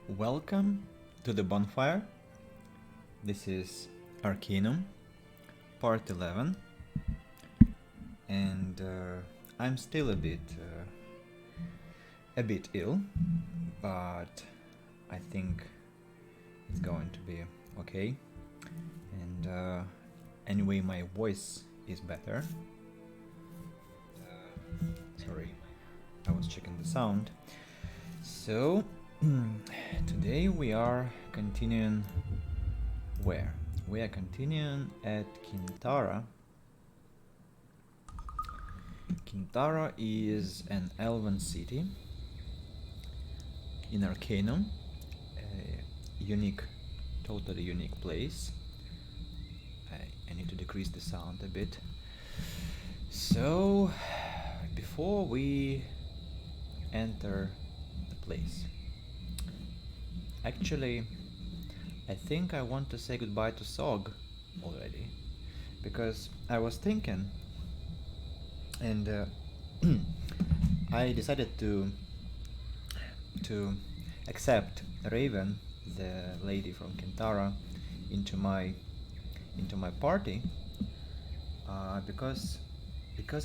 Welcome to the bonfire. This is Arcanum, part 11, and I'm still a bit ill, but I think it's going to be okay. And anyway, my voice is better. Sorry, I was checking the sound. So today we are continuing where? We are continuing at Kintara. Kintara is an elven city in Arcanum, a unique, totally unique place. I need to decrease the sound a bit. So, before we enter the place, actually, I think I want to say goodbye to Sog already, because I was thinking, and I decided to accept Raven, the lady from Kintara, into my party, because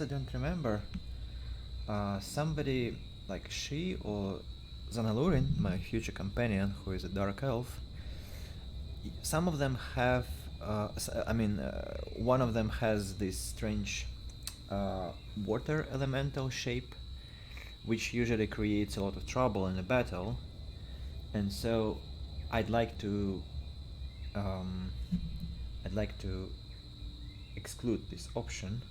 I don't remember somebody like she or Zanalurin, my future companion, who is a dark elf. Some of them have, one of them has this strange water elemental shape, which usually creates a lot of trouble in a battle, and so I'd like to exclude this option,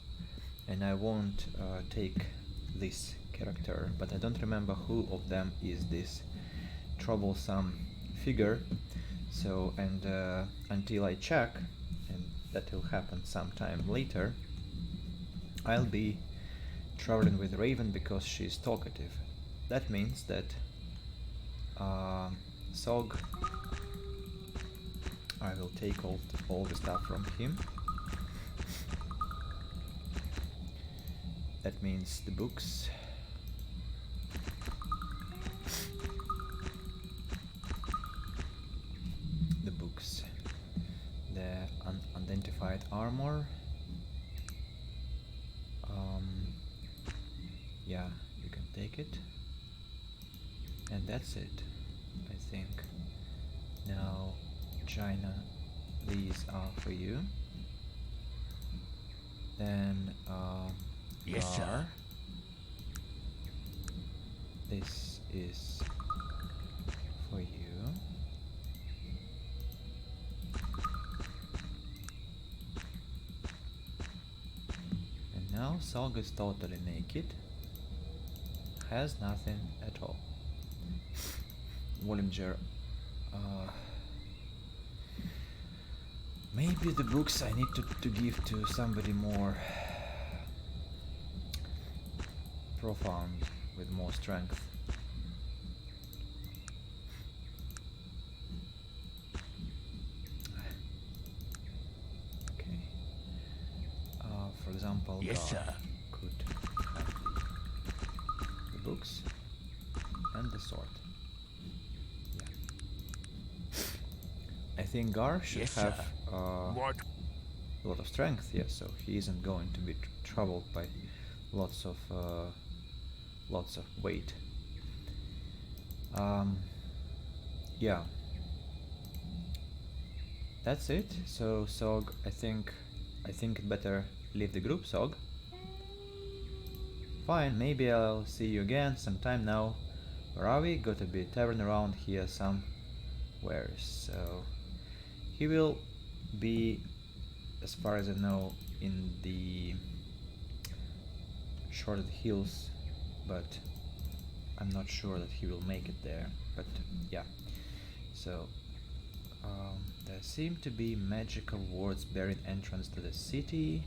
and I won't take this character, but I don't remember who of them is this troublesome figure. So, and until I check, and that will happen sometime later, I'll be traveling with Raven because she's talkative. That means that Sog, I will take all the stuff from him. That means the books. The unidentified armor. Yeah, you can take it. And that's it, I think. Now, China, these are for you. Then, yes, sir. This is for you. And now Sog is totally naked. Has nothing at all. Wallinger, maybe the books I need to give to somebody more profound, with more strength. Okay. For example, yes, sir. Could have the books and the sword. Yeah. I think Gar should yes, have what? a lot of strength, yes, so he isn't going to be troubled by lots of weight. Yeah, that's it. So Sog, I think it better leave the group. Sog, fine, maybe I'll see you again sometime. Now, where are we? Got to be a tavern around here somewhere. So he will be, as far as I know, in the Shorted Hills, but I'm not sure that he will make it there. But yeah, so there seem to be magical wards buried entrance to the city.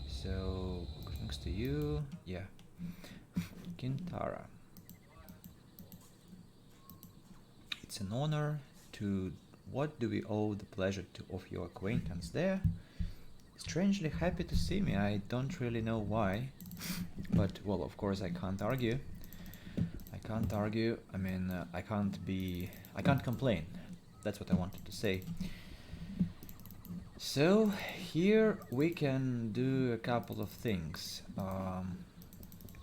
So thanks to you, yeah. Kintara. It's an honor to. What do we owe the pleasure of your acquaintance there? strangely happy to see me. I don't really know why, but well, of course I can't argue. I can't argue. I mean, I can't complain. That's what I wanted to say. So here we can do a couple of things.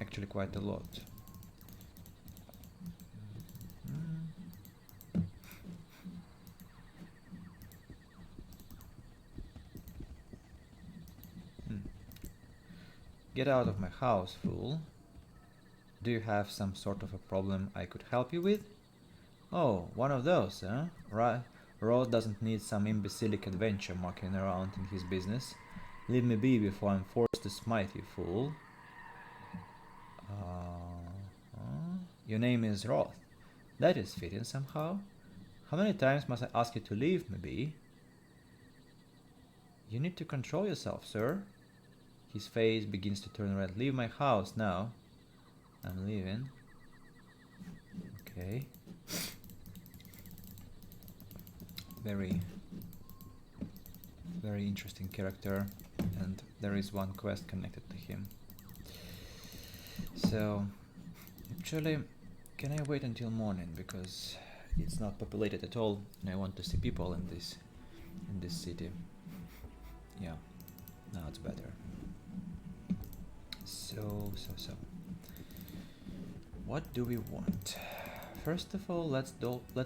Actually, quite a lot. Get out of my house, fool. Do you have some sort of a problem I could help you with? Oh, one of those, huh? Right. Ross doesn't need some imbecilic adventure mucking around in his business. Leave me be before I'm forced to smite you, fool. Your name is Roth. That is fitting somehow. How many times must I ask you to leave me be? You need to control yourself, sir. His face begins to turn red. Leave my house now. I'm leaving. Okay. Very interesting character, and there is one quest connected to him. So, actually, can I wait until morning, because it's not populated at all, and I want to see people in this city. Yeah, now it's better. So. What do we want? First of all, let's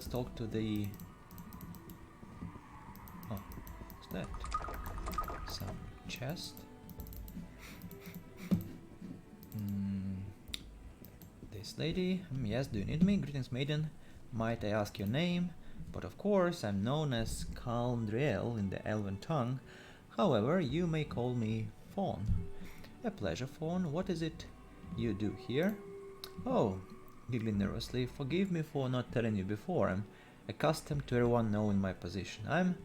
talk to the. Oh, what's that? Some chest. This lady. Yes, do you need me? Greetings, maiden. Might I ask your name? But of course, I'm known as Caldriel in the elven tongue. However, you may call me Fawn. A pleasure, Fawn. What is it you do here? Oh, giggling nervously, forgive me for not telling you before. I'm accustomed to everyone knowing my position. I'm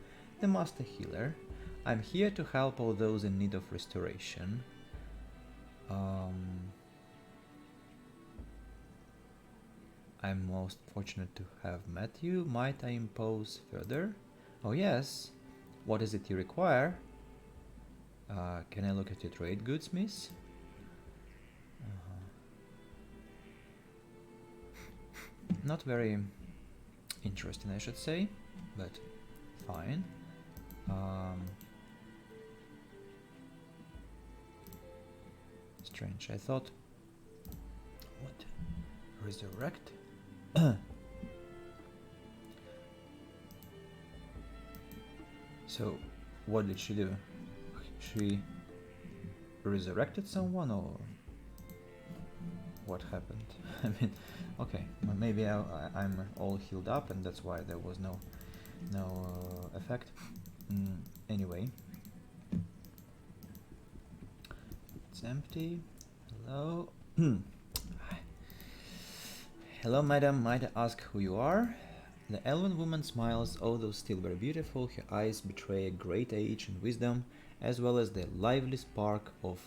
the master healer. I'm here to help all those in need of restoration. I'm most fortunate to have met you. Might I impose further? Oh yes. What is it you require? Can I look at your trade goods, miss? Not very interesting, I should say, but fine. Strange. I thought. What? Resurrect? So, what did she do? She resurrected someone, or what happened? I mean, okay, well, maybe I'm all healed up, and that's why there was no effect. Anyway, it's empty. Hello. Hello, madam. Might I ask who you are? The elven woman smiles, although still very beautiful. Her eyes betray a great age and wisdom, as well as the lively spark of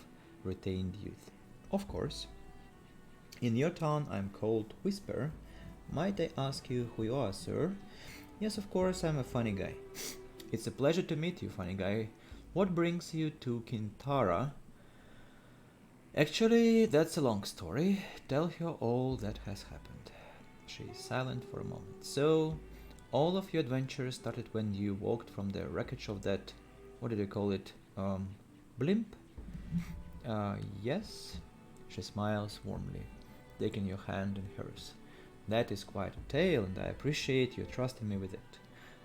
retained youth. Of course. In your town, I'm called Whisper. Might I ask you who you are, sir? Yes, of course, I'm a funny guy. It's a pleasure to meet you, funny guy. What brings you to Kintara? Actually, that's a long story. Tell her all that has happened. She is silent for a moment. So, all of your adventures started when you walked from the wreckage of that, what did you call it, blimp? Yes? She smiles warmly, taking your hand in hers. That is quite a tale, and I appreciate you trusting me with it.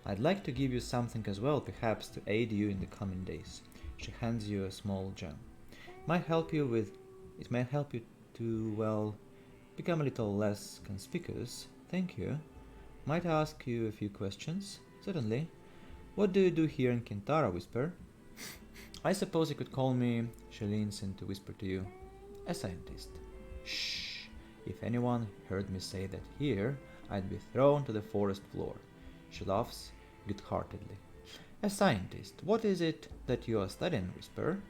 I'd like to give you something as well, perhaps to aid you in the coming days. She hands you a small gem. It may help you to, well, become a little less conspicuous. Thank you. Might I ask you a few questions? Certainly. What do you do here in Kintara, Whisper? I suppose you could call me, she leans in to whisper to you, a scientist. Shh. If anyone heard me say that here, I'd be thrown to the forest floor. She laughs good-heartedly. A scientist. What is it that you are studying, Whisper?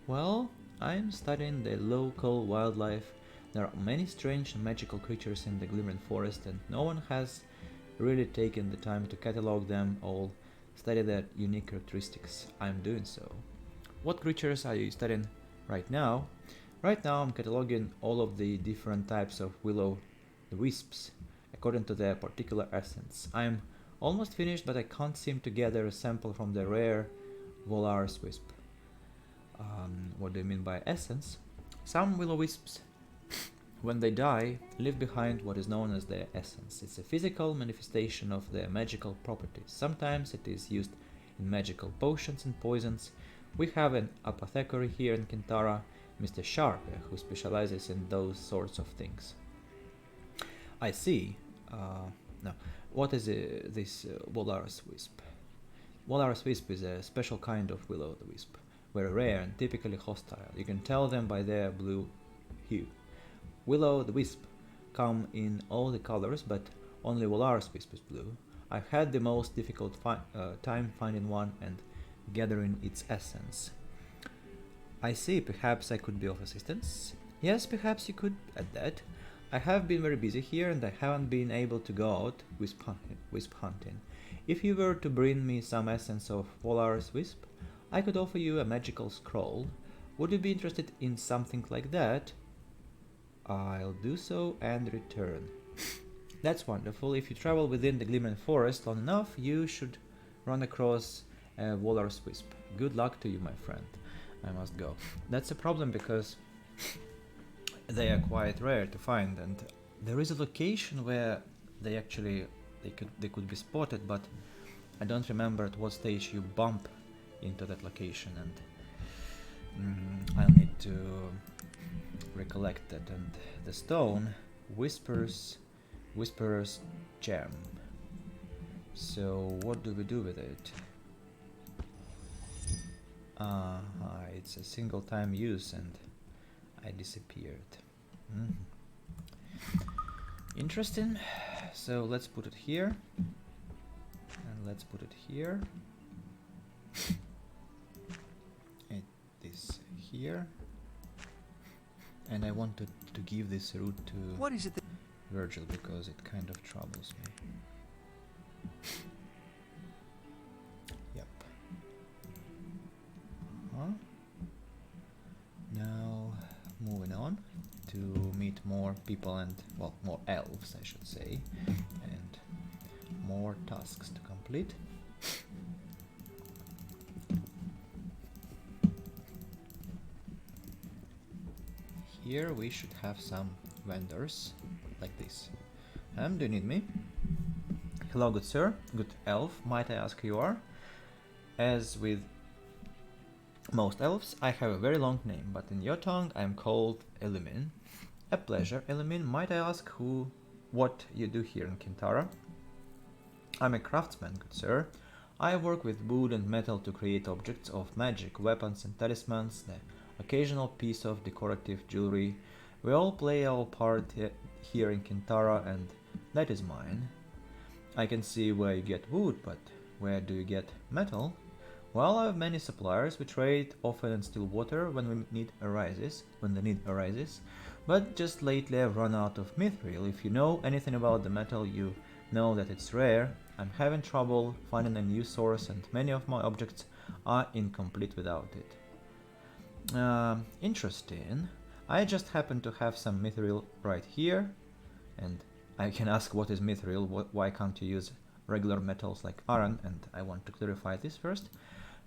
Well, I'm studying the local wildlife. There are many strange and magical creatures in the glimmering forest, and no one has really taken the time to catalog them all, study their unique characteristics. I'm doing so. what creatures are you studying right now? Right now I'm cataloging all of the different types of will-o'-the-wisps according to their particular essence. I'm almost finished, but I can't seem to gather a sample from the rare Volar's wisp. What do you mean by essence? Some will-o'-wisps, when they die, leave behind what is known as their essence. It's a physical manifestation of their magical properties. Sometimes it is used in magical potions and poisons. We have an apothecary here in Kintara, Mr. Sharpe, who specializes in those sorts of things. I see. Now, what is this Volar's wisp? Volar's wisp is a special kind of will-o'-the-wisp, very rare and typically hostile. You can tell them by their blue hue. Will-o'-the-wisp come in all the colors, but only Volar's wisp is blue. I've had the most difficult time finding one and gathering its essence. I see, perhaps I could be of assistance. Yes, perhaps you could at that. I have been very busy here and I haven't been able to go out wisp hunting. If you were to bring me some essence of Volar's wisp, I could offer you a magical scroll. Would you be interested in something like that? I'll do so and return. That's wonderful. If you travel within the Glimmer Forest long enough, you should run across a Volar's wisp. Good luck to you, my friend. I must go. That's a problem because they are quite rare to find, and there is a location where they could be spotted, but I don't remember at what stage you bump into that location, and I'll need to recollect that. And the stone Whisperer's gem. So what do we do with it? It's a single time use and I disappeared. Interesting. So let's put it here. And let's put it here. And this here. And I wanted to give this root to What is it? Virgil because it kind of troubles me. Yep. Now, moving on to meet more people and, well, more elves, I should say, and more tasks to complete. Here we should have some vendors, like this. Do you need me? Hello, good sir, good elf, might I ask who you are? As with most elves, I have a very long name, but in your tongue I am called Elimin. A pleasure, Elimin. Might I ask what you do here in Kintara? I'm a craftsman, good sir. I work with wood and metal to create objects of magic, weapons and talismans, the occasional piece of decorative jewelry. We all play our part here in Kintara, and that is mine. I can see where you get wood, but where do you get metal? Well, I have many suppliers. We trade often in still water when the need arises, but just lately I've run out of mithril. If you know anything about the metal, you know that it's rare. I'm having trouble finding a new source, and many of my objects are incomplete without it. Interesting. I just happen to have some mithril right here, and I can ask what is mithril, why can't you use regular metals like iron, and I want to clarify this first.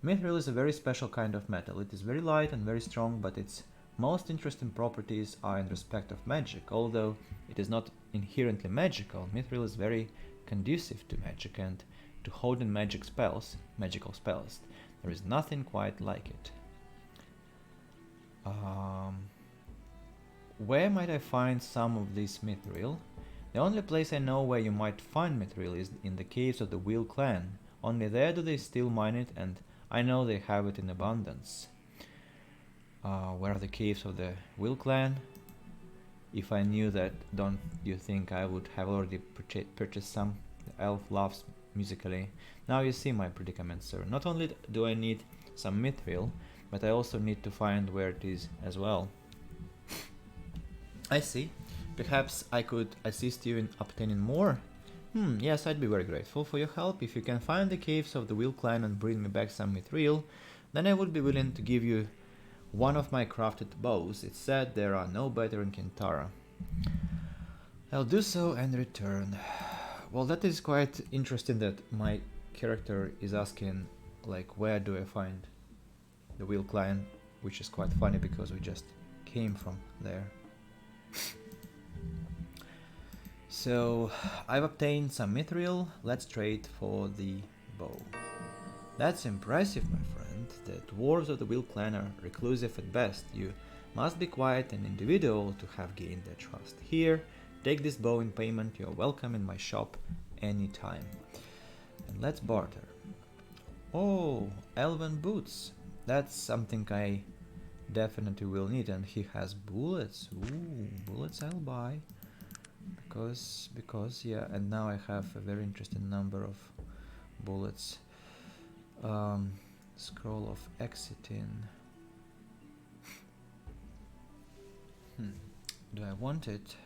Mithril is a very special kind of metal. It is very light and very strong, but its most interesting properties are in respect of magic. Although it is not inherently magical, mithril is very conducive to magic and to holding magical spells. There is nothing quite like it. Where might I find some of this mithril? The only place I know where you might find mithril is in the caves of the Will clan. Only there do they still mine it, and I know they have it in abundance. Where are the caves of the Will clan? If I knew that, don't you think I would have already purchased some? The elf laughs musically. Now you see my predicament, sir. Not only do I need some mithril, but I also need to find where it is as well. I see. Perhaps I could assist you in obtaining more? Yes, I'd be very grateful for your help. If you can find the caves of the Will clan and bring me back some mithril, then I would be willing to give you one of my crafted bows. It's said there are no better in Kintara. I'll do so and return. Well, that is quite interesting that my character is asking, like, where do I find the wheel client, which is quite funny because we just came from there. So, I've obtained some mithril. Let's trade for the bow. That's impressive, my friend. The dwarves of the Wheel Clan are reclusive at best. You must be quite an individual to have gained their trust. Here, take this bow in payment. You're welcome in my shop anytime. And let's barter. Oh, elven boots. That's something I definitely will need. And he has bullets. Ooh, bullets I'll buy. Because yeah, and now I have a very interesting number of bullets. Scroll of exiting. Do I want it?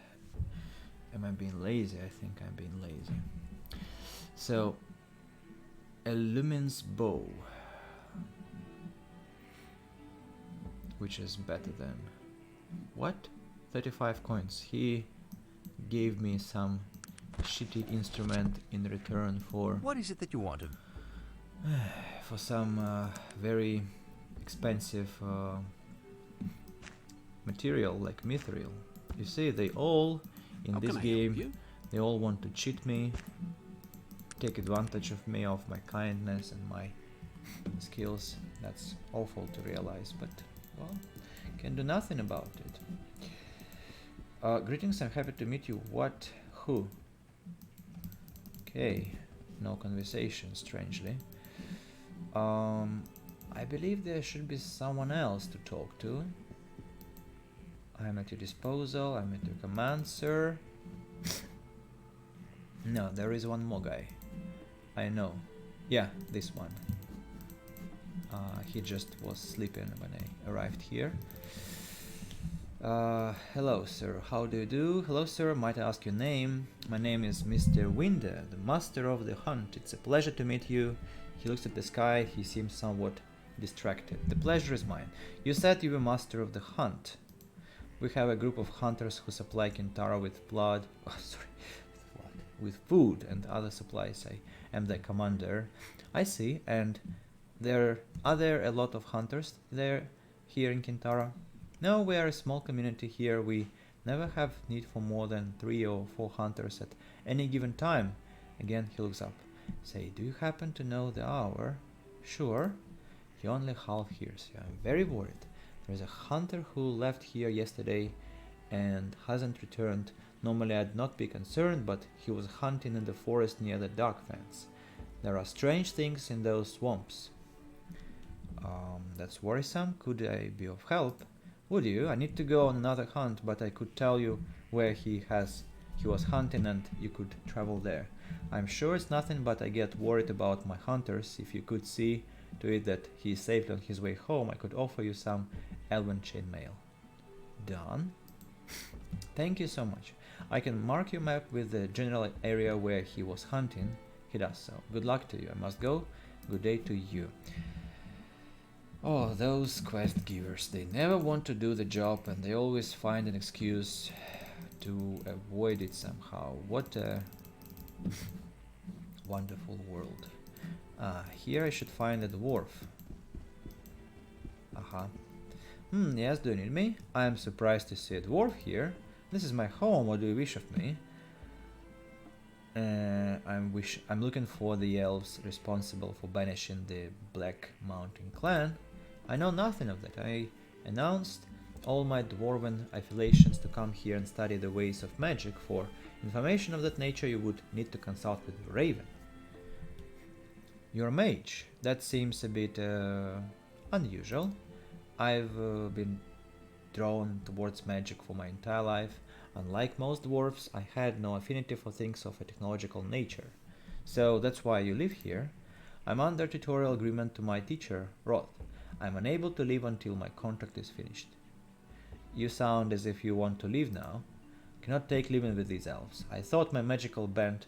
Am I being lazy? I think I'm being lazy. So, a lumin's bow, which is better than what? 35 coins. He gave me some shitty instrument in return for... What is it that you wanted? for some very expensive material like mithril. You see, they all in this game, they all want to cheat me, take advantage of me, of my kindness and my skills. That's awful to realize, but well, can do nothing about it. Greetings, I'm happy to meet you. What? Who? Okay, no conversation, strangely. I believe there should be someone else to talk to. I'm at your disposal, I'm at your command, sir. No, there is one more guy. I know. Yeah, this one. He just was sleeping when I arrived here. Hello, sir. How do you do? Hello, sir. Might I ask your name? My name is Mr. Winder, the master of the hunt. It's a pleasure to meet you. He looks at the sky. He seems somewhat distracted. The pleasure is mine. You said you were master of the hunt. We have a group of hunters who supply Kintara with blood. Oh, sorry. With food and other supplies. I am the commander. I see. And are there a lot of hunters here in Kintara? No, we are a small community here. We never have need for more than 3 or 4 hunters at any given time. Again, he looks up. Say, do you happen to know the hour? Sure. He only half hears you. I'm very worried. There's a hunter who left here yesterday and hasn't returned. Normally I'd not be concerned, but he was hunting in the forest near the dark fence. There are strange things in those swamps. That's worrisome. Could I be of help? Would you? I need to go on another hunt, but I could tell you where he was hunting and you could travel there. I'm sure it's nothing, but I get worried about my hunters. If you could see to it that he is safely on his way home, I could offer you some elven chainmail. Done. Thank you so much. I can mark your map with the general area where he was hunting. He does so. Good luck to you. I must go. Good day to you. Oh, those quest givers. They never want to do the job and they always find an excuse to avoid it somehow. What a wonderful world. Here I should find a dwarf. Yes, do you need me? I am surprised to see a dwarf here. This is my home. What do you wish of me? I'm looking for the elves responsible for banishing the Black Mountain clan. I know nothing of that. I announced all my dwarven affiliations to come here and study the ways of magic. For information of that nature you would need to consult with Raven. You're a mage. That seems a bit unusual. I've been drawn towards magic for my entire life. Unlike most dwarves, I had no affinity for things of a technological nature. So that's why you live here. I'm under tutorial agreement to my teacher, Roth. I'm unable to leave until my contract is finished. You sound as if you want to leave now. Cannot take living with these elves. I thought my magical bent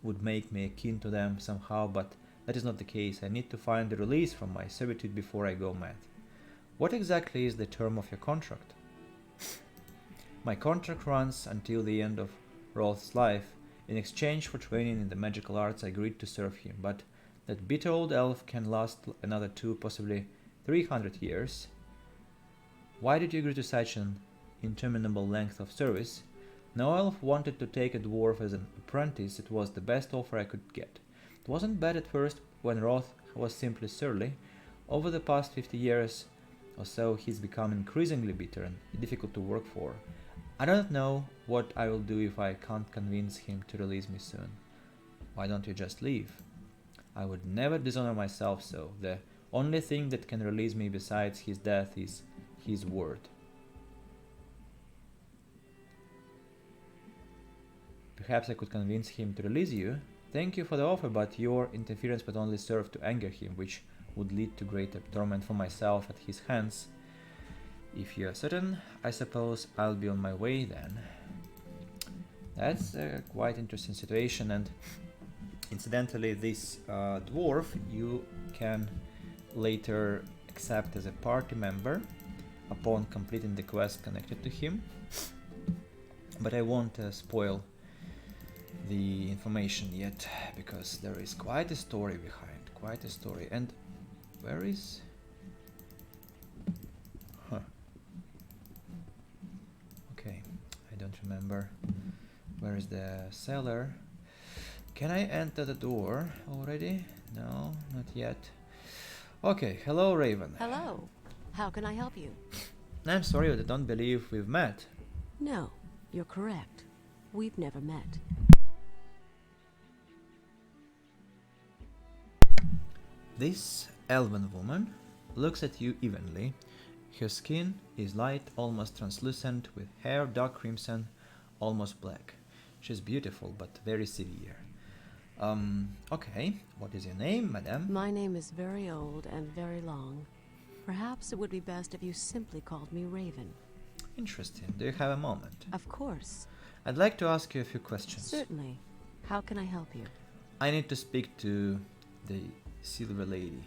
would make me akin to them somehow, but That is not the case. I need to find the release from my servitude before I go mad. What exactly is the term of your contract? My contract runs until the end of Roth's life. In exchange for training in the magical arts, I agreed to serve him, but that bitter old elf can last another 2, possibly 300 years. Why did you agree to such an interminable length of service? No elf wanted to take a dwarf as an apprentice. It was the best offer I could get. It wasn't bad at first when Roth was simply surly. Over the past 50 years or so, he's become increasingly bitter and difficult to work for. I don't know what I will do if I can't convince him to release me soon. Why don't you just leave? I would never dishonor myself so. The only thing that can release me besides his death is his word. Perhaps I could convince him to release you. Thank you for the offer, but your interference would only serve to anger him, which would lead to greater torment for myself at his hands. If you are certain, I suppose I'll be on my way then. That's a quite interesting situation, and incidentally, this dwarf you can later accept as a party member upon completing the quest connected to him. But I won't spoil the information yet, because there is quite a story behind, quite a story. And where is... Okay, I don't remember. Where is the cellar? Can I enter the door already? No, not yet. Okay, hello Raven. Hello. How can I help you? I'm sorry, but I don't believe we've met. No, you're correct. We've never met. This elven woman looks at you evenly. Her skin is light, almost translucent, with hair dark crimson, almost black. She's beautiful, but very severe. Okay, what is your name, madame? My name is very old and very long. Perhaps it would be best if you simply called me Raven. Interesting. Do you have a moment? Of course. I'd like to ask you a few questions. Certainly. How can I help you? I need to speak to the Silver Lady.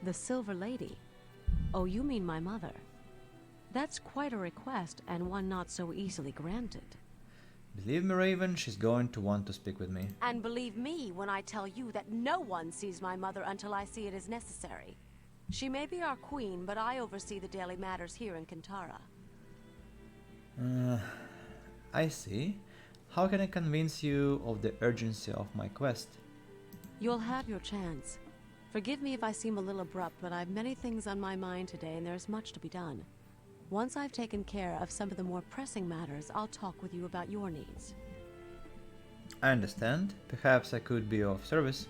The Silver Lady? Oh, you mean my mother. That's quite a request, and one not so easily granted. Believe me, Raven, she's going to want to speak with me. And believe me when I tell you that no one sees my mother until I see it as necessary. She may be our queen, but I oversee the daily matters here in Kintara. I see. How can I convince you of the urgency of my quest? You'll have your chance. Forgive me if I seem a little abrupt, but I've many things on my mind today and there's much to be done. Once I've taken care of some of the more pressing matters, I'll talk with you about your needs. I understand. Perhaps I could be of service.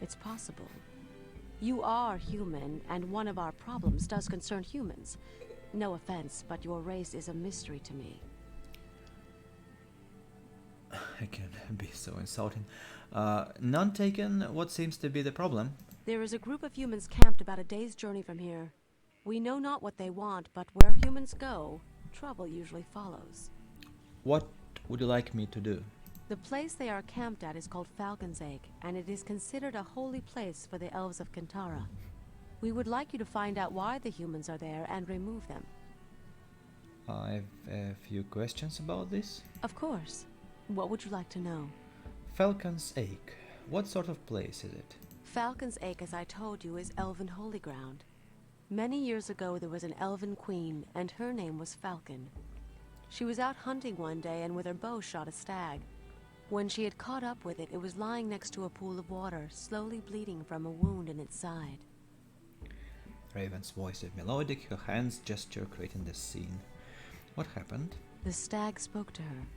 It's possible. You are human, and one of our problems does concern humans. No offense, but your race is a mystery to me. I can be so insulting. None taken, what seems to be the problem? There is a group of humans camped about a day's journey from here. We know not what they want, but where humans go, trouble usually follows. What would you like me to do? The place they are camped at is called Falcon's Egg, and it is considered a holy place for the elves of Kintara. We would like you to find out why the humans are there and remove them. I have a few questions about this. Of course. What would you like to know? Falcon's Egg. What sort of place is it? Falcon's Egg, as I told you, is elven holy ground. Many years ago there was an elven queen, and her name was Falcon. She was out hunting one day and with her bow shot a stag. When she had caught up with it, it was lying next to a pool of water, slowly bleeding from a wound in its side. Raven's voice is melodic, her hands gesture creating the scene. What happened? The stag spoke to her,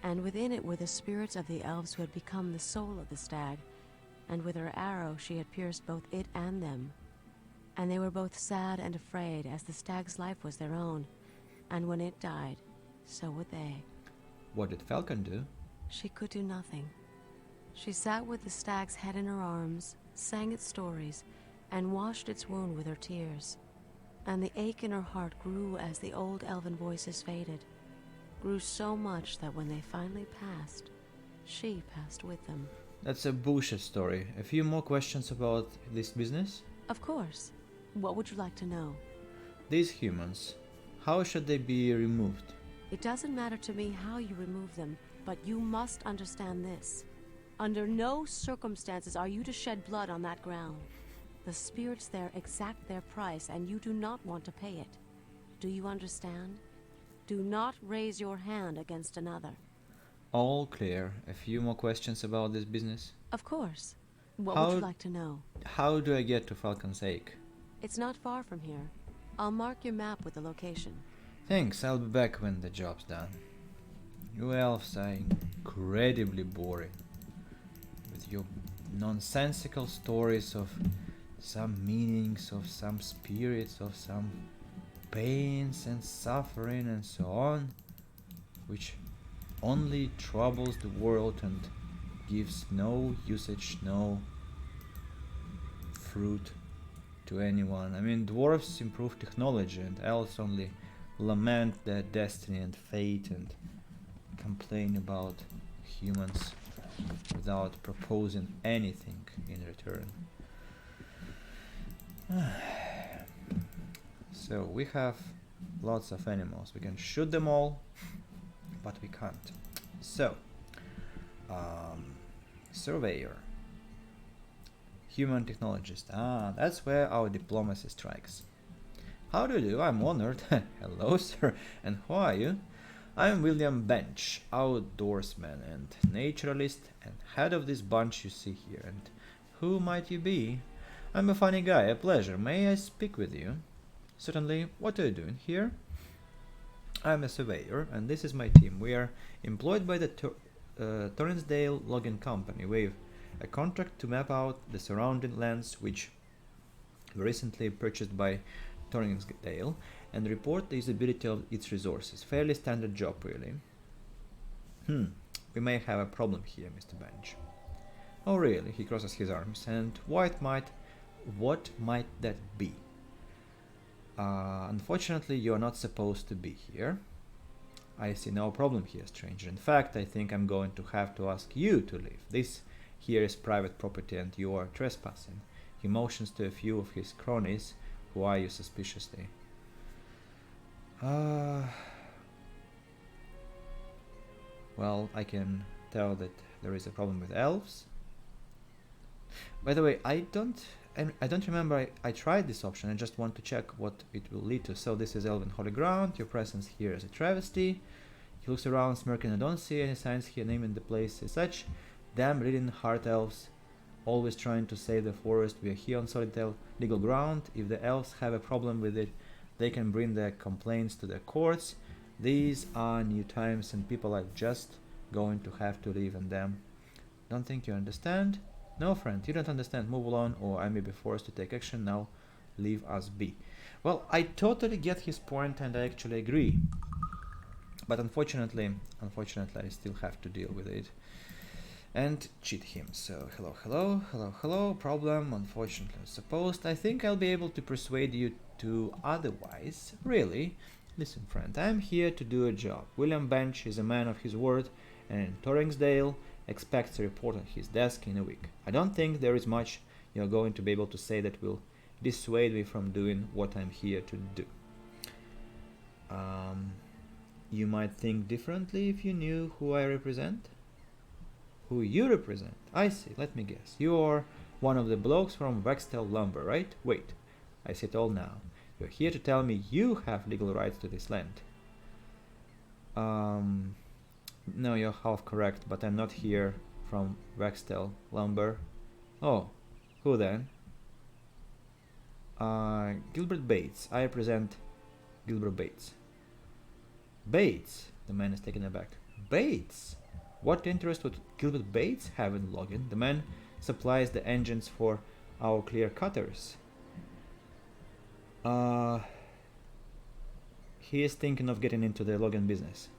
and within it were the spirits of the elves who had become the soul of the stag, and with her arrow she had pierced both it and them. And they were both sad and afraid, as the stag's life was their own, and when it died, so would they. What did Falcon do? She could do nothing. She sat with the stag's head in her arms, sang its stories, and washed its wound with her tears. And the ache in her heart grew as the old elven voices faded, grew so much that when they finally passed, she passed with them. That's a bullshit story. A few more questions about this business? Of course. What would you like to know? These humans, how should they be removed? It doesn't matter to me how you remove them, but you must understand this. Under no circumstances are you to shed blood on that ground. The spirits there exact their price, and you do not want to pay it. Do you understand? Do not raise your hand against another. All clear. A few more questions about this business? Of course. What would you like to know? How do I get to Falcon's Acre? It's not far from here. I'll mark your map with the location. Thanks, I'll be back when the job's done. You elves are incredibly boring. With your nonsensical stories of some meanings, of some spirits, of some pains and suffering and so on, which only troubles the world and gives no usage, no fruit to anyone. I mean, dwarves improve technology and elves only lament their destiny and fate and complain about humans without proposing anything in return. So we have lots of animals. We can shoot them all, but we can't. So, surveyor, human technologist. That's where our diplomacy strikes. How do you do? I'm honored. Hello, sir. And who are you? I'm William Bench, outdoorsman and naturalist and head of this bunch you see here. And who might you be? I'm a funny guy, a pleasure. May I speak with you? Certainly. What are you doing here? I'm a surveyor, and this is my team. We are employed by the Torrensdale Logging Company. We've a contract to map out the surrounding lands, which were recently purchased by Torrensdale, and report the usability of its resources. Fairly standard job, really. We may have a problem here, Mr. Bench. Oh, really? He crosses his arms. And what might that be? Unfortunately, you are not supposed to be here. I see no problem here, stranger. In fact, I think I'm going to have to ask you to leave. This here is private property and you are trespassing. He motions to a few of his cronies who eye you suspiciously. Well, I can tell that there is a problem with elves. By the way, I don't remember I tried this option. I just want to check what it will lead to. So this is Elven Holy Ground. Your presence here is a travesty. He looks around, smirking. I don't see any signs here naming the place as such. Damn reading heart elves, always trying to save the forest. We are here on solid legal ground. If the elves have a problem with it, they can bring their complaints to the courts. These are new times and people are just going to have to live in them. Don't think you understand? No, friend, you don't understand. Move along or I may be forced to take action. Now leave us be. Well, I totally get his point and I actually agree. But unfortunately, I still have to deal with it and cheat him. So hello, problem, unfortunately supposed. I think I'll be able to persuade you to otherwise. Really? Listen, friend, I'm here to do a job. William Bench is a man of his word, and in Torringsdale expects a report on his desk in a week. I don't think there is much you're going to be able to say that will dissuade me from doing what I'm here to do. You might think differently if you knew who I represent. Who you represent? I see, let me guess. You're one of the blokes from Wextel Lumber, right? Wait, I see it all now. You're here to tell me you have legal rights to this land. No, you're half correct, but I'm not here from Wextel Lumber. Oh, who then? Gilbert Bates. I represent Gilbert Bates. Bates? The man is taken aback. Bates? What interest would Gilbert Bates have in logging? The man supplies the engines for our clear cutters. He is thinking of getting into the logging business.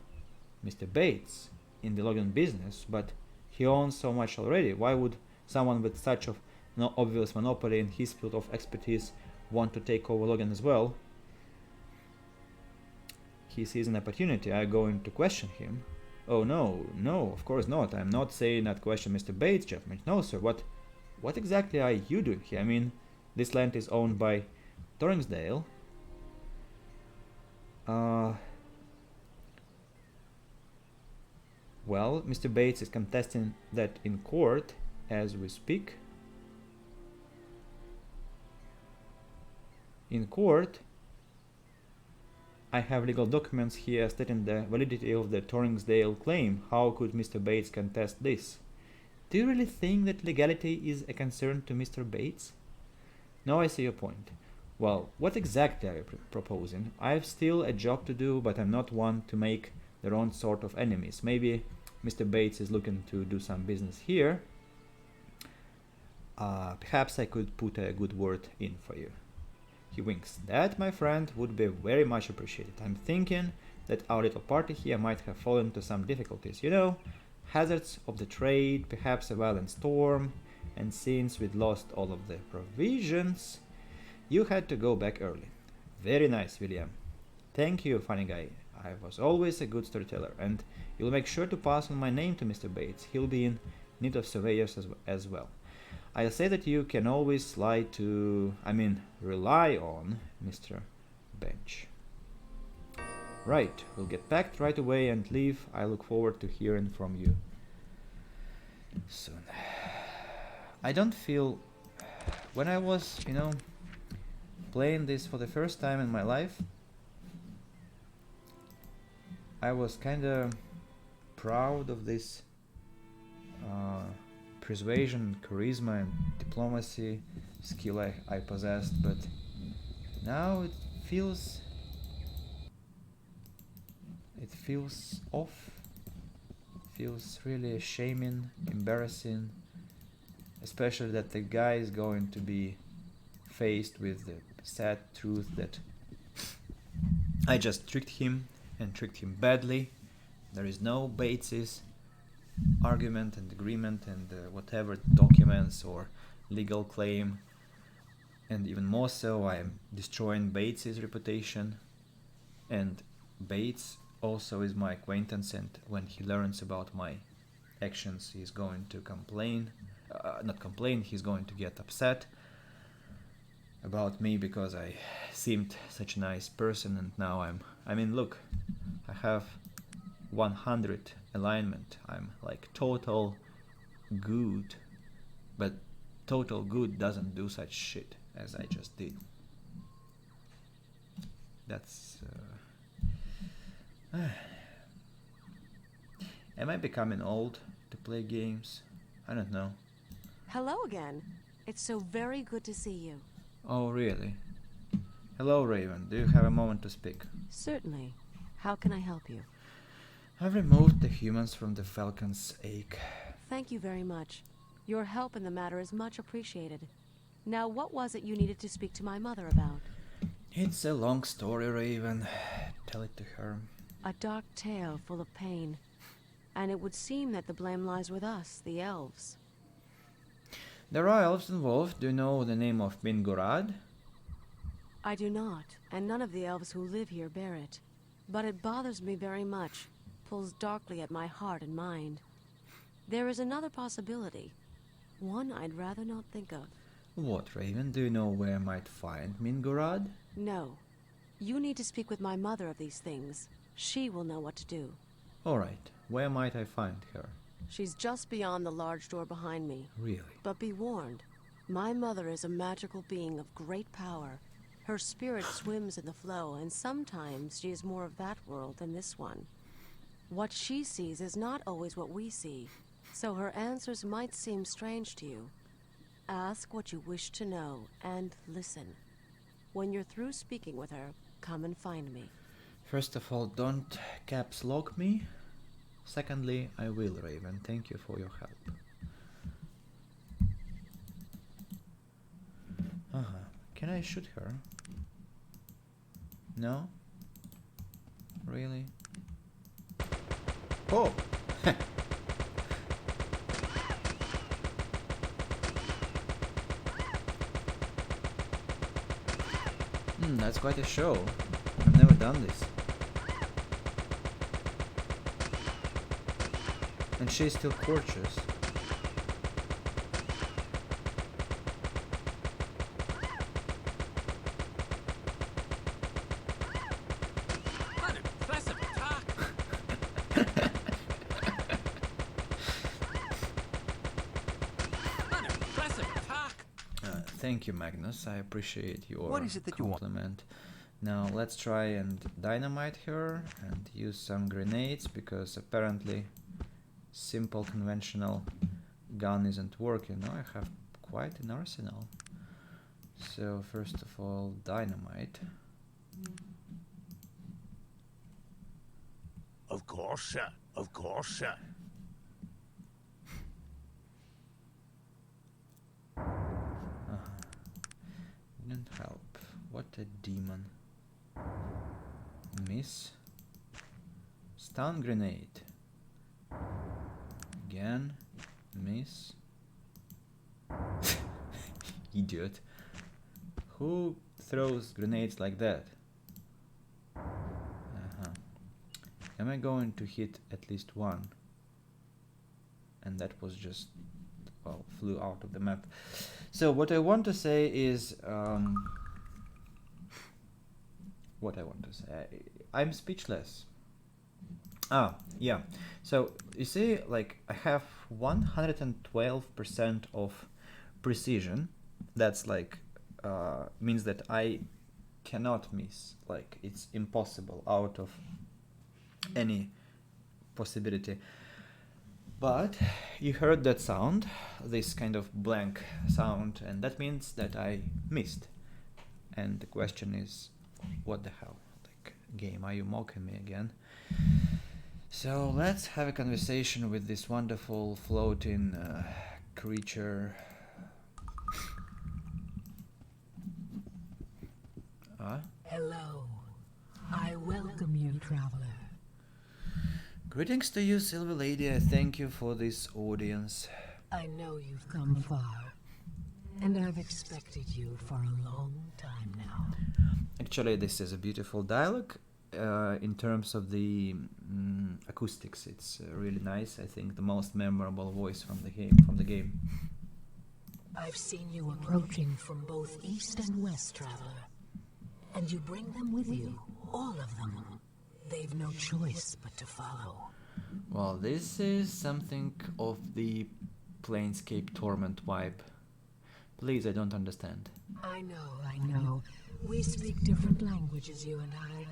Mr. Bates in the logging business, but he owns so much already. Why would someone with such of no obvious monopoly in his field of expertise want to take over logging as well? He sees an opportunity. I'm going to question him. Oh no, no, of course not. I'm not saying that question Mr. Bates, gentlemen. No, sir, what exactly are you doing here? I mean, this land is owned by Torringsdale. Well, Mr. Bates is contesting that in court as we speak. In court, I have legal documents here stating the validity of the Torringsdale claim. How could Mr. Bates contest this? Do you really think that legality is a concern to Mr. Bates? Now I see your point. Well, what exactly are you proposing? I have still a job to do, but I'm not one to make their own sort of enemies. Maybe Mr. Bates is looking to do some business here. Perhaps I could put a good word in for you. He winks. That, my friend, would be very much appreciated. I'm thinking that our little party here might have fallen into some difficulties. You know, hazards of the trade, perhaps a violent storm, and since we'd lost all of the provisions, you had to go back early. Very nice, William. Thank you, funny guy. I was always a good storyteller, and you'll make sure to pass on my name to Mr. Bates. He'll be in need of surveyors as well. I'll say that you can always rely on Mr. Bench. Right, we'll get packed right away and leave. I look forward to hearing from you soon. I don't feel... When I was, playing this for the first time in my life, I was kinda proud of this persuasion, charisma and diplomacy skill I possessed, but now it feels off. Feels really shaming, embarrassing, especially that the guy is going to be faced with the sad truth that I just tricked him and tricked him badly. There is no Bates's argument and agreement and whatever documents or legal claim, and even more so, I am destroying Bates's reputation, and Bates also is my acquaintance, and when he learns about my actions he's going to he's going to get upset about me because I seemed such a nice person, and now look, I have 100 alignment. I'm like total good, but total good doesn't do such shit as I just did. That's am I becoming old to play games? I don't know. Hello again. It's so very good to see you. Oh, really? Hello, Raven. Do you have a moment to speak? Certainly. How can I help you? I've removed the humans from the Falcon's ache. Thank you very much. Your help in the matter is much appreciated. Now, what was it you needed to speak to my mother about? It's a long story, Raven. Tell it to her. A dark tale full of pain. And it would seem that the blame lies with us, the elves. There are elves involved. Do you know the name of Mingurad? I do not, and none of the elves who live here bear it. But it bothers me very much, pulls darkly at my heart and mind. There is another possibility, one I'd rather not think of. What, Raven? Do you know where I might find Mingurad? No. You need to speak with my mother of these things. She will know what to do. All right. Where might I find her? She's just beyond the large door behind me. Really? But be warned, my mother is a magical being of great power. Her spirit swims in the flow, and sometimes she is more of that world than this one. What she sees is not always what we see, so her answers might seem strange to you. Ask what you wish to know, and listen. When you're through speaking with her, come and find me. First of all, don't caps lock me. Secondly, I will, Raven. Thank you for your help. Can I shoot her? No? Really? Oh! That's quite a show. I've never done this. And she's still gorgeous. An impressive attack. An impressive attack. Thank you, Magnus. I appreciate your What is it that you want? compliment. Now let's try and dynamite her and use some grenades, because apparently simple conventional gun isn't working. Now I have quite an arsenal. So first of all, dynamite. Of course, sir. Of course, sir. Didn't help. What a demon. Miss. Stun grenade. Again. Miss. Idiot. Who throws grenades like that? Am I going to hit at least one? And that was just, well, flew out of the map. So what I want to say is, I'm speechless. Yeah. So you see, like, I have 112% of precision. That's like means that I cannot miss. Like, it's impossible out of any possibility. But you heard that sound, this kind of blank sound, and that means that I missed. And the question is, what the hell? Like, game, are you mocking me again? So let's have a conversation with this wonderful floating creature. Hello. I welcome you, traveler. Greetings to you, Silver Lady. I thank you for this audience. I know you've come far, and I've expected you for a long time now. Actually, this is a beautiful dialogue. In terms of the acoustics, it's really nice. I think the most memorable voice from the game. I've seen you approaching from both east and west, traveler. And you bring them with you, all of them. They've no choice but to follow. Well, this is something of the Planescape Torment vibe. Please, I don't understand. I know. We speak different languages, you and I.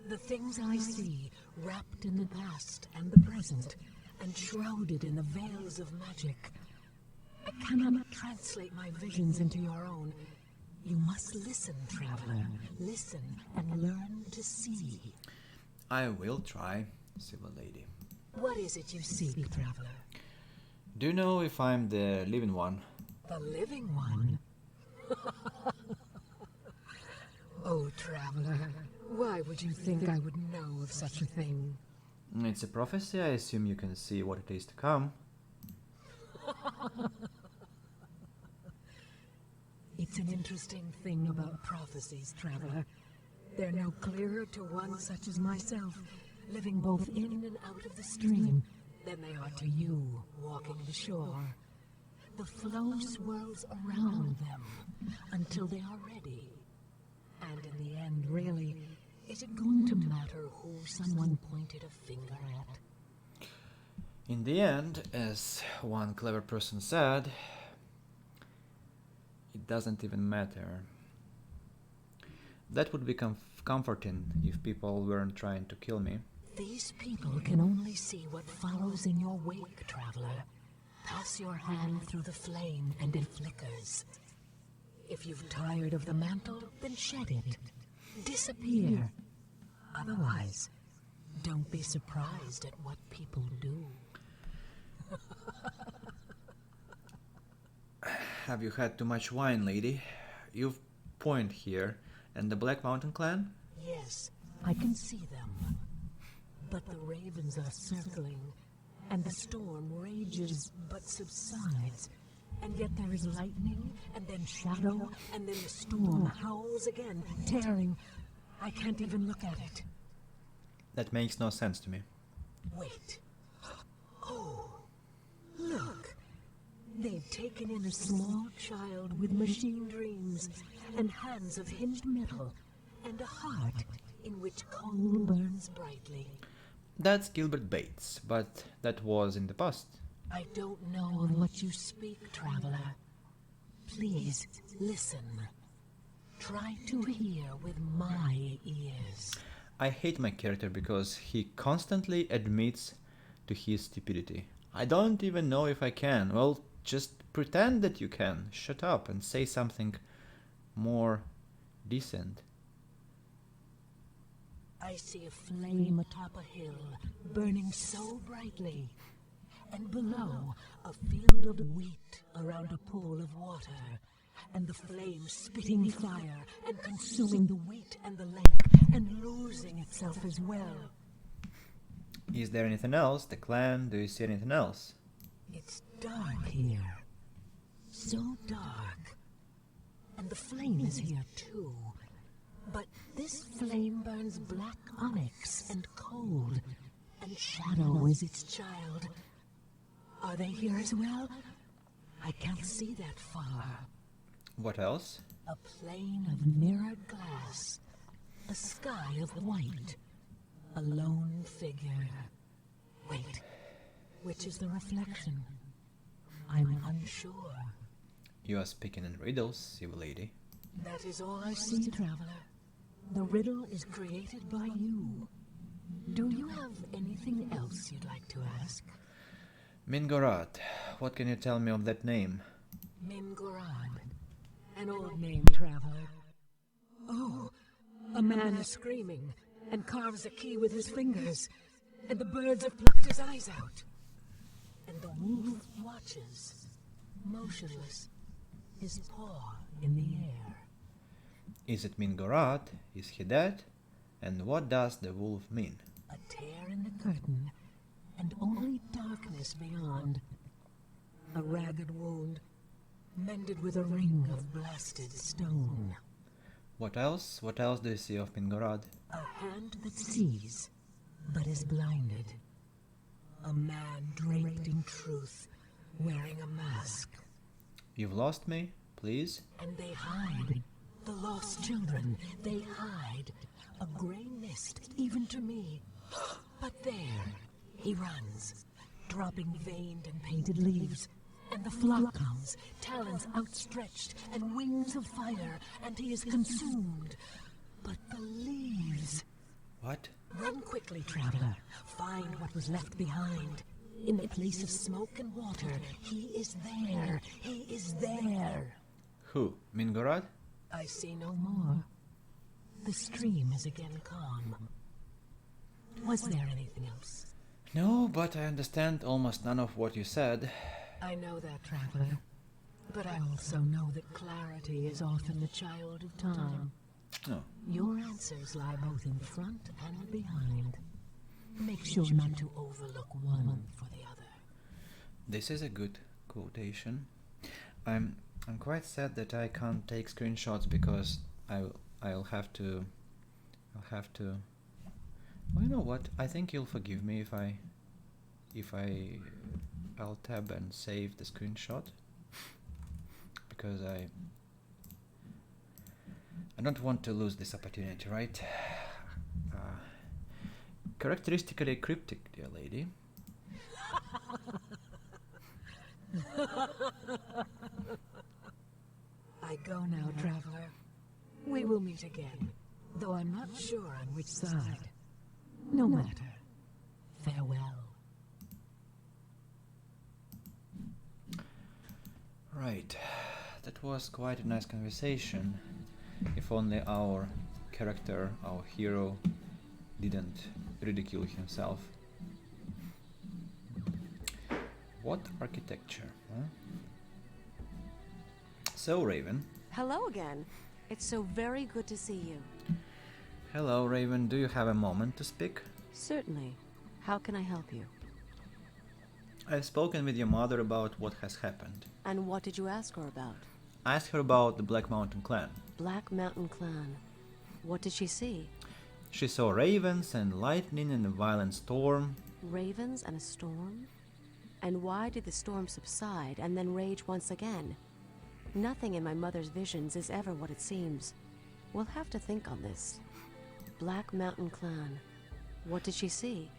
The things I see, wrapped in the past and the present, and shrouded in the veils of magic. I cannot translate my visions into your own. You must listen, traveler. Listen and learn to see. I will try, Silver Lady. What is it you seek, traveler? Do you know if I'm the living one? The living one? Oh, traveler, why would you think I would know of such a thing? It's a prophecy. I assume you can see what it is to come. It's an interesting thing about prophecies, traveler. They're no clearer to one such as myself, living both in and out of the stream, than they are to you, walking the shore. The flow swirls around them until they are ready. And in the end, really, is it going to matter who someone pointed a finger at? In the end, as one clever person said, it doesn't even matter. That would be comforting if people weren't trying to kill me. These people can only see what follows in your wake, traveler. Pass your hand through the flame and it flickers. If you've tired of the mantle, then shed it. Disappear. Otherwise, don't be surprised at what people do. Have you had too much wine, lady? You've point here. And the Black Mountain Clan? Yes, I can see them. But the ravens are circling, and the storm rages but subsides. And yet there is lightning, and then shadow, and then the storm howls again, tearing. I can't even look at it. That makes no sense to me. Wait. Oh, They've taken in a small child with machine dreams and hands of hinged metal and a heart in which coal burns brightly. That's Gilbert Bates, but that was in the past. I don't know of what you speak, traveler. Please, listen. Try to hear with my ears. I hate my character because he constantly admits to his stupidity. I don't even know if I can. Well, just pretend that you can. Shut up and say something more decent. I see a flame atop a hill, burning so brightly. And below, a field of wheat around a pool of water. And the flame spitting fire and consuming the wheat and the lake and losing itself as well. Is there anything else? The clan? Do you see anything else? It's dark here. So dark. And the flame is here too. But this flame burns black onyx and cold. And shadow is its child. Are they here as well? I can't see that far. What else? A plane of mirrored glass. A sky of white. A lone figure. Wait. Which is the reflection? I'm unsure. You are speaking in riddles, you lady. That is all I see, traveler. The riddle is created by you. Do you have anything else you'd like to ask? Mingorat, what can you tell me of that name? Mingorad. An old name, traveler. Oh, a man is screaming and carves a key with his fingers, and the birds have plucked his eyes out. And the wolf watches, motionless, his paw in the air. Is it Mingorat? Is he dead? And what does the wolf mean? A tear in the curtain, and only darkness beyond. A ragged wound, mended with a ring of blasted stone. What else? What else do you see of Mingorat? A hand that sees, but is blinded. A man draped in truth, wearing a mask. You've lost me, please? And they hide. The lost children, they hide. A grey mist, even to me. But there, he runs, dropping veined and painted leaves. And the flock comes, talons outstretched, and wings of fire, and he is consumed. But the leaves... What? Run quickly, traveler. Find what was left behind. In the place of smoke and water, he is there. He is there. Who? Mingorat? I see no more. The stream is again calm. Was there anything else? No, but I understand almost none of what you said. I know that, traveler. But I also know that clarity is often the child of time. Oh. Your answers lie both in front and behind. Make sure not to overlook one for the other. This is a good quotation. I'm quite sad that I can't take screenshots because I'll have to. Well, you know what? I think you'll forgive me if I'll tab and save the screenshot because I don't want to lose this opportunity, right? Characteristically cryptic, dear lady. I go now, traveler. We will meet again, though I'm not sure on which side. No matter. Farewell. Right, that was quite a nice conversation. If only our character, our hero, didn't ridicule himself. What architecture, huh? So, Raven. Hello again. It's so very good to see you. Hello, Raven. Do you have a moment to speak? Certainly. How can I help you? I've spoken with your mother about what has happened. And what did you ask her about? I asked her about the Black Mountain clan. Black Mountain Clan. What did she see? She saw ravens and lightning and a violent storm. Ravens and a storm? And why did the storm subside and then rage once again? Nothing in my mother's visions is ever what it seems. We'll have to think on this. Black Mountain Clan. What did she see?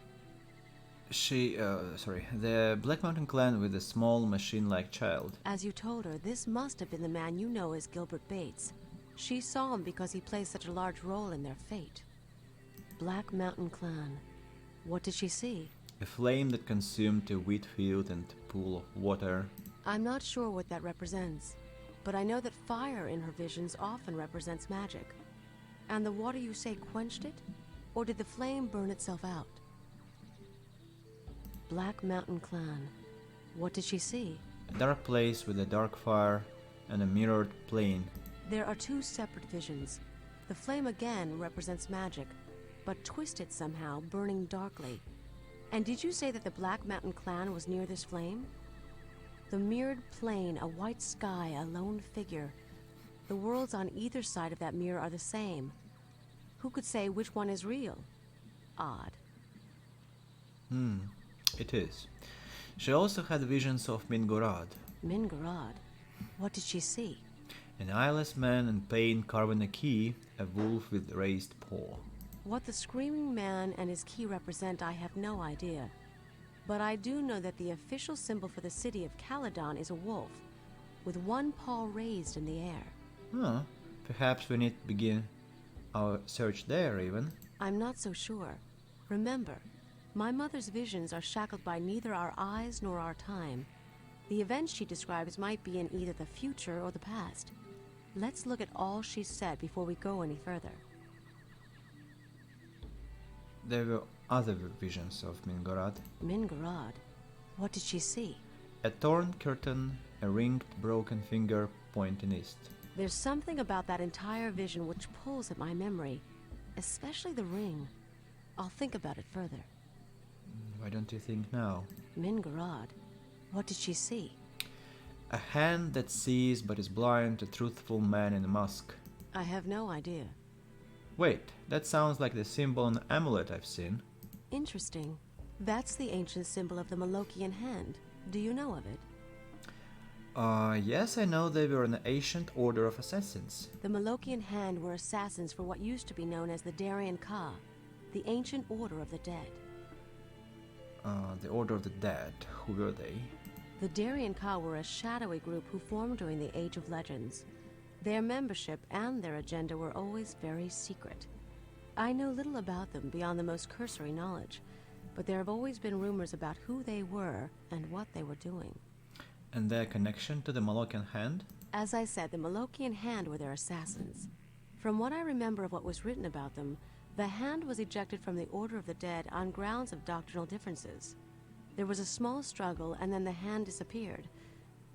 The Black Mountain Clan with a small machine-like child. As you told her, this must have been the man you know as Gilbert Bates. She saw him because he plays such a large role in their fate. Black Mountain Clan. What did she see? A flame that consumed a wheat field and pool of water. I'm not sure what that represents, but I know that fire in her visions often represents magic. And the water you say quenched it? Or did the flame burn itself out? Black Mountain Clan. What did she see? A dark place with a dark fire and a mirrored plane. There are two separate visions. The flame again represents magic, but twisted somehow, burning darkly. And did you say that the Black Mountain Clan was near this flame? The mirrored plane, a white sky, a lone figure. The worlds on either side of that mirror are the same. Who could say which one is real? Odd. It is. She also had visions of Mingorad. Mingorad? What did she see? An eyeless man in pain carving a key, a wolf with raised paw. What the screaming man and his key represent, I have no idea. But I do know that the official symbol for the city of Caledon is a wolf, with one paw raised in the air. Perhaps we need to begin our search there, even. I'm not so sure. Remember, my mother's visions are shackled by neither our eyes nor our time. The events she describes might be in either the future or the past. Let's look at all she said before we go any further. There were other visions of Mingorad. Mingorad? What did she see? A torn curtain, a ringed broken finger pointing east. There's something about that entire vision which pulls at my memory, especially the ring. I'll think about it further. Why don't you think now? Mingorad. What did she see? A hand that sees but is blind, a truthful man in a mask. I have no idea. Wait, that sounds like the symbol on the amulet I've seen. Interesting. That's the ancient symbol of the Malokian hand. Do you know of it? Yes, I know they were an ancient order of assassins. The Malokian hand were assassins for what used to be known as the Darien Ka, the ancient order of the dead. The Order of the Dead. Who were they? The Darien Ka were a shadowy group who formed during the Age of Legends. Their membership and their agenda were always very secret. I know little about them beyond the most cursory knowledge, but there have always been rumors about who they were and what they were doing. And their connection to the Malokian hand? As I said, the Malokian hand were their assassins. From what I remember of what was written about them, the hand was ejected from the Order of the Dead on grounds of doctrinal differences. There was a small struggle, and then the hand disappeared.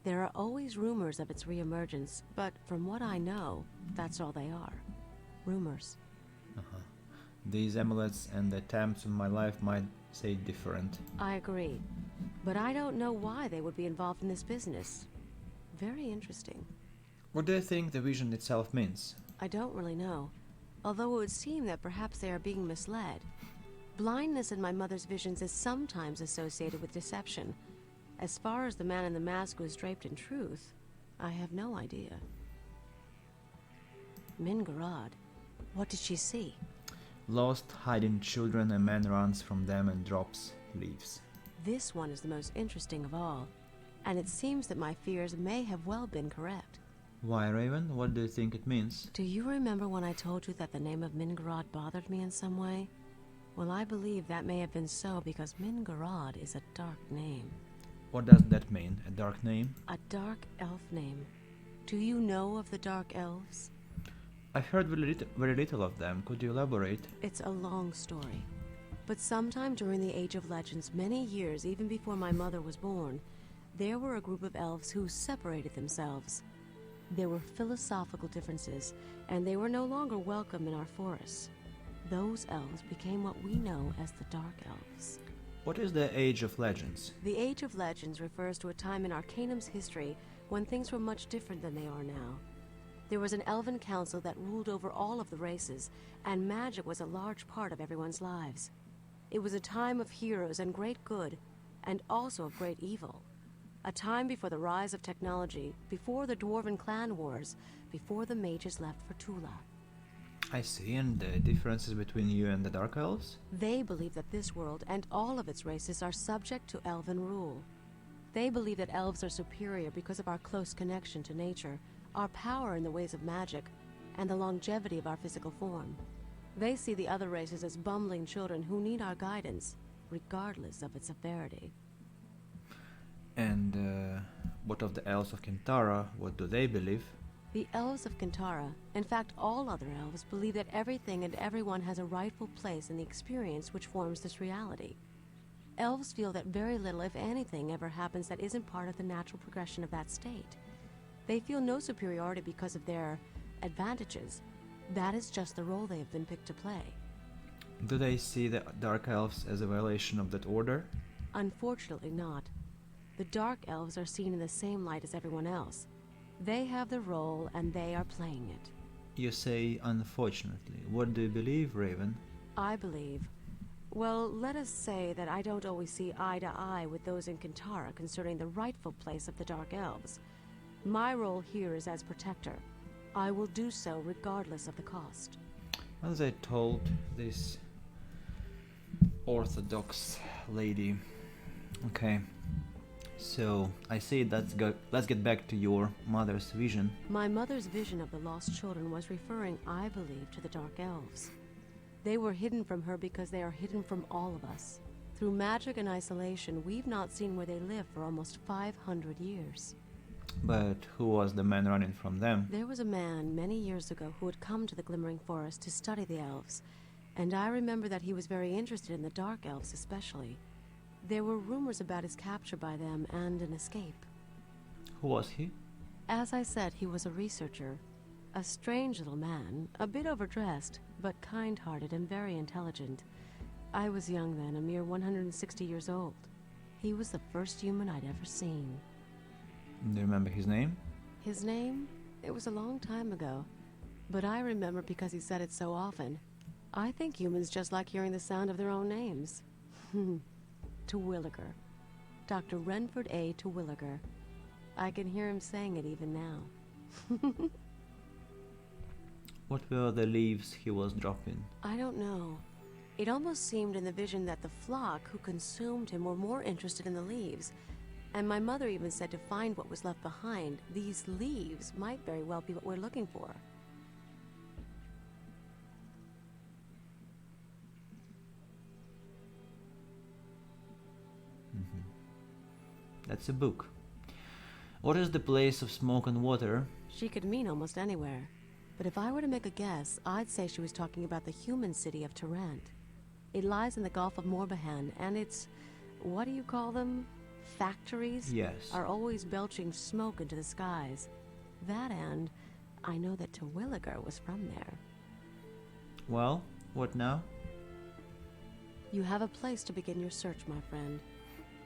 There are always rumors of its reemergence, but from what I know, that's all they are. Rumors. These amulets and the attempts on my life might say different. I agree. But I don't know why they would be involved in this business. Very interesting. What do you think the vision itself means? I don't really know. Although it would seem that perhaps they are being misled. Blindness in my mother's visions is sometimes associated with deception. As far as the man in the mask was draped in truth, I have no idea. Mingorad. What did she see? Lost, hiding children, a man runs from them and drops leaves. This one is the most interesting of all, and it seems that my fears may have well been correct. Why, Raven? What do you think it means? Do you remember when I told you that the name of Mingorad bothered me in some way? Well, I believe that may have been so because Mingorad is a dark name. What does that mean? A dark name? A dark elf name. Do you know of the dark elves? I've heard very little of them. Could you elaborate? It's a long story. But sometime during the Age of Legends, many years even before my mother was born, there were a group of elves who separated themselves. There were philosophical differences, and they were no longer welcome in our forests. Those elves became what we know as the Dark Elves. What is the Age of Legends? The Age of Legends refers to a time in Arcanum's history when things were much different than they are now. There was an elven council that ruled over all of the races, and magic was a large part of everyone's lives. It was a time of heroes and great good, and also of great evil. A time before the rise of technology, before the Dwarven clan wars, before the mages left for Tula. I see, and the differences between you and the Dark Elves? They believe that this world and all of its races are subject to elven rule. They believe that elves are superior because of our close connection to nature, our power in the ways of magic, and the longevity of our physical form. They see the other races as bumbling children who need our guidance, regardless of its severity. And what of the Elves of Kintara? What do they believe? The elves of Kintara, in fact all other elves, believe that everything and everyone has a rightful place in the experience which forms this reality. Elves feel that very little, if anything, ever happens that isn't part of the natural progression of that state. They feel no superiority because of their advantages. That is just the role they have been picked to play. Do they see the Dark Elves as a violation of that order? Unfortunately not. The Dark Elves are seen in the same light as everyone else. They have the role and they are playing it. You say unfortunately. What do you believe, Raven? I believe. Well, let us say that I don't always see eye to eye with those in Kintara concerning the rightful place of the Dark Elves. My role here is as protector. I will do so regardless of the cost. As I told this Orthodox lady. Okay. So, I say let's get back to your mother's vision. My mother's vision of the lost children was referring, I believe, to the Dark Elves. They were hidden from her because they are hidden from all of us. Through magic and isolation, we've not seen where they live for almost 500 years. But who was the man running from them? There was a man many years ago who had come to the Glimmering Forest to study the elves, and I remember that he was very interested in the Dark Elves especially. There were rumors about his capture by them and an escape. Who was he? As I said, he was a researcher. A strange little man, a bit overdressed, but kind-hearted and very intelligent. I was young then, a mere 160 years old. He was the first human I'd ever seen. Do you remember his name? His name? It was a long time ago. But I remember because he said it so often. I think humans just like hearing the sound of their own names. Terwilliger. Dr. Renford A. Terwilliger. I can hear him saying it even now. What were the leaves he was dropping? I don't know. It almost seemed in the vision that the flock who consumed him were more interested in the leaves. And my mother even said to find what was left behind, these leaves might very well be what we're looking for. That's a book. What is the place of smoke and water? She could mean almost anywhere. But if I were to make a guess, I'd say she was talking about the human city of Tarant. It lies in the Gulf of Morbihan, and its, what do you call them? Factories? Yes. Are always belching smoke into the skies. That and I know that Terwilliger was from there. Well, what now? You have a place to begin your search, my friend.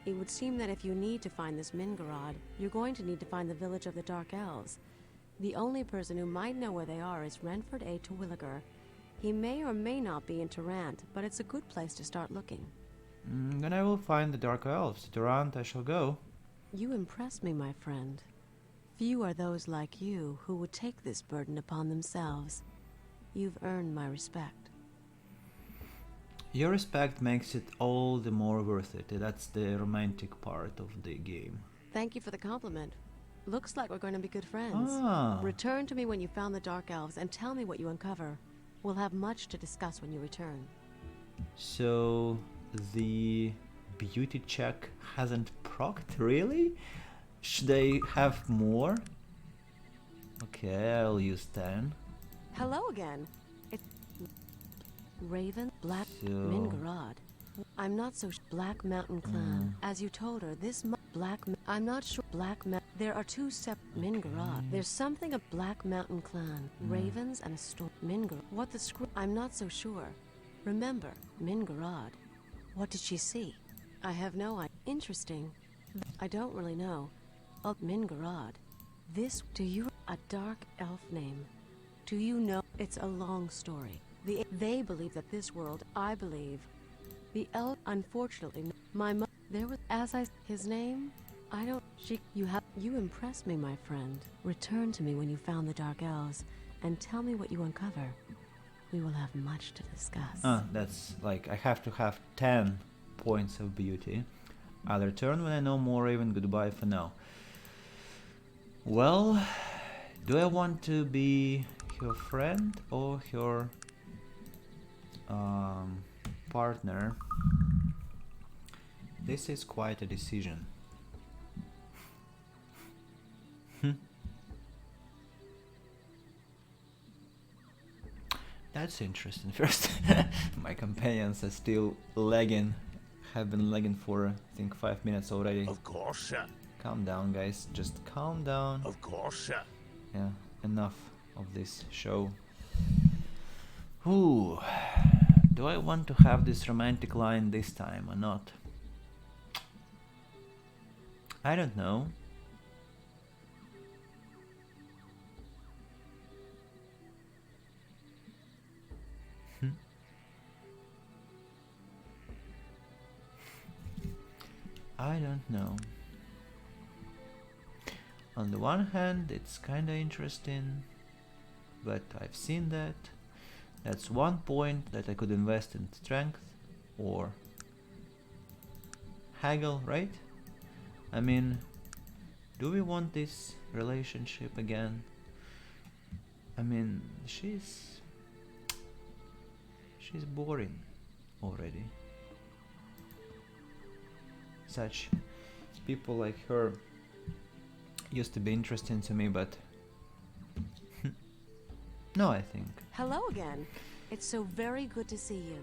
It would seem that if you need to find this Mingarad, you're going to need to find the village of the Dark Elves. The only person who might know where they are is Renford A. Terwilliger. He may or may not be in Tarant, but it's a good place to start looking. Then I will find the Dark Elves. To Tarant I shall go. You impress me, my friend. Few are those like you who would take this burden upon themselves. You've earned my respect. Your respect makes it all the more worth it. That's the romantic part of the game. Thank you for the compliment. Looks like we're going to be good friends. Ah. Return to me when you found the Dark Elves and tell me what you uncover. We'll have much to discuss when you return. So, the beauty check hasn't procced, really? Should I have more? Okay, I'll use 10. Hello again. Raven, Black So- Mingarad. I'm not so Black Mountain Clan. As you told her, this I'm not sure there are two separate Mingarad. There's something a Black Mountain Clan. Ravens and a storm. Mingar. What the screw? I'm not so sure. Remember, Mingarad. What did she see? I have no idea. Interesting. I don't really know. Oh, Mingarad. Do you... A dark elf name. Do you know... It's a long story. They believe that this world, I believe. The elf... Unfortunately, There was, his name? I don't, you impressed me, my friend. Return to me when you found the Dark Elves, and tell me what you uncover. We will have much to discuss. Ah, that's like, I have to have 10 points of beauty. I'll return when I know more, Raven. Goodbye for now. Well, do I want to be her friend or her partner? This is quite a decision. That's interesting. First, my companions are still lagging. Have been lagging for, I think, 5 minutes already. Of course, sir. Calm down, guys. Just calm down. Of course, sir. Yeah, enough of this show. Ooh, do I want to have this romantic line this time or not? I don't know. I don't know. On the one hand, it's kinda interesting, but I've seen that. That's one point that I could invest in strength or haggle, right? I mean, do we want this relationship again? I mean, she's boring already. Such people like her used to be interesting to me, but no, I think. Hello again. It's so very good to see you.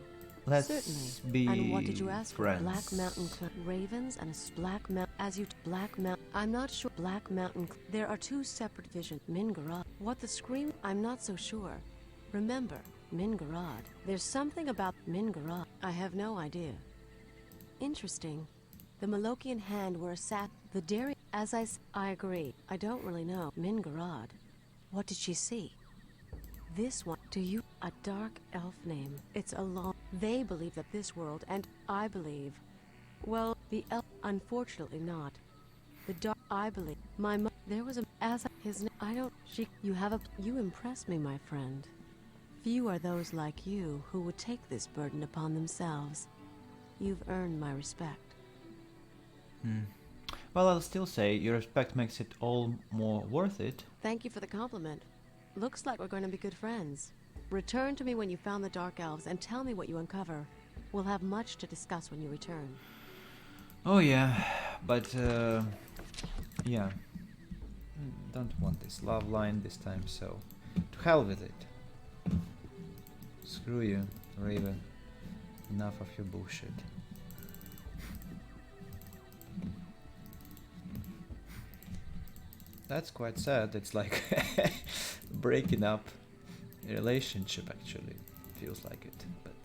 Let's Certainly. be And what did you ask friends. for? Black Mountain Ravens and a Black Mountain. As you Black Mountain. I'm not sure. Black Mountain. There are two separate visions. Mingarad. What the scream? I'm not so sure. Remember, Mingarad. There's something about Mingarad. I have no idea. Interesting. The Malokian hand where sat the dairy. As I agree. I don't really know. Mingarad. What did she see? This one, to you, a dark elf name. It's a long. They believe that this world, and I believe. Well, the elf, unfortunately not. The dark, I believe. There was a, his name, I don't, you impress me, my friend. Few are those like you who would take this burden upon themselves. You've earned my respect. Well, I'll still say your respect makes it all more worth it. Thank you for the compliment. Looks like we're going to be good friends. Return to me when you found the Dark Elves and tell me what you uncover. We'll have much to discuss when you return. Oh yeah, but yeah. Don't want this love line this time, so to hell with it. Screw you, Raven. Enough of your bullshit. That's quite sad. It's like breaking up a relationship, actually. Feels like it. But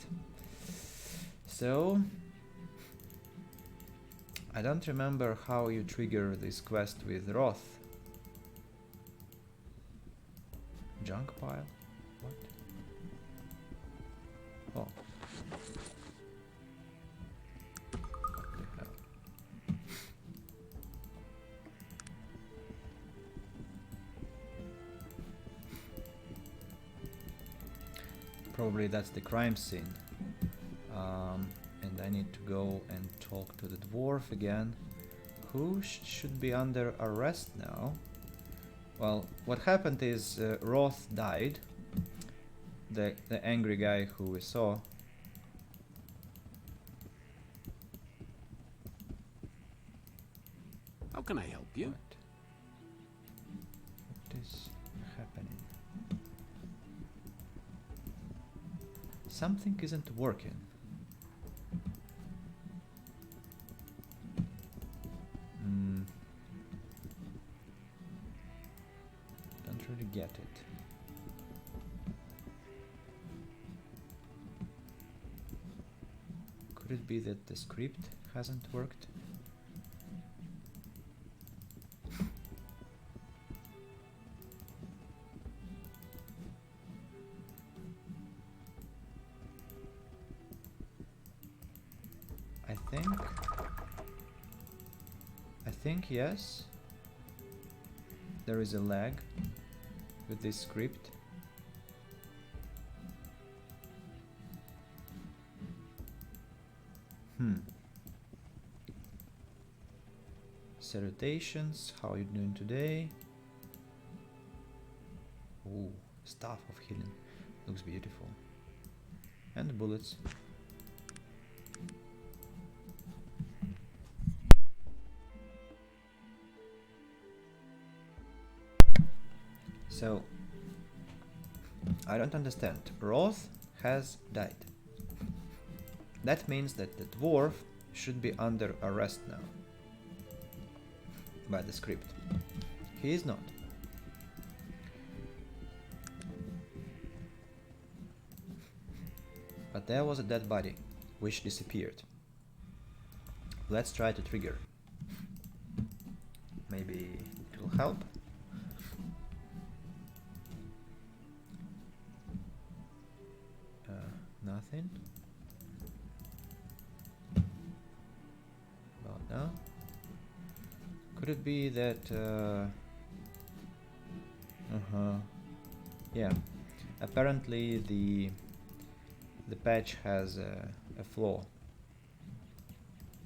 so I don't remember how you trigger this quest with Roth. Junk pile? What? Oh. What the hell? Probably that's the crime scene. And I need to go and talk to the dwarf again, who should be under arrest now. Well, what happened is Roth died, the angry guy who we saw. How can I help you? What is happening? Something isn't working. Don't really get it. Could it be that the script hasn't worked? I think think yes. There is a lag with this script. Salutations, how are you doing today? Ooh, staff of healing. Looks beautiful. And bullets. So, I don't understand. Roth has died. That means that the dwarf should be under arrest now by the script. He is not. But there was a dead body which disappeared. Let's try to trigger. Maybe it will help. Nothing. About now. Could it be that yeah, apparently the patch has a flaw.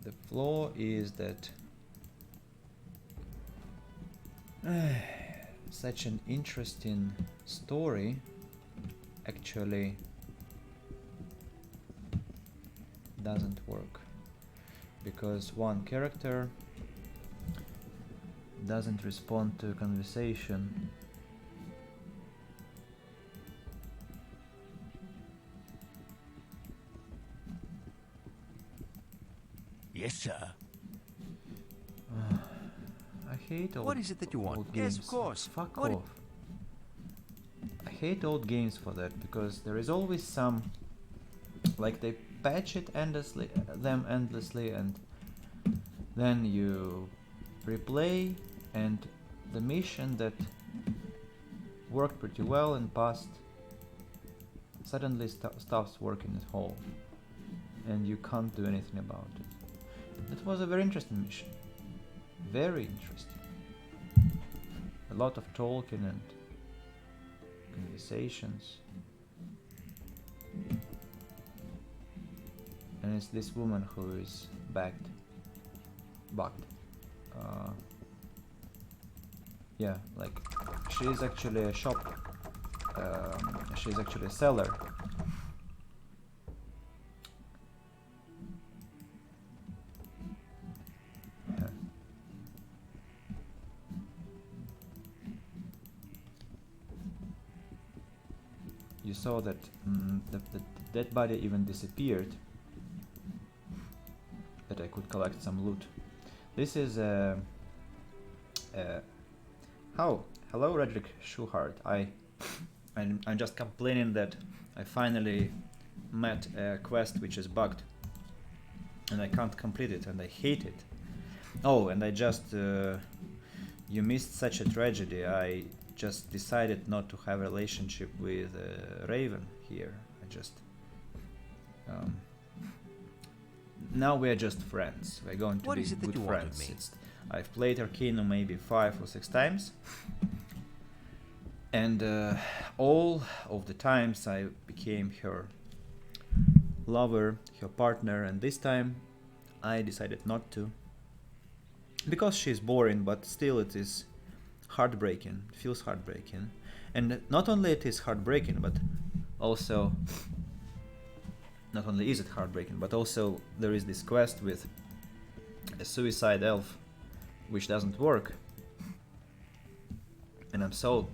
The flaw is that such an interesting story actually doesn't work, because one character doesn't respond to a conversation. Yes, sir. I hate old. What is it that you want? Old Yes, games. of course. Fuck What off. I hate old games for that, because there is always some, like, they patch it endlessly, and then you replay, and the mission that worked pretty well in past suddenly stops working at all, and you can't do anything about it. That was a very interesting mission. Very interesting. A lot of talking and conversations. And it's this woman who is bugged. Yeah, like, she is actually a shop. She's actually a seller. Yeah. You saw that the dead body even disappeared. That I could collect some loot. This is hello, Redrick Schuhart. I'm just complaining that I finally met a quest which is bugged, and I can't complete it, and I hate it. Oh, and I just you missed such a tragedy. I just decided not to have a relationship with Raven here. I just now we're just friends. We're going to What be is it that good you want of friends. me? I've played Arcanum maybe 5 or 6 times, and all of the times I became her lover, her partner, and this time I decided not to, because she's boring, but still it is heartbreaking. It feels heartbreaking, and not only it is heartbreaking, but also not only is it heartbreaking, but also there is this quest with a suicide elf which doesn't work, and I'm so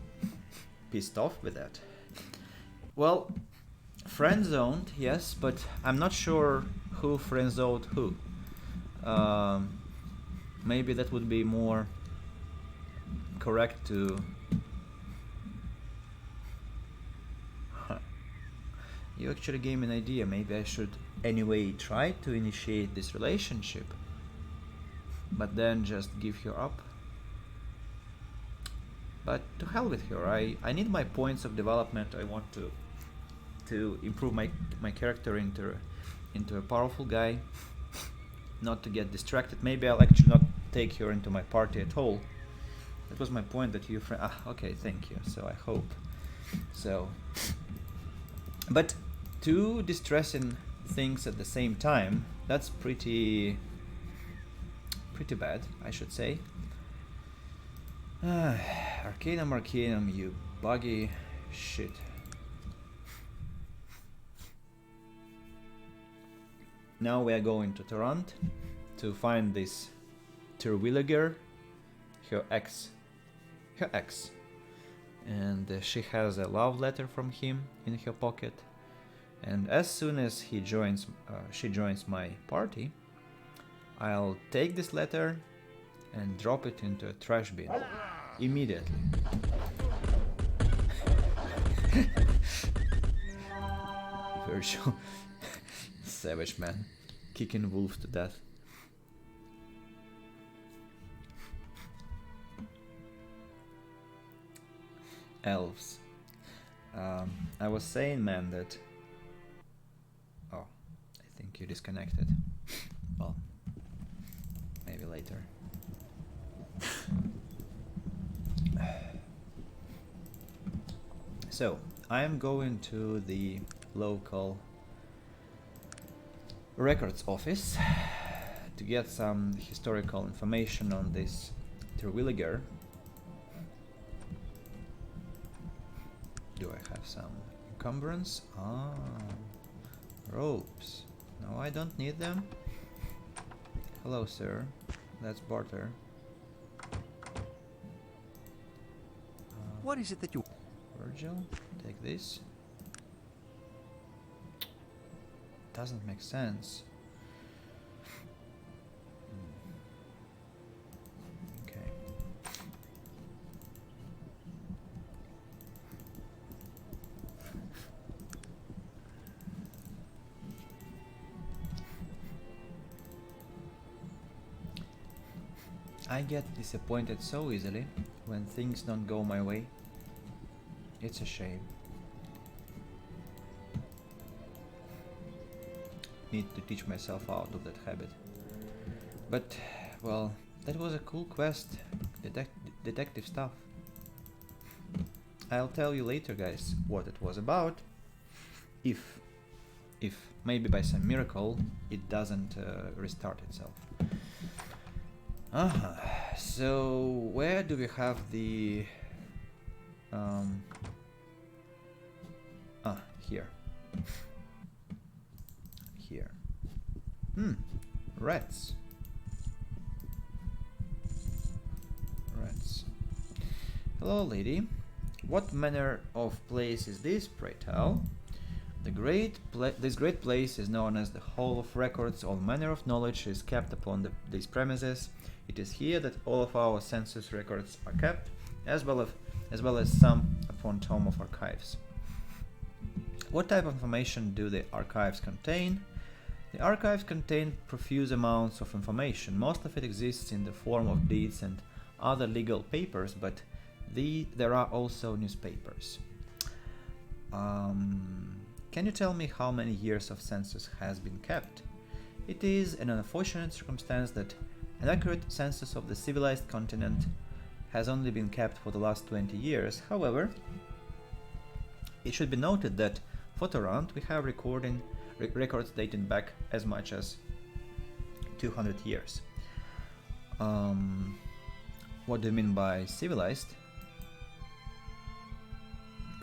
pissed off with that. Well, friend-zoned, yes, but I'm not sure who friend-zoned who. Maybe that would be more correct to... You actually gave me an idea. Maybe I should anyway try to initiate this relationship, but then just give her up. But to hell with her. I need my points of development. I want to improve my character into a powerful guy, not to get distracted. Maybe I'll actually not take her into my party at all. That was my point, that you okay, thank you. So I hope. So, but two distressing things at the same time, that's pretty bad, I should say. Arcanum, you buggy shit. Now we are going to Torrent to find this Terwilliger, her ex, and she has a love letter from him in her pocket. And as soon as she joins my party, I'll take this letter and drop it into a trash bin immediately. Virtual savage man kicking wolves to death. Elves. I was saying, man, that... Oh, I think you disconnected. Well, maybe later. So, I am going to the local records office to get some historical information on this Terwilliger. Do I have some encumbrance? Ah, ropes. No, I don't need them. Hello, sir. Let's barter. What is it that you... Virgil, take this. Doesn't make sense. Okay. I get disappointed so easily when things don't go my way. It's a shame. Need to teach myself out of that habit. But, well, that was a cool quest. Detective stuff. I'll tell you later, guys, what it was about. If maybe by some miracle it doesn't restart itself. So where do we have the here. Here. Rats. Rats. Hello, lady. What manner of place is this, pray tell? This great place is known as the Hall of Records. All manner of knowledge is kept upon these premises. It is here that all of our census records are kept, as well as some upon Tome of Archives. What type of information do the archives contain? The archives contain profuse amounts of information. Most of it exists in the form of deeds and other legal papers, but there are also newspapers. Can you tell me how many years of census has been kept? It is an unfortunate circumstance that an accurate census of the civilized continent has only been kept for the last 20 years. However, it should be noted that for Torrent we have records dating back as much as 200 years. What do you mean by civilized?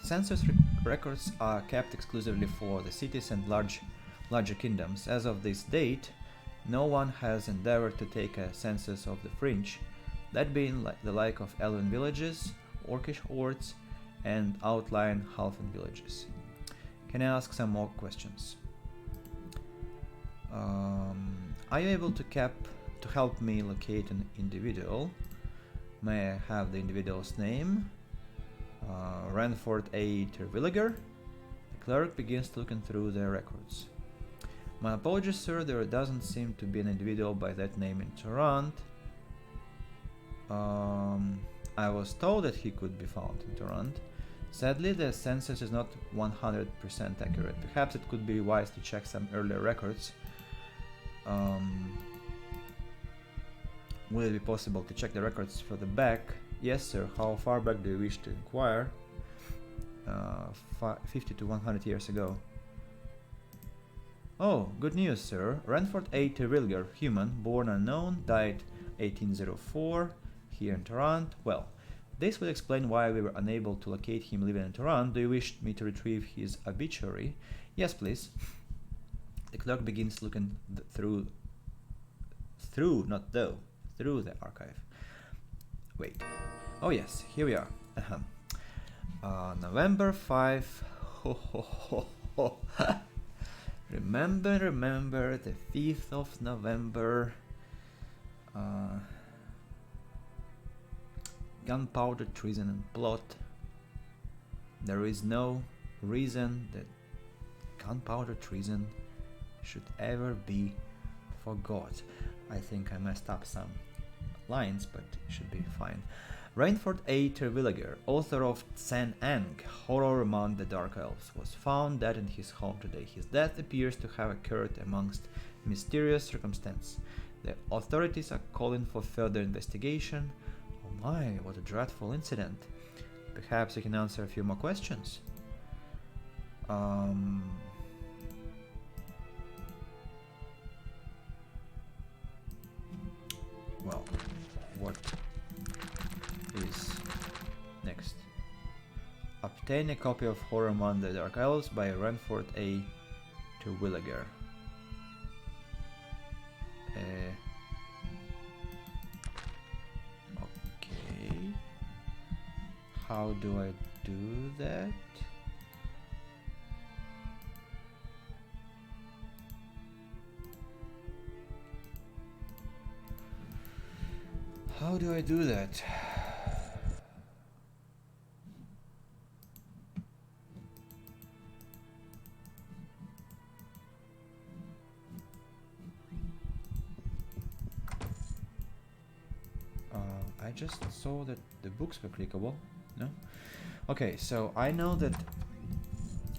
Census records are kept exclusively for the cities and larger kingdoms. As of this date, no one has endeavored to take a census of the fringe, that being the like of elven villages, orcish hordes, and outlying halfling villages. Can I ask some more questions? Are you able to help me locate an individual? May I have the individual's name? Ranford A. Terwilliger. The clerk begins looking through their records. My apologies, sir, there doesn't seem to be an individual by that name in Torrent. I was told that he could be found in Torrent. Sadly, the census is not 100% accurate. Perhaps it could be wise to check some earlier records. Will it be possible to check the records further back? Yes, sir. How far back do you wish to inquire? 50 to 100 years ago. Oh, good news, sir. Ranford A. Terwilliger, human, born unknown, died 1804, here in Tarrant. Well, this would explain why we were unable to locate him living in Tarrant. Do you wish me to retrieve his obituary? Yes, please. The clerk begins looking through the archive. Wait. Oh yes, here we are. November 5. Ho ho ho ho. Remember the 5th of November. Gunpowder, treason and plot. There is no reason that gunpowder treason should ever be forgot. I think I messed up some lines, but it should be fine. Rainford A. Terwilliger, author of San Ang, Horror Among the Dark Elves, was found dead in his home today. His death appears to have occurred amongst mysterious circumstances. The authorities are calling for further investigation. Oh my, what a dreadful incident. Perhaps you can answer a few more questions. Well, what is next? Obtain a copy of Horror Among the Dark Elves by Ranford A. Terwilliger. Okay. How do I do that? How do I do that? I just saw that the books were clickable. No? Okay, so I know that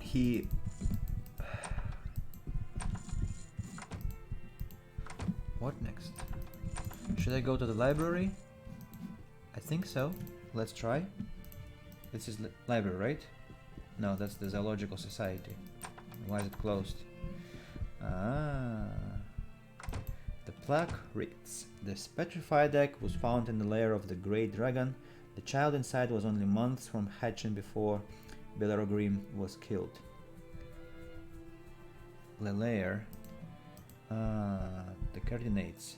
he... What next? Should I go to the library? I think so. Let's try. This is library, right? No, that's the Zoological Society. Why is it closed? Ah. The plaque reads: this petrified egg was found in the lair of the Great Dragon. The child inside was only months from hatching before Bellerogrim was killed. The lair. The coordinates.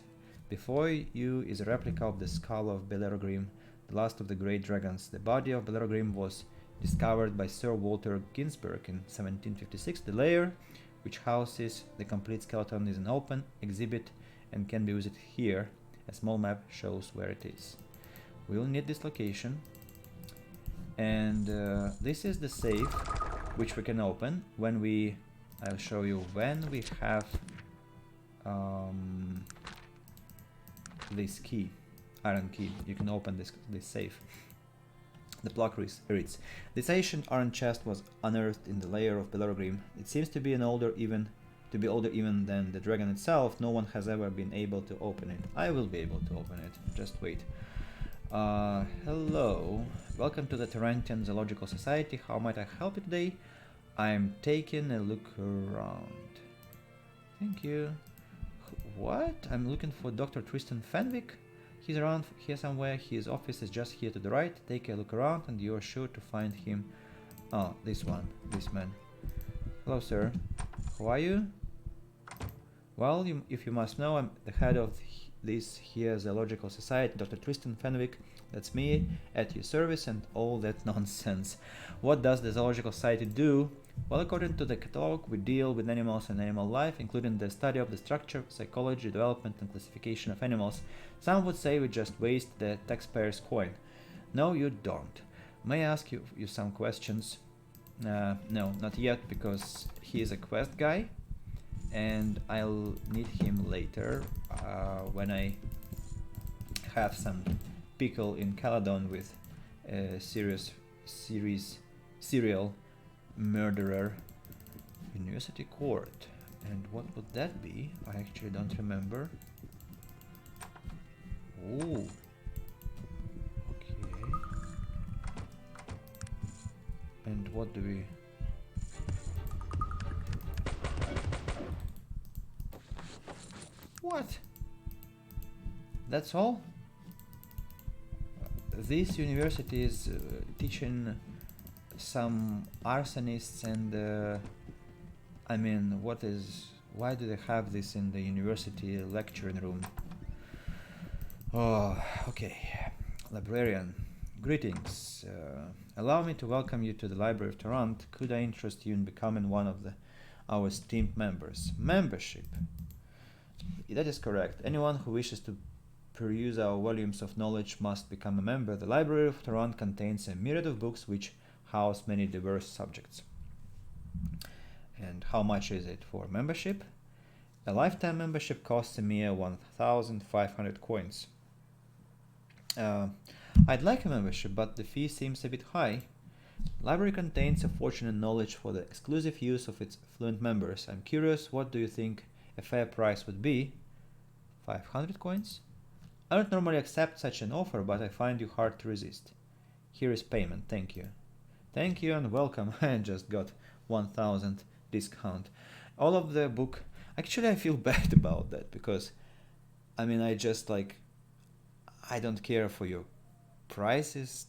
Before you is a replica of the skull of Bellerogrim, the last of the great dragons. The body of Bellerogrim was discovered by Sir Walter Ginsberg in 1756. The lair, which houses the complete skeleton, is an open exhibit and can be visited here. A small map shows where it is. We will need this location, and this is the safe which we can open when we... I'll show you when we have this key, iron key. You can open this safe. The plaque reads: this ancient iron chest was unearthed in the lair of Bellerogrim. It seems to be older even than the dragon itself. No one has ever been able to open it. I will be able to open it. Just wait. Hello. Welcome to the Tarantian Zoological Society. How might I help you today? I'm taking a look around. Thank you. What? I'm looking for Dr. Tristan Fenwick. He's around here somewhere. His office is just here to the right. Take a look around and you're sure to find him. Oh, this man. Hello, sir. How are you? Well, if you must know, I'm the head of this here Zoological Society, Dr. Tristan Fenwick. That's me, at your service, and all that nonsense. What does the Zoological Society do? Well, according to the catalog, we deal with animals and animal life, including the study of the structure, psychology, development, and classification of animals. Some would say we just waste the taxpayer's coin. No, you don't. May I ask you some questions? No, not yet, because he is a quest guy, and I'll need him later when I have some pickle in Caladon with a serial murderer. University Court. And what would that be? I actually don't remember. Ooh. Okay. And what do we... What? That's all? This university is teaching some arsonists and I mean, what is... Why do they have this in the university lecturing room? Oh, okay. Librarian, greetings. Allow me to welcome you to the Library of Toronto. Could I interest you in becoming one of our esteemed members? Membership. That is correct. Anyone who wishes to peruse our volumes of knowledge must become a member. The Library of Toronto contains a myriad of books which house many diverse subjects. And how much is it for membership? A lifetime membership costs a mere 1,500 coins. I'd like a membership, but the fee seems a bit high. Library contains a fortune and knowledge for the exclusive use of its affluent members. I'm curious, what do you think a fair price would be? 500 coins? I don't normally accept such an offer, but I find you hard to resist. Here is payment, thank you. Thank you and welcome. I just got 1,000 discount. All of the book... Actually, I feel bad about that, because I mean, I just like... I don't care for your prices,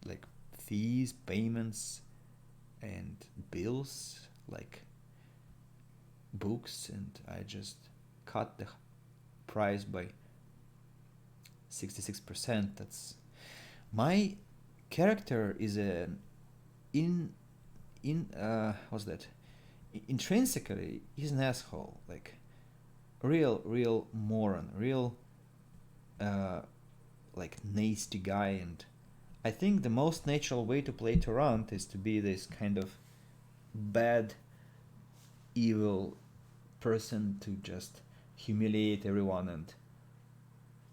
like fees, payments, and bills, like books, and I just cut the price by 66%. That's... My character is what's that? Intrinsically, he's an asshole, like real moron, real like nasty guy, and I think the most natural way to play Toronto is to be this kind of bad, evil person to just humiliate everyone, and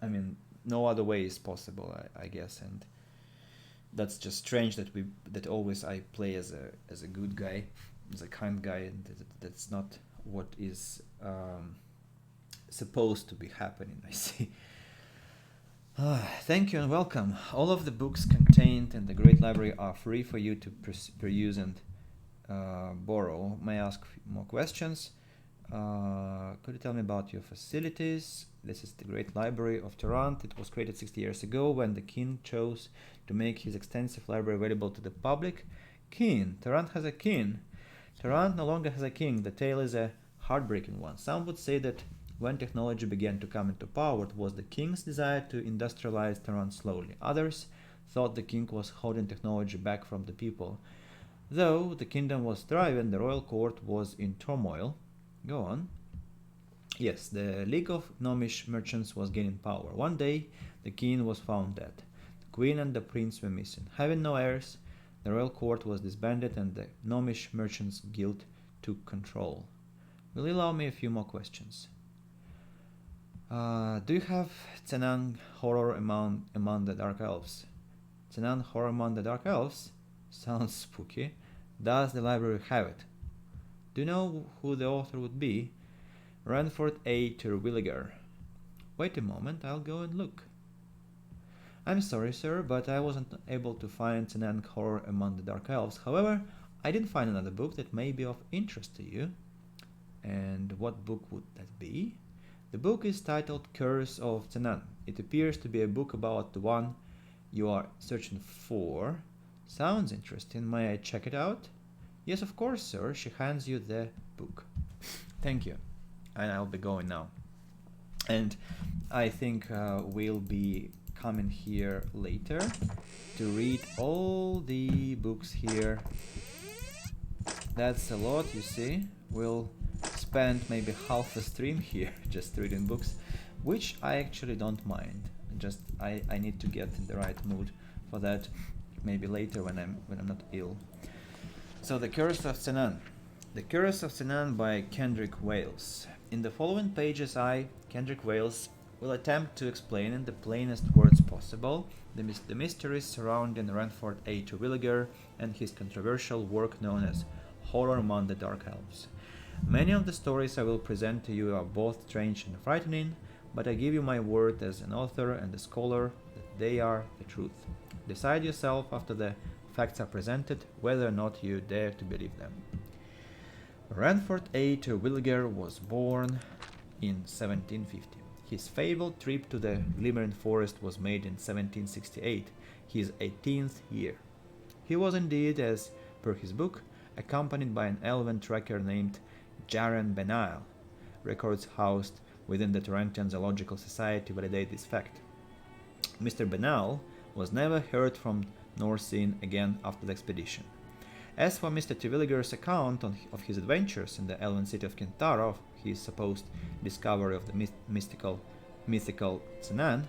I mean, no other way is possible, I guess, and that's just strange that always I play as a good guy, as a kind guy, and that's not what is supposed to be happening, I see. Thank you and welcome. All of the books contained in the Great Library are free for you to peruse and borrow. May I ask more questions? Could you tell me about your facilities? This is the Great Library of Toronto. It was created 60 years ago when the king chose to make his extensive library available to the public. King. Toronto has a king. Toronto no longer has a king. The tale is a heartbreaking one. Some would say that when technology began to come into power, it was the king's desire to industrialize Toronto slowly. Others thought the king was holding technology back from the people. Though the kingdom was thriving, the royal court was in turmoil. Go on. Yes, the League of Gnomish Merchants was gaining power. One day, the king was found dead. The queen and the prince were missing. Having no heirs, the royal court was disbanded and the Gnomish Merchants Guild took control. Will you allow me a few more questions? Do you have Tsenang horror among the Dark Elves? Tsenang horror among the Dark Elves? Sounds spooky. Does the library have it? Do you know who the author would be? Ranford A. Terwilliger. Wait a moment, I'll go and look. I'm sorry, sir, but I wasn't able to find Tsenang horror among the Dark Elves. However, I did find another book that may be of interest to you. And what book would that be? The book is titled Curse of Tsenang. It appears to be a book about the one you are searching for. Sounds interesting. May I check it out? Yes, of course, sir. She hands you the book. Thank you. And I'll be going now. And I think we'll be coming here later to read all the books here. That's a lot, you see. We'll spend maybe half a stream here just reading books, which I actually don't mind. Just I need to get in the right mood for that, maybe later when I'm not ill. So the Curse of Tsenang. The Curse of Tsenang by Kendrick Wales. In the following pages I, Kendrick Wales, will attempt to explain in the plainest words possible the mysteries surrounding Ranford A. Terwilliger and his controversial work known as Horror Among the Dark Elves. Many of the stories I will present to you are both strange and frightening, but I give you my word as an author and a scholar that they are the truth. Decide yourself after the facts are presented whether or not you dare to believe them. Ranford A. Terwilliger was born in 1750. His fabled trip to the Glimmering Forest was made in 1768, his 18th year. He was indeed, as per his book, accompanied by an elven tracker named Jaren Benile. Records housed within the Torrentian Zoological Society validate this fact. Mr. Benile was never heard from nor seen again after the expedition. As for Mr. Terwilliger's account of his adventures in the elven city of Kintara, of his supposed discovery of the mythical Tsenan,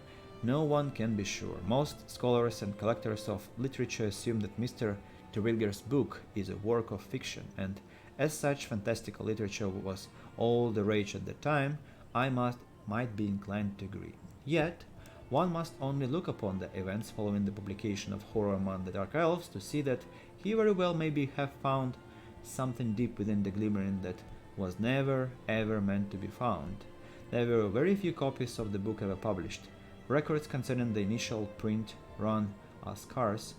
no one can be sure. Most scholars and collectors of literature assume that Mr. Terwilliger's book is a work of fiction, and as such fantastical literature was all the rage at the time, I might be inclined to agree. Yet, one must only look upon the events following the publication of Horror Among the Dark Elves to see that he very well maybe have found something deep within the Glimmering that was never ever meant to be found. There were very few copies of the book ever published. Records concerning the initial print run are scarce,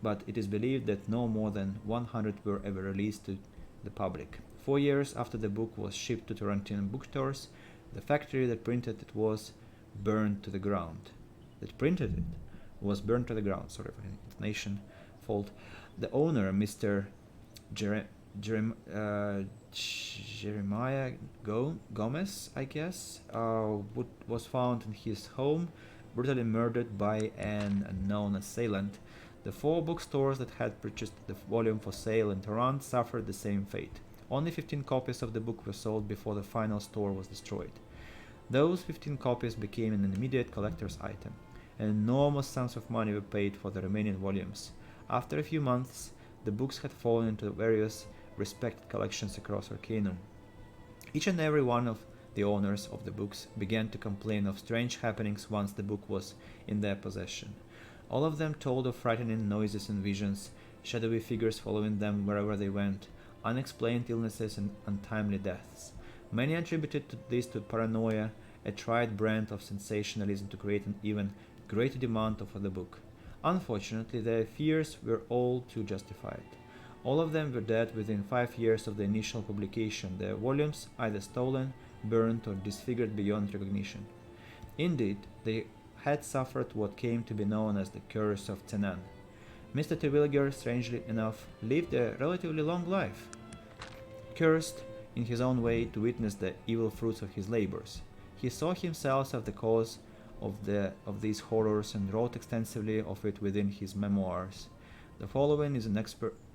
but it is believed that no more than 100 were ever released to the public. 4 years after the book was shipped to Torrentian bookstores, the factory that printed it was burned to the ground. Sorry for intonation fault. The owner, Mr. Jeremiah Gomez, I guess, was found in his home, brutally murdered by an unknown assailant. The 4 bookstores that had purchased the volume for sale in Toronto suffered the same fate. Only 15 copies of the book were sold before the final store was destroyed. Those 15 copies became an immediate collector's item. Enormous sums of money were paid for the remaining volumes. After a few months, the books had fallen into various respected collections across Arcanum. Each and every one of the owners of the books began to complain of strange happenings once the book was in their possession. All of them told of frightening noises and visions, shadowy figures following them wherever they went, unexplained illnesses and untimely deaths. Many attributed this to paranoia, a tried brand of sensationalism to create an even greater demand for the book. Unfortunately, their fears were all too justified. All of them were dead within 5 years of the initial publication, their volumes either stolen, burnt, or disfigured beyond recognition. Indeed, they had suffered what came to be known as the curse of Tsenan. Mr. Terwilliger, strangely enough, lived a relatively long life, cursed in his own way to witness the evil fruits of his labors. He saw himself as the cause of these horrors and wrote extensively of it within his memoirs. The following is an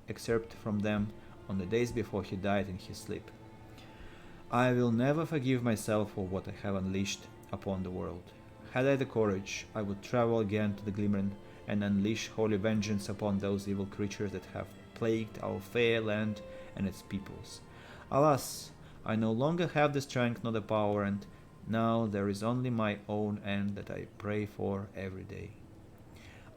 excerpt from them on the days before he died in his sleep. I will never forgive myself for what I have unleashed upon the world. Had I the courage, I would travel again to the Glimmering and unleash holy vengeance upon those evil creatures that have plagued our fair land and its peoples. Alas, I no longer have the strength nor the power, and now there is only my own end that I pray for every day.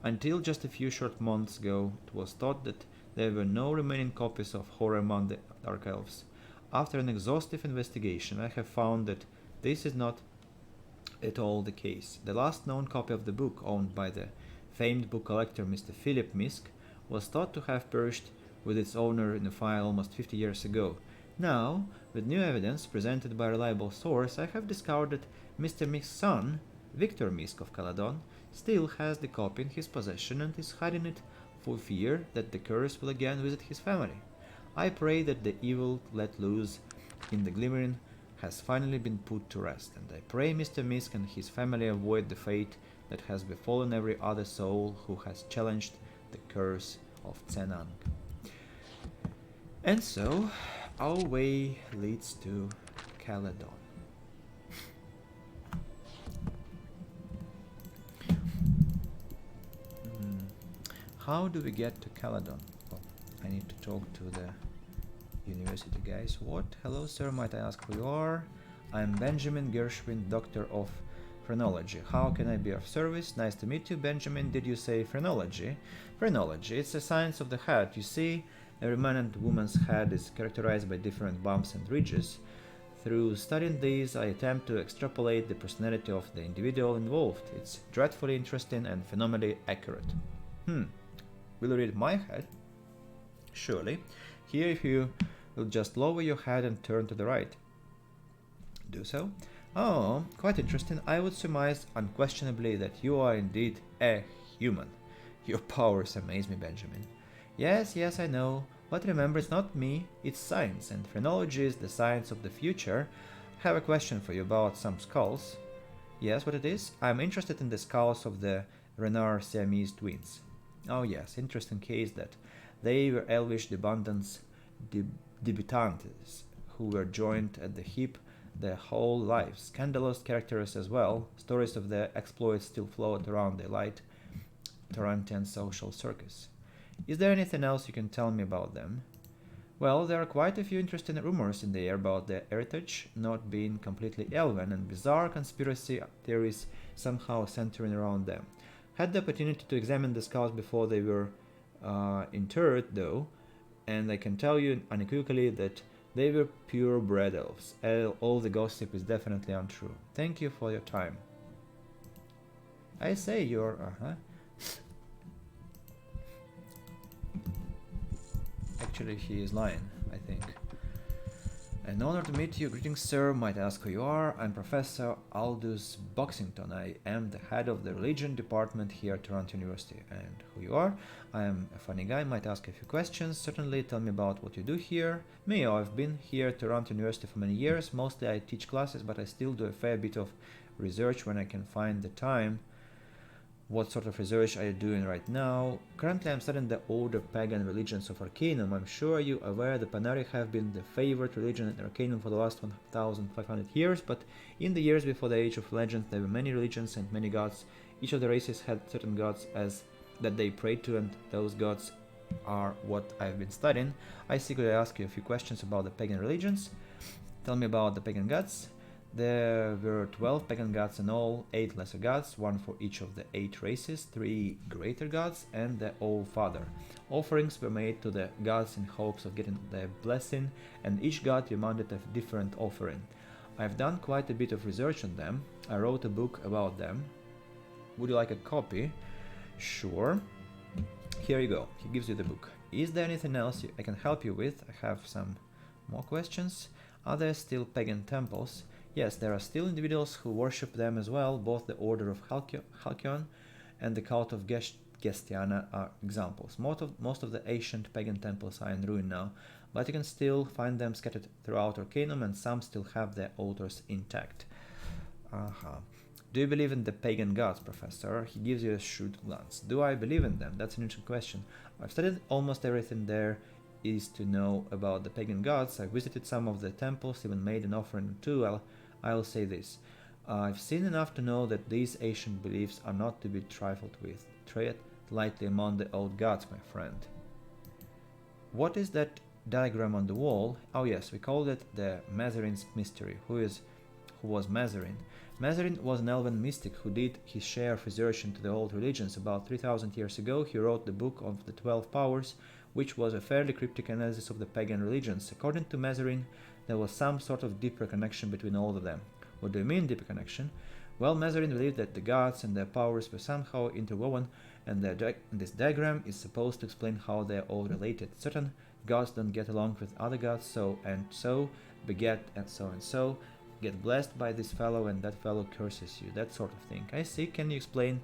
Until just a few short months ago, it was thought that there were no remaining copies of Horror Among the Dark Elves. After an exhaustive investigation, I have found that this is not at all the case. The last known copy of the book, owned by the famed book collector Mr. Philip Misk, was thought to have perished with its owner in a fire almost 50 years ago. Now, with new evidence presented by a reliable source, I have discovered that Mr. Misk's son, Victor Misk of Caledon, still has the copy in his possession and is hiding it for fear that the curse will again visit his family. I pray that the evil let loose in the Glimmering has finally been put to rest, and I pray Mr. Misk and his family avoid the fate that has befallen every other soul who has challenged the curse of Tsenang. And so, our way leads to Caledon. How do we get to Caledon? Well, I need to talk to the university guys. What? Hello, sir. Might I ask who you are? I'm Benjamin Gershwin, Doctor of Phrenology. How can I be of service? Nice to meet you, Benjamin. Did you say phrenology? Phrenology. It's a science of the head. You see, every man and woman's head is characterized by different bumps and ridges. Through studying these, I attempt to extrapolate the personality of the individual involved. It's dreadfully interesting and phenomenally accurate. Will you read my head? Surely. Here, if you will just lower your head and turn to the right. Do so. Oh, quite interesting. I would surmise unquestionably that you are indeed a human. Your powers amaze me, Benjamin. Yes, I know. But remember, it's not me, it's science, and phrenology is the science of the future. I have a question for you about some skulls. Yes, what it is? I'm interested in the skulls of the Renard Siamese twins. Oh yes, interesting case that. They were elvish debutantes who were joined at the hip their whole lives. Scandalous characters as well. Stories of their exploits still float around the light Tarantian social circus. Is there anything else you can tell me about them? Well, there are quite a few interesting rumors in the air about their heritage not being completely elven and bizarre conspiracy theories somehow centering around them. Had the opportunity to examine the skulls before they were interred, though, and I can tell you unequivocally that they were purebred elves. All the gossip is definitely untrue. Thank you for your time. I say you're... Actually, he is lying, I think. An honor to meet you. Greetings, sir. Might ask who you are. I'm Professor Aldous Boxington. I am the head of the religion department here at Toronto University. And who you are? I am a funny guy. Might ask a few questions. Certainly, tell me about what you do here. Me, I've been here at Toronto University for many years. Mostly I teach classes, but I still do a fair bit of research when I can find the time. What sort of research are you doing right now? Currently I'm studying the older pagan religions of Arcanum. I'm sure you're aware the Panari have been the favorite religion in Arcanum for the last 1,500 years, but in the years before the Age of Legends there were many religions and many gods. Each of the races had certain gods that they prayed to, and those gods are what I've been studying. I secretly ask you a few questions about the pagan religions. Tell me about the pagan gods. There were 12 pagan gods in all, 8 lesser gods, 1 for each of the 8 races, 3 greater gods, and the All-Father. Offerings were made to the gods in hopes of getting their blessing, and each god demanded a different offering. I've done quite a bit of research on them. I wrote a book about them. Would you like a copy? Sure. Here you go. He gives you the book. Is there anything else I can help you with? I have some more questions. Are there still pagan temples? Yes, there are still individuals who worship them as well. Both the Order of Halcyon and the Cult of Gestiana are examples. Most of the ancient pagan temples are in ruin now, but you can still find them scattered throughout Arcanum, and some still have their altars intact. Do you believe in the pagan gods, Professor? He gives you a shrewd glance. Do I believe in them? That's an interesting question. I've studied almost everything there is to know about the pagan gods. I visited some of the temples, even made an offering too. I'll say this. I've seen enough to know that these ancient beliefs are not to be trifled with. Tread lightly among the old gods, my friend. What is that diagram on the wall? Oh yes, we called it the Mazarine's Mystery. Who was Mazarine? Mazarine was an elven mystic who did his share of research into the old religions. About 3,000 years ago, he wrote the Book of the 12 Powers, which was a fairly cryptic analysis of the pagan religions. According to Mazarine, there was some sort of deeper connection between all of them. What do you mean, deeper connection? Well, Mazarine believed that the gods and their powers were somehow interwoven, and this diagram is supposed to explain how they're all related. Certain gods don't get along with other gods, so and so beget and so get blessed by this fellow, and that fellow curses you, that sort of thing. I see. Can you explain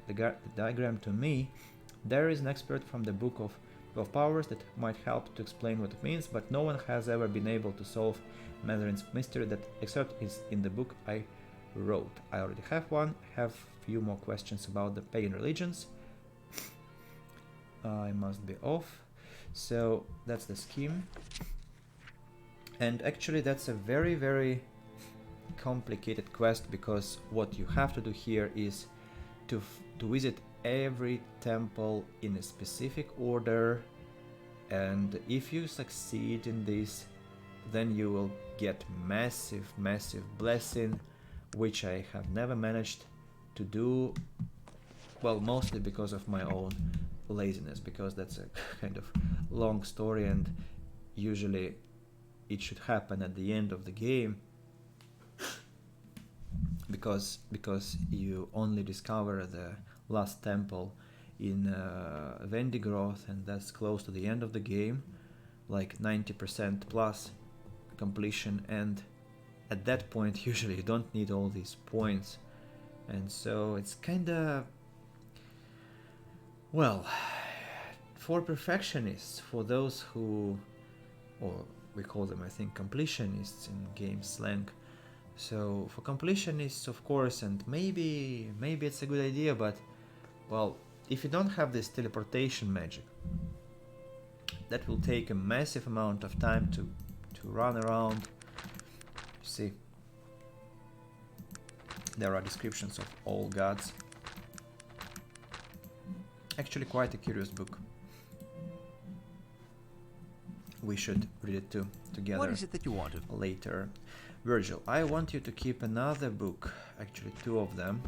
the diagram to me? There is an expert from the Book of Powers that might help to explain what it means, but no one has ever been able to solve Mazarine's mystery that except is in the book I wrote. I already have one. I have a few more questions about the pagan religions. I must be off. So that's the scheme. And actually that's a very, very complicated quest, because what you have to do here is to visit every temple in a specific order, and if you succeed in this, then you will get massive blessing, which I have never managed to do, well, mostly because of my own laziness, because that's a kind of long story, and usually it should happen at the end of the game, because you only discover the last temple in Vendigroth, and that's close to the end of the game, like 90% plus completion, and at that point usually you don't need all these points, and so it's kinda, well, for perfectionists, for those who, or we call them, I think, completionists in game slang. So for completionists, of course, and maybe it's a good idea, but well, if you don't have this teleportation magic, that will take a massive amount of time to run around. See, there are descriptions of all gods. Actually, quite a curious book. We should read it together. What is it that you wanted? Later. Virgil, I want you to keep another book, actually 2 of them.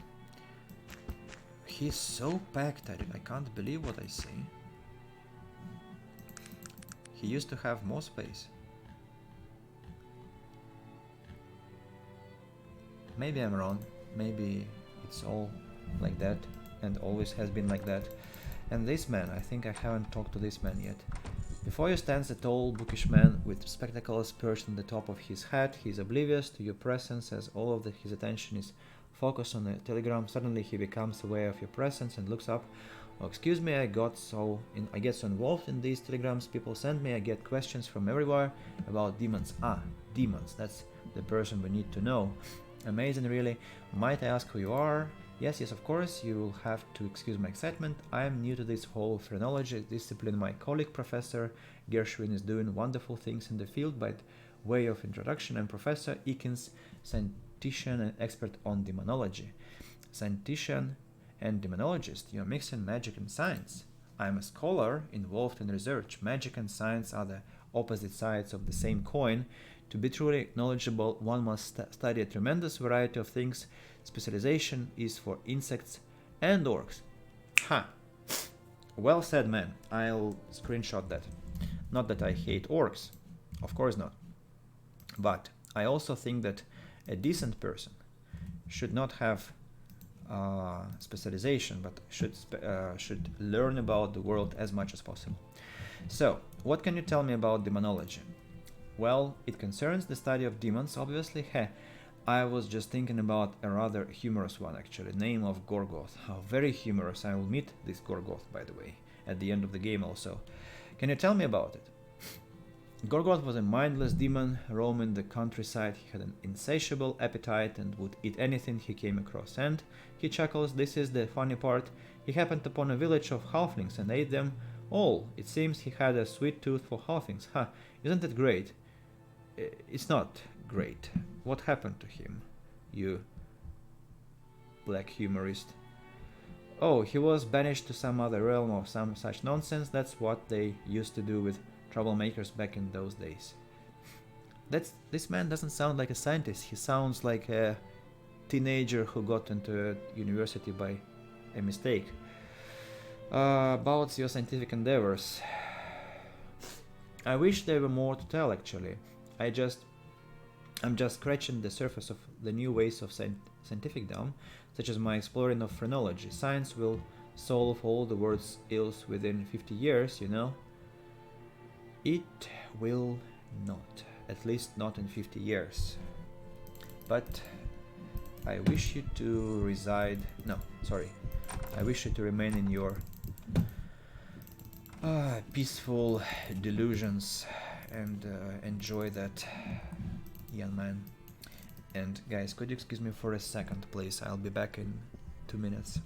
He's so packed at it, I can't believe what I see. He used to have more space. Maybe I'm wrong, maybe it's all like that and always has been like that. And this man, I think I haven't talked to this man yet. Before you stands a tall, bookish man with spectacles perched on the top of his hat. He is oblivious to your presence as all of his attention is focused on a telegram. Suddenly he becomes aware of your presence and looks up. Oh, excuse me, I get so involved in these telegrams people send me. I get questions from everywhere about demons. Ah, demons, that's the person we need to know. Amazing, really. Might I ask who you are? Yes, of course, you will have to excuse my excitement. I am new to this whole phrenology discipline. My colleague, Professor Gershwin, is doing wonderful things in the field. By way of introduction, I'm Professor Eakins, scientician and expert on demonology. Scientician and demonologist, you're mixing magic and science. I'm a scholar involved in research. Magic and science are the opposite sides of the same coin. To be truly knowledgeable, one must study a tremendous variety of things. Specialization is for insects and orcs. Ha! Well said, man. I'll screenshot that. Not that I hate orcs. Of course not. But I also think that a decent person should not have specialization, but should learn about the world as much as possible. So, what can you tell me about demonology? Well, it concerns the study of demons, obviously. I was just thinking about a rather humorous one, actually. Name of Gorgoth. How very humorous. I will meet this Gorgoth, by the way, at the end of the game also. Can you tell me about it? Gorgoth was a mindless demon roaming the countryside. He had an insatiable appetite and would eat anything he came across. And, he chuckles, this is the funny part, he happened upon a village of halflings and ate them all. It seems he had a sweet tooth for halflings. Ha, isn't it great? It's not great. What happened to him, you black humorist? Oh, he was banished to some other realm or some such nonsense. That's what they used to do with troublemakers back in those days. This man doesn't sound like a scientist. He sounds like a teenager who got into university by a mistake. About your scientific endeavors. I wish there were more to tell, actually. I'm just scratching the surface of the new ways of scientificdom, such as my exploring of phrenology. Science will solve all the world's ills within 50 years, you know? It will not. At least not in 50 years. But I wish you to reside... No, sorry. I wish you to remain in your peaceful delusions and enjoy that, young man. And guys, could you excuse me for a second, please? I'll be back in 2 minutes.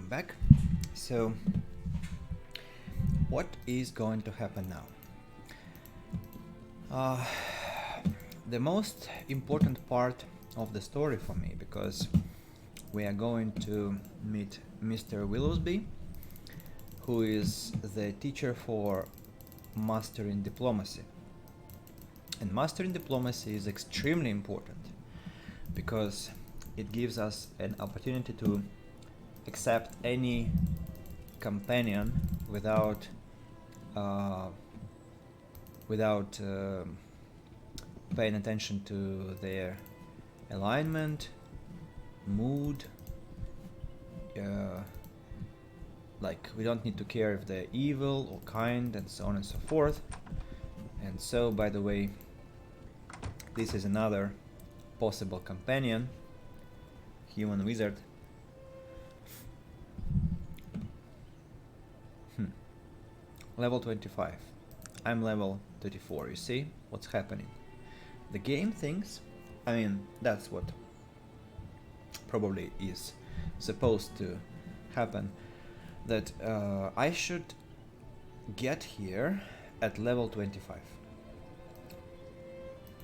I'm back. So, what is going to happen now? The most important part of the story for me, because we are going to meet Mr. Willowsby, who is the teacher for Master in Diplomacy. And Master in Diplomacy is extremely important because it gives us an opportunity to accept any companion without paying attention to their alignment, mood. Like, we don't need to care if they're evil or kind, and so on and so forth. And so, by the way, this is another possible companion, human wizard. Level 25. I'm level 34. You see what's happening? The game thinks, I mean, that's what probably is supposed to happen, that I should get here at level 25.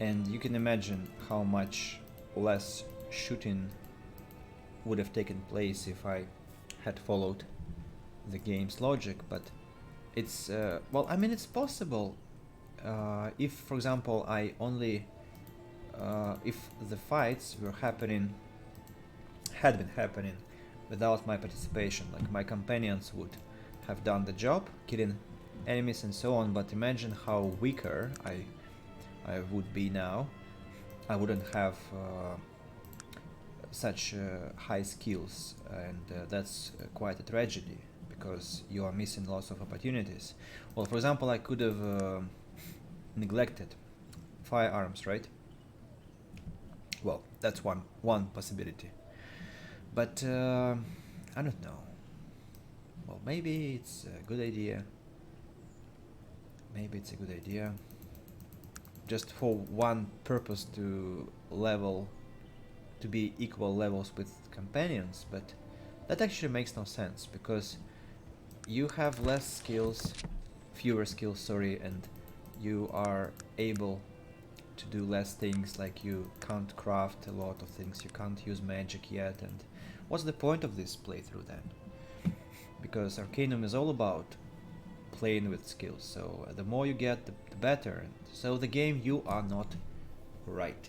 And you can imagine how much less shooting would have taken place if I had followed the game's logic, but it's well, I mean, it's possible if, for example, I only if the fights had been happening without my participation, like my companions would have done the job, killing enemies and so on. But imagine how weaker I would be now. I wouldn't have such high skills, and that's quite a tragedy, because you are missing lots of opportunities. Well, for example, I could have neglected firearms, right? Well, that's one possibility. But I don't know. Well, maybe it's a good idea. Maybe it's a good idea. Just for one purpose, to be equal levels with companions, but that actually makes no sense, because you have fewer skills, sorry, and you are able to do less things, like you can't craft a lot of things, you can't use Magick yet, and what's the point of this playthrough then? Because Arcanum is all about playing with skills, so the more you get, the better, and so the game, you are not right.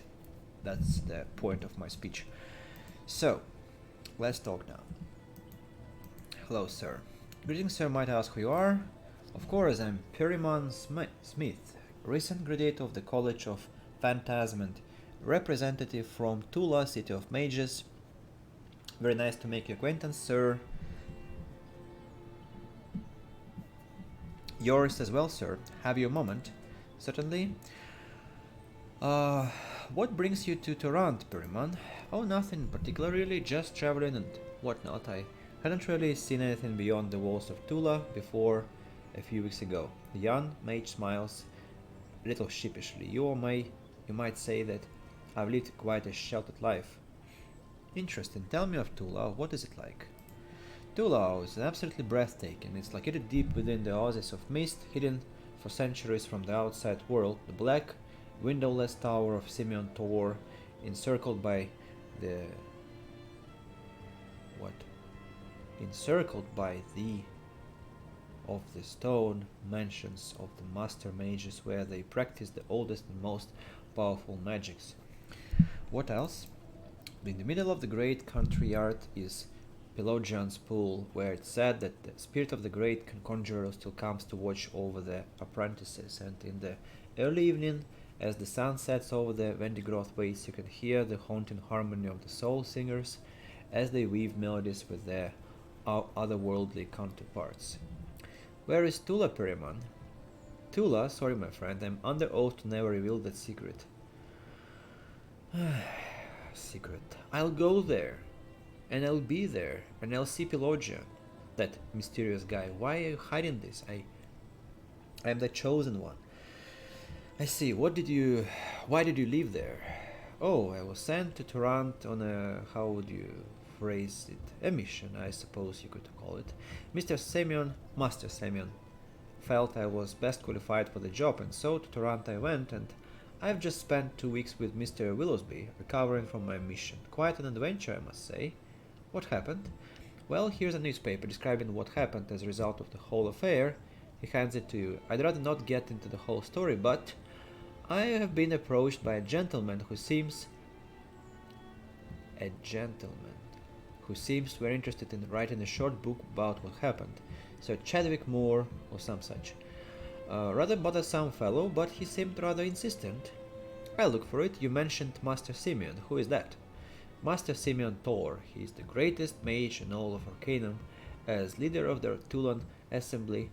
That's the point of my speech. So, let's talk now. Hello, sir. Greetings, sir. Might I ask who you are? Of course, I'm Perryman Smith, recent graduate of the College of Phantasm, representative from Tula, City of Mages. Very nice to make your acquaintance, sir. Yours as well, sir. Have you a moment? Certainly. What brings you to Torrent, Perryman? Oh, nothing particular really, just traveling and whatnot. I hadn't really seen anything beyond the walls of Tula before a few weeks ago. The young mage smiles a little sheepishly. You might say that I've lived quite a sheltered life. Interesting. Tell me of Tula. What is it like? Tula is absolutely breathtaking. It's located deep within the oasis of mist, hidden for centuries from the outside world. The black, windowless tower of Simeon Tor, encircled by the of the stone mansions of the master mages, where they practice the oldest and most powerful magics. What else? In the middle of the great country yard is Pelagian's pool, where it's said that the spirit of the great conjurer still comes to watch over the apprentices, and in the early evening, as the sun sets over the Vendigroth Waste, you can hear the haunting harmony of the soul singers as they weave melodies with their otherworldly counterparts. Where is Tula, Perryman? Tula? Sorry, my friend, I'm under oath to never reveal that secret. Secret. I'll go there, and I'll be there, and I'll see Pelagian, that mysterious guy. Why are you hiding this? I am the chosen one. I see. Why did you leave there? Oh, I was sent to Torrent on a, how would you phrase it, a mission, I suppose you could call it. Master Semyon, felt I was best qualified for the job, and so to Toronto I went, and I've just spent 2 weeks with Mr. Willowsby, recovering from my mission. Quite an adventure, I must say. What happened? Well, here's a newspaper describing what happened as a result of the whole affair. He hands it to you. I'd rather not get into the whole story, but I have been approached by a gentleman who seems very interested in writing a short book about what happened. Sir Chadwick Moore or some such. Rather bothersome fellow, but he seemed rather insistent. I'll look for it. You mentioned Master Simeon. Who is that? Master Simeon Thor. He is the greatest mage in all of Arcanum. As leader of the Tulan assembly,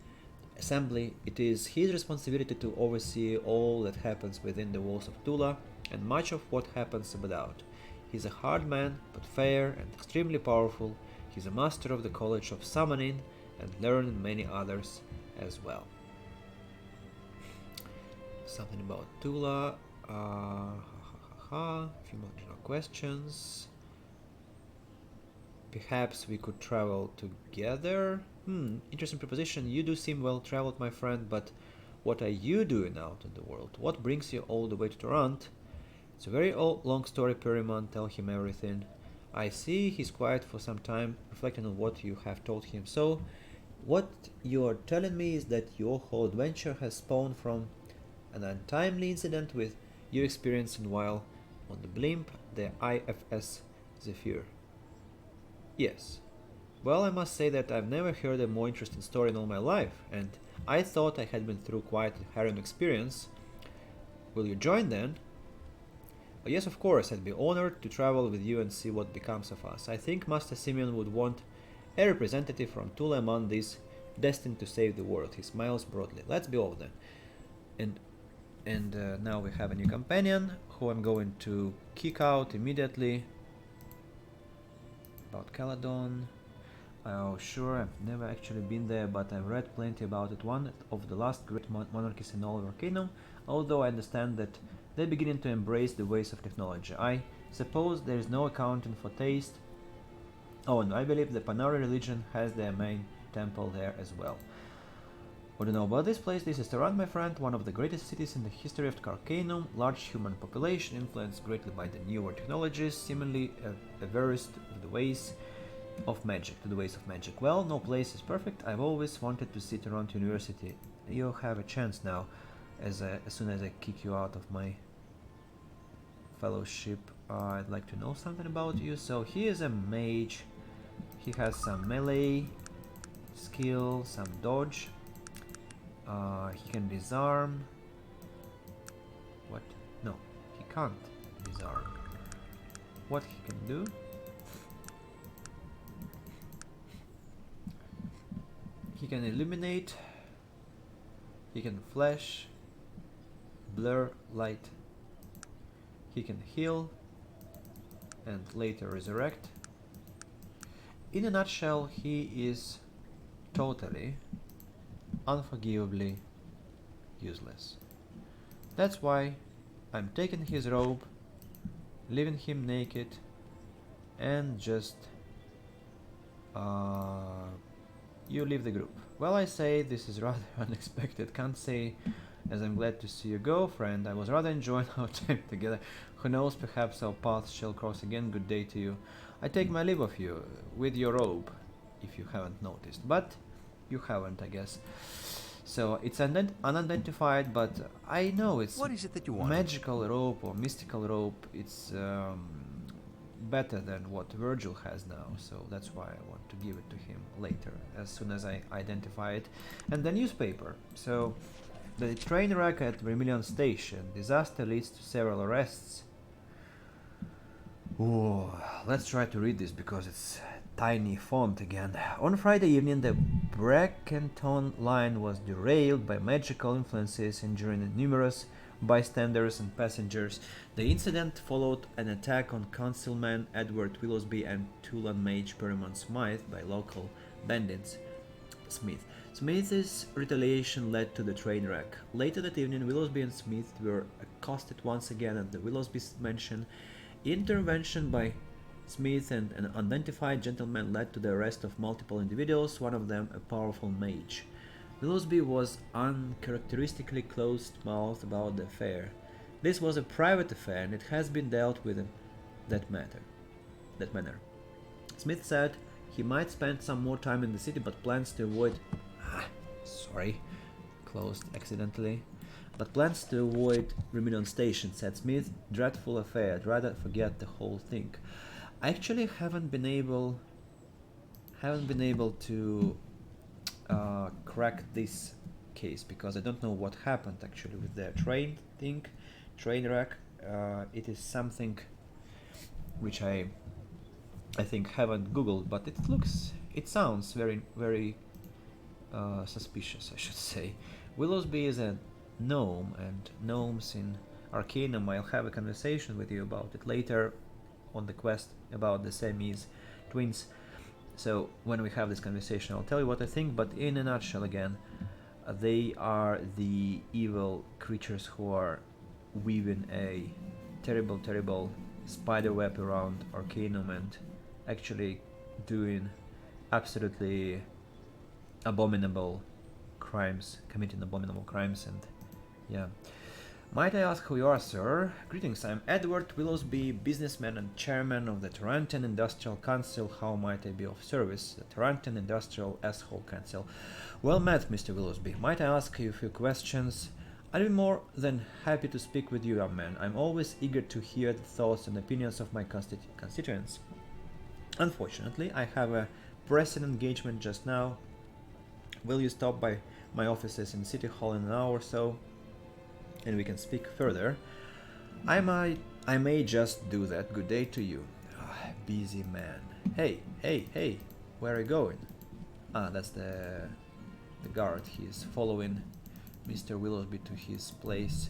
it is his responsibility to oversee all that happens within the walls of Tula and much of what happens without. He's a hard man, but fair and extremely powerful. He's a master of the College of Summoning and learned many others as well. Something about Tula. A few more questions. Perhaps we could travel together? Interesting proposition. You do seem well traveled, my friend, but what are you doing out in the world? What brings you all the way to Toronto? It's a very long story, Perryman. Tell him everything. I see he's quiet for some time, reflecting on what you have told him. So, what you're telling me is that your whole adventure has spawned from an untimely incident with you experiencing while on the blimp, the IFS Zephyr. Yes. Well, I must say that I've never heard a more interesting story in all my life, and I thought I had been through quite a harrowing experience. Will you join then? Oh, yes, of course. I'd be honored to travel with you and see what becomes of us. I think Master Simeon would want a representative from Tula among these destined to save the world. He smiles broadly. Let's be off then. And now we have a new companion who I'm going to kick out immediately. About Caledon. Oh, sure, I've never actually been there, but I've read plenty about it. One of the last great monarchies in all of Arcanum, although I understand that they're beginning to embrace the ways of technology. I suppose there is no accounting for taste. Oh, and I believe the Panari religion has their main temple there as well. What do you know about this place? This is Tehran, my friend, one of the greatest cities in the history of Arcanum. Large human population, influenced greatly by the newer technologies, seemingly averse to the ways of magic. Well, no place is perfect. I've always wanted to see Toronto University. You'll have a chance now, as soon as I kick you out of my fellowship. I'd like to know something about you. So he is a mage. He has some melee skill, some dodge. He can disarm. What? No, he can't disarm. What he can do? He can illuminate. He can flash, blur light. He can heal and later resurrect. In a nutshell, he is totally, unforgivably useless. That's why I'm taking his robe, leaving him naked, and just you leave the group. Well, I say this is rather unexpected. Can't say as I'm glad to see you go, friend. I was rather enjoying our time together. Who knows, perhaps our paths shall cross again. Good day to you. I take my leave of you, with your robe, if you haven't noticed. But you haven't, I guess. So it's unidentified, but I know it's What is it that you want? magical robe or mystical robe. It's better than what Virgil has now, so that's why I want to give it to him later, as soon as I identify it. And the newspaper. So the train wreck at Vermilion Station. Disaster leads to several arrests. Ooh, let's try to read this because it's tiny font again. On Friday evening, the Brackenton line was derailed by magical influences, injuring numerous bystanders and passengers. The incident followed an attack on Councilman Edward Willowsby and Tulan mage Perryman Smythe by local bandits. Smith's retaliation led to the train wreck. Later that evening, Willowsby and Smith were accosted once again at the Willowsby mansion. Intervention by Smith and an unidentified gentleman led to the arrest of multiple individuals, one of them a powerful mage. Willoughby was uncharacteristically closed-mouthed about the affair. This was a private affair, and it has been dealt with in that manner. Smith said he might spend some more time in the city, but plans to avoid... closed accidentally. But plans to avoid Remington Station, said Smith. Dreadful affair, I'd rather forget the whole thing. I actually haven't been able to crack this case, because I don't know what happened actually with the train wreck. It is something which I think haven't googled, but it sounds very suspicious, I should say. Willoughby is a gnome, and gnomes in Arcanum, I'll have a conversation with you about it later on the quest about the Siamese twins. So when we have this conversation, I'll tell you what I think, but in a nutshell again, they are the evil creatures who are weaving a terrible spider web around Arcanum and actually doing absolutely abominable crimes, committing abominable crimes, and yeah. Might I ask who you are, sir? Greetings, I'm Edward Willoughby, businessman and chairman of the Tarantan Industrial Council. How might I be of service? The Tarantan Industrial Asshole Council. Well met, Mr. Willoughby. Might I ask you a few questions? I'd be more than happy to speak with you, young man. I'm always eager to hear the thoughts and opinions of my constituents. Unfortunately, I have a pressing engagement just now. Will you stop by my offices in City Hall in an hour or so, and we can speak further? I may just do that. Good day to you. Busy man. Hey, where are you going? That's the guard. He's following Mr. Willoughby to his place.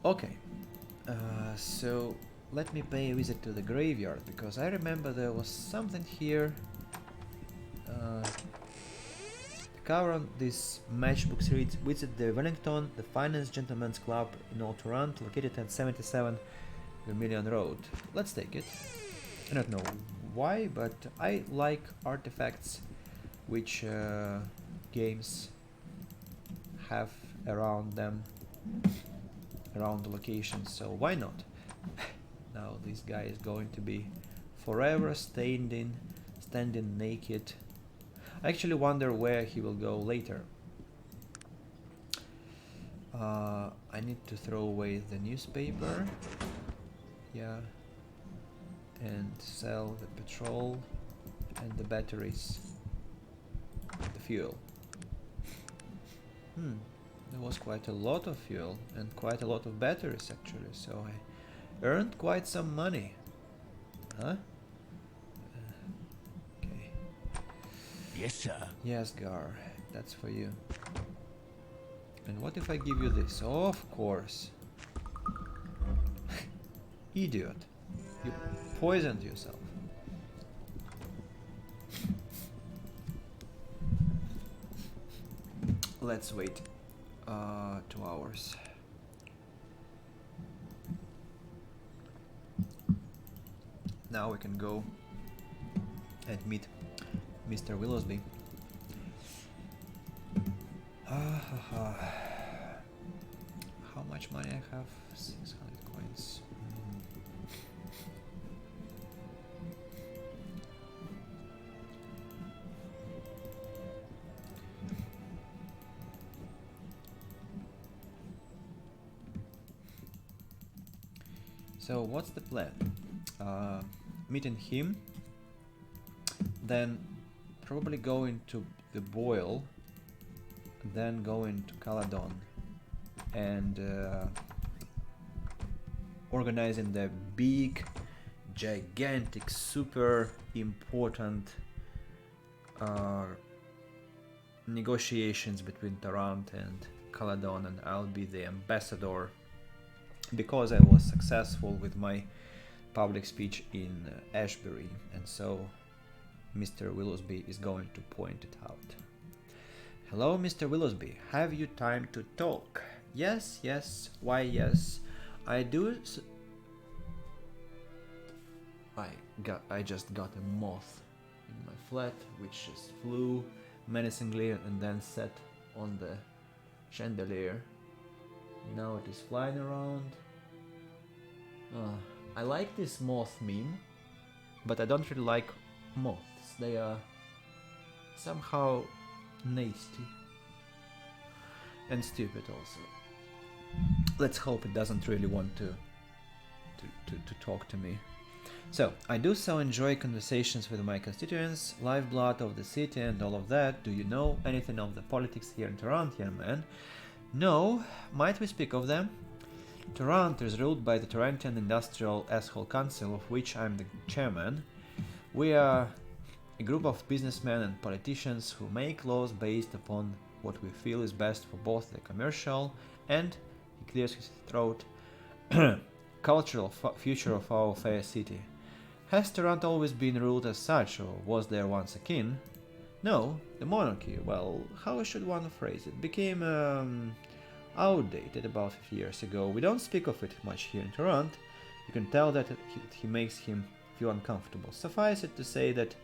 Okay, so let me pay a visit to the graveyard, because I remember there was something here. The cover on this matchbook reads, visit the Wellington, the finest gentleman's club in Old Toronto, located at 77 Vermilion Road. Let's take it. I don't know why, but I like artifacts which games have around them, around the location, so why not? Now this guy is going to be forever standing naked. I actually wonder where he will go later. I need to throw away the newspaper, yeah, and sell the petrol and the batteries, the fuel. There was quite a lot of fuel and quite a lot of batteries actually, so I earned quite some money. Huh? Okay. Yes, sir. Yes, Gar, that's for you. And what if I give you this? Oh, of course. Idiot. You poisoned yourself. Let's wait 2 hours. Now we can go and meet Mr. Willoughby. How much money I have? 600 coins. So what's the plan? Meeting him, then probably going to the Boil, then going to Caladon, and organizing the big, gigantic, super important negotiations between Tarant and Caladon, and I'll be the ambassador because I was successful with my public speech in Ashbury, and so Mr. Willoughby is going to point it out. Hello, Mr. Willoughby, have you time to talk? Yes, why yes, I do. I just got a moth in my flat, which just flew menacingly and then sat on the chandelier. Now it is flying around. I like this moth meme, but I don't really like moths. They are somehow nasty and stupid also. Let's hope it doesn't really want to talk to me. So, I do so enjoy conversations with my constituents, lifeblood of the city and all of that. Do you know anything of the politics here in Toronto, young man? No. Might we speak of them? Toronto is ruled by the Torontian Industrial Asshole Council, of which I'm the chairman. We are a group of businessmen and politicians who make laws based upon what we feel is best for both the commercial and, he clears his throat, cultural future of our fair city. Has Toronto always been ruled as such, or was there once a king? No, the monarchy, well, how should one phrase it, became outdated about 50 years ago. We don't speak of it much here in Toronto. You can tell that he makes him feel uncomfortable. Suffice it to say that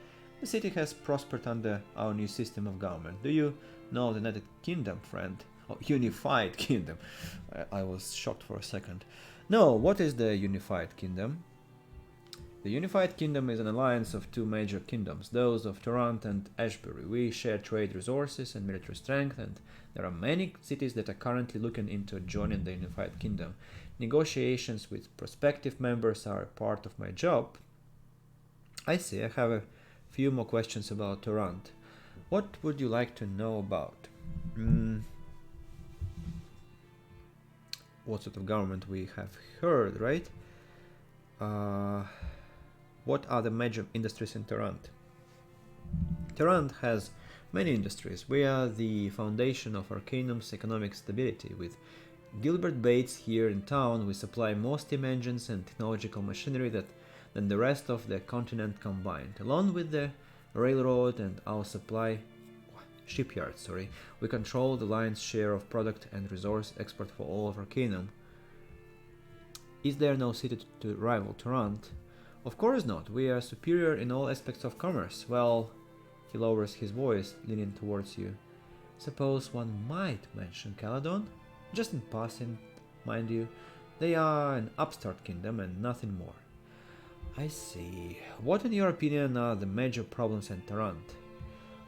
the city has prospered under our new system of government. Do you know the United Kingdom, friend? Oh, Unified Kingdom. I was shocked for a second. No, what is the Unified Kingdom? The Unified Kingdom is an alliance of two major kingdoms, those of Toronto and Ashbury. We share trade resources and military strength, and there are many cities that are currently looking into joining the Unified Kingdom. Negotiations with prospective members are a part of my job. I see, I have a few more questions about Toronto. What would you like to know about? What sort of government we have heard, right? What are the major industries in Toronto? Toronto has many industries. We are the foundation of Arcanum's economic stability. With Gilbert Bates here in town, we supply more steam engines and technological machinery than the rest of the continent combined. Along with the railroad and our shipyards, we control the lion's share of product and resource export for all of Arcanum. Is there no city to rival Toronto? Of course not. We are superior in all aspects of commerce. Well, he lowers his voice, leaning towards you. Suppose one might mention Caledon? Just in passing, mind you. They are an upstart kingdom and nothing more. I see. What in your opinion are the major problems in Toronto?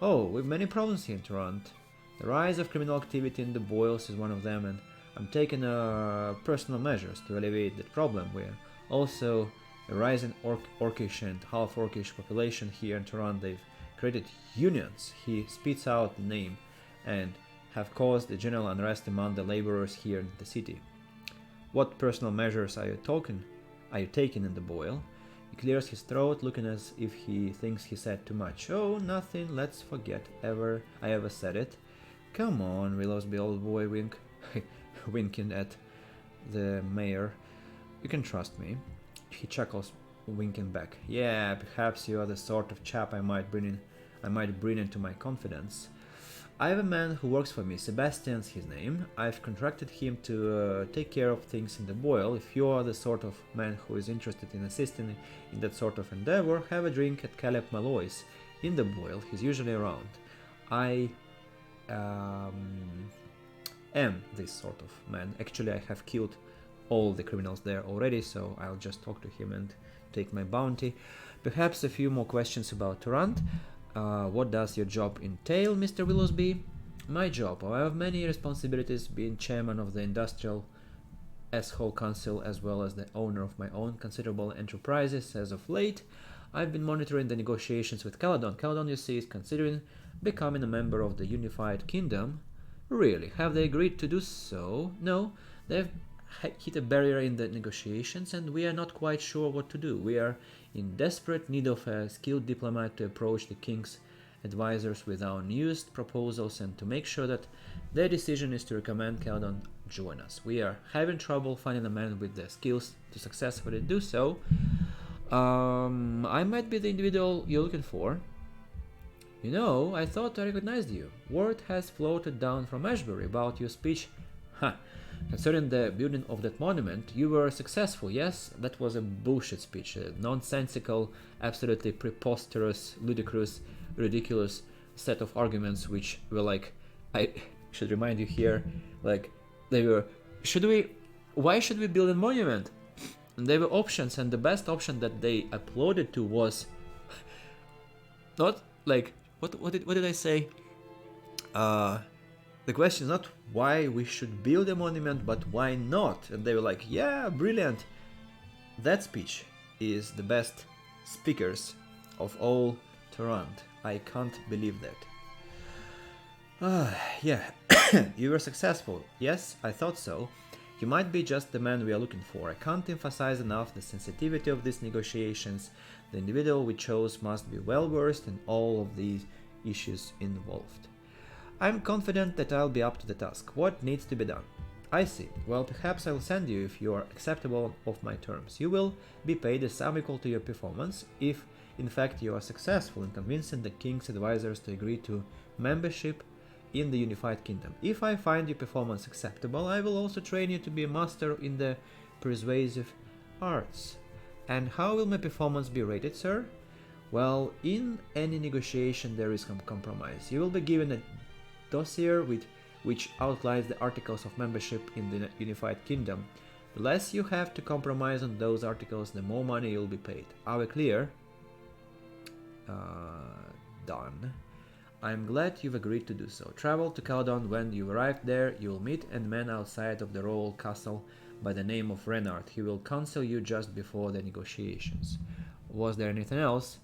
Oh, we have many problems here in Toronto. The rise of criminal activity in the Boyles is one of them, and I'm taking personal measures to alleviate that problem. We are also a rising orcish and half-orcish population here in Toronto. They've created unions, he spits out the name, and have caused a general unrest among the laborers here in the city. What personal measures are you taking in the Boyle? He clears his throat, looking as if he thinks he said too much. Oh, nothing, let's forget I ever said it. Come on, Willowsby, old boy, winking at the mayor. You can trust me. He chuckles, winking back. Yeah, perhaps you are the sort of chap I might bring into my confidence. I have a man who works for me, Sebastian's his name. I've contracted him to take care of things in the Boyle. If you are the sort of man who is interested in assisting in that sort of endeavor, have a drink at Caleb Malloy's in the Boyle. He's usually around. I am this sort of man. Actually, I have killed all the criminals there already, so I'll just talk to him and take my bounty. Perhaps a few more questions about Toronto. What does your job entail, Mr. Willowsby? My job. I have many responsibilities, being chairman of the Industrial Asshole Council as well as the owner of my own considerable enterprises. As of late, I've been monitoring the negotiations with Caledon. Caledon, you see, is considering becoming a member of the Unified Kingdom. Really? Have they agreed to do so? No, they've hit a barrier in the negotiations, and we are not quite sure what to do. We are in desperate need of a skilled diplomat to approach the king's advisors with our newest proposals and to make sure that their decision is to recommend Caledon join us. We are having trouble finding a man with the skills to successfully do so. I might be the individual you're looking for. You know, I thought I recognized you. Word has floated down from Ashbury about your speech. Ha! Concerning the building of that monument, you were successful, yes? That was a bullshit speech, a nonsensical, absolutely preposterous, ludicrous, ridiculous set of arguments which were like, I should remind you here, like, they were, why should we build a monument? And there were options, and the best option that they applauded to was not like, what did I say? The question is not why we should build a monument, but why not? And they were like, yeah, brilliant. That speech is the best speakers of all Tarant. I can't believe that. Yeah, you were successful. Yes, I thought so. You might be just the man we are looking for. I can't emphasize enough the sensitivity of these negotiations. The individual we chose must be well versed in all of these issues involved. I'm confident that I'll be up to the task. What needs to be done? I see. Well, perhaps I'll send you if you are acceptable of my terms. You will be paid a sum equal to your performance if, in fact, you are successful in convincing the king's advisors to agree to membership in the unified kingdom. If I find your performance acceptable, I will also train you to be a master in the persuasive arts. And how will my performance be rated, sir? Well, in any negotiation there is some compromise. You will be given a dossier which outlines the articles of membership in the unified kingdom. The less you have to compromise on those articles, the more money you'll be paid. Are we clear? Done. I'm glad you've agreed to do so. Travel to Caledon. When you arrive there, you will meet a man outside of the royal castle by the name of Renard. He will counsel you just before the negotiations. Was there anything else?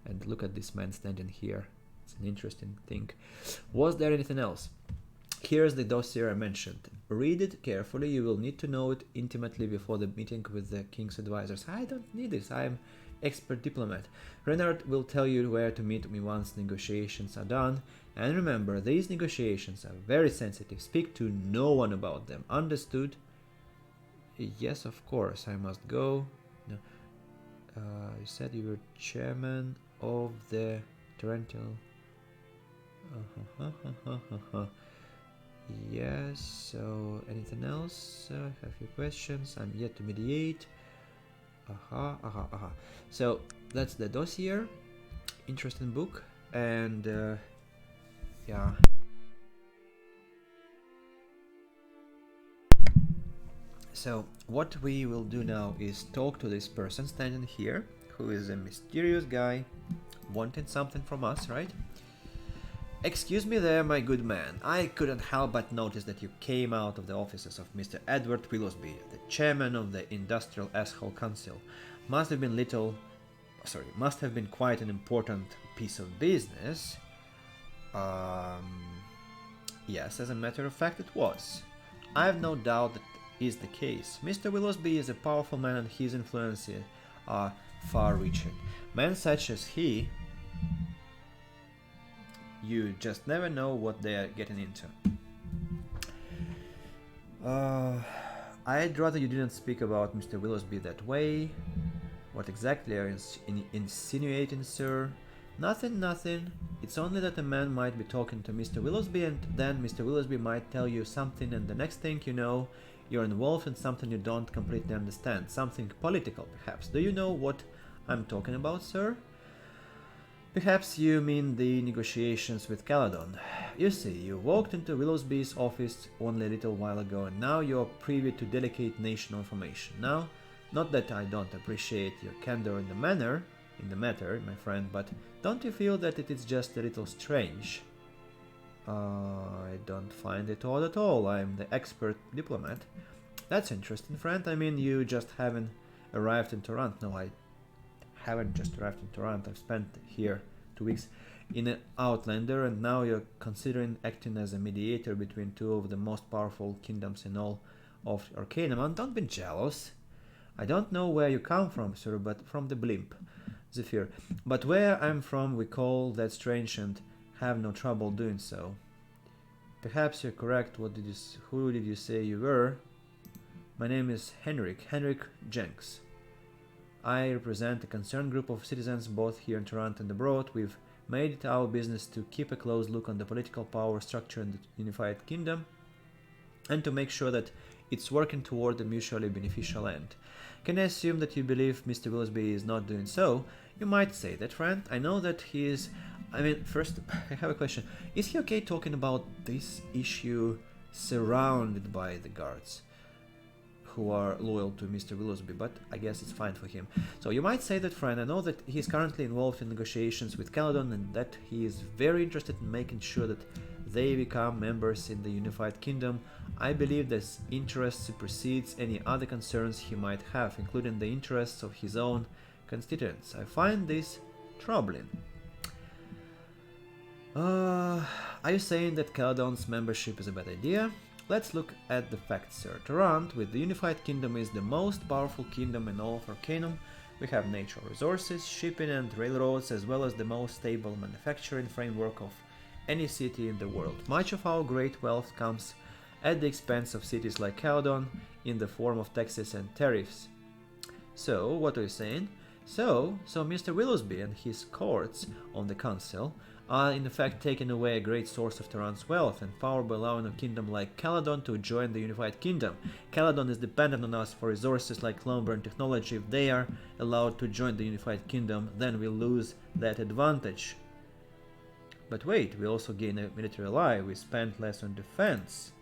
And look at this man standing here. It's an interesting thing. Was there anything else? Here's the dossier I mentioned. Read it carefully. You will need to know it intimately before the meeting with the king's advisors. I don't need this. I'm expert diplomat. Renard will tell you where to meet me once negotiations are done. And remember, these negotiations are very sensitive. Speak to no one about them. Understood? Yes, of course. I must go. No. You said you were chairman of the Torrential. Yes, so anything else? I have a few questions. I'm yet to mediate. So that's the dossier. Interesting book. And yeah. So what we will do now is talk to this person standing here, who is a mysterious guy wanting something from us, right? Excuse me there, my good man. I couldn't help but notice that you came out of the offices of Mr. Edward Willowsby, the chairman of the Industrial Asshole Council. Must have been quite an important piece of business. Yes, as a matter of fact it was. I have no doubt that is the case. Mr. Willowsby is a powerful man and his influences are far-reaching. Men such as he, you just never know what they are getting into. I'd rather you didn't speak about Mr. Willowsby that way. What exactly are you insinuating, sir? Nothing. It's only that a man might be talking to Mr. Willowsby and then Mr. Willowsby might tell you something and the next thing you know, you're involved in something you don't completely understand. Something political, perhaps. Do you know what I'm talking about, sir? Perhaps you mean the negotiations with Caledon. You see, you walked into Willowsby's office only a little while ago and now you're privy to delicate national information. Now, not that I don't appreciate your candor in the matter, my friend, but don't you feel that it is just a little strange? I don't find it odd at all. I'm the expert diplomat. That's interesting, friend. I mean, you just haven't arrived in Toronto. No, I haven't just arrived in Toronto. I've spent here 2 weeks in an Outlander, and now you're considering acting as a mediator between two of the most powerful kingdoms in all of Arcanum. And don't be jealous. I don't know where you come from, sir, but from the blimp, Zephyr. But where I'm from, we call that strange and have no trouble doing so. Perhaps you're correct. Who did you say you were? My name is Henrik Jenks. I represent a concerned group of citizens both here in Toronto and abroad. We've made it our business to keep a close look on the political power structure in the unified kingdom and to make sure that it's working toward a mutually beneficial end. Can I assume that you believe Mr. Willoughby is not doing so? You might say that, friend. I know that he is... first, I have a question. Is he okay talking about this issue surrounded by the guards who are loyal to Mr. Willoughby, but I guess it's fine for him. So you might say that, friend, I know that he is currently involved in negotiations with Caledon and that he is very interested in making sure that they become members in the unified kingdom. I believe this interest supersedes any other concerns he might have, including the interests of his own constituents. I find this troubling. Are you saying that Caledon's membership is a bad idea? Let's look at the facts, sir. Tarant, with the unified kingdom, is the most powerful kingdom in all of Arcanum. We have natural resources, shipping and railroads, as well as the most stable manufacturing framework of any city in the world. Much of our great wealth comes at the expense of cities like Caledon in the form of taxes and tariffs. So, what are you saying? So Mr. Willoughby and his courts on the council are in fact taking away a great source of Tarant's wealth and power by allowing a kingdom like Caledon to join the unified kingdom. Caledon is dependent on us for resources like lumber and technology. If they are allowed to join the unified kingdom, then we lose that advantage. But wait, we also gain a military ally. We spend less on defense.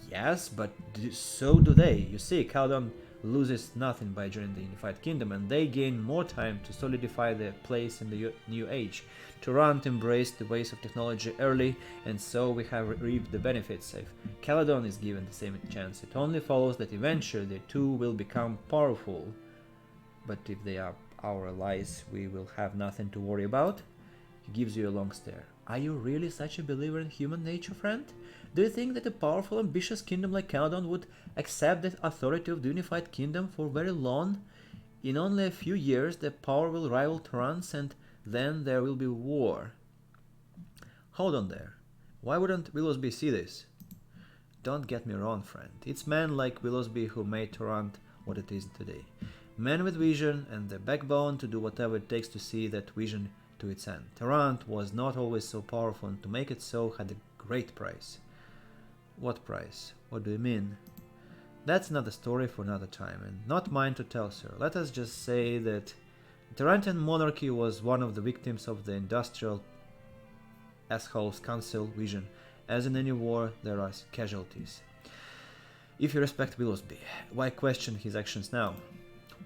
Yes, but so do they. You see, Caledon loses nothing by joining the unified kingdom, and they gain more time to solidify their place in the new age. Tarant embraced the ways of technology early, and so we have reaped the benefits. If Caledon is given the same chance, it only follows that eventually the two will become powerful. But if they are our allies, we will have nothing to worry about. He gives you a long stare. Are you really such a believer in human nature, friend? Do you think that a powerful, ambitious kingdom like Caledon would accept the authority of the unified kingdom for very long? In only a few years, the power will rival Tarant's, and then there will be war. Hold on there. Why wouldn't Willoughby see this? Don't get me wrong, friend. It's men like Willoughby who made Tarant what it is today. Men with vision and the backbone to do whatever it takes to see that vision to its end. Tarant was not always so powerful, and to make it so had a great price. What price? What do you mean? That's another story for another time, and not mine to tell, sir. Let us just say that the Tarantian monarchy was one of the victims of the industrial assholes council vision. As in any war, there are casualties. If you respect Willoughby, why question his actions now?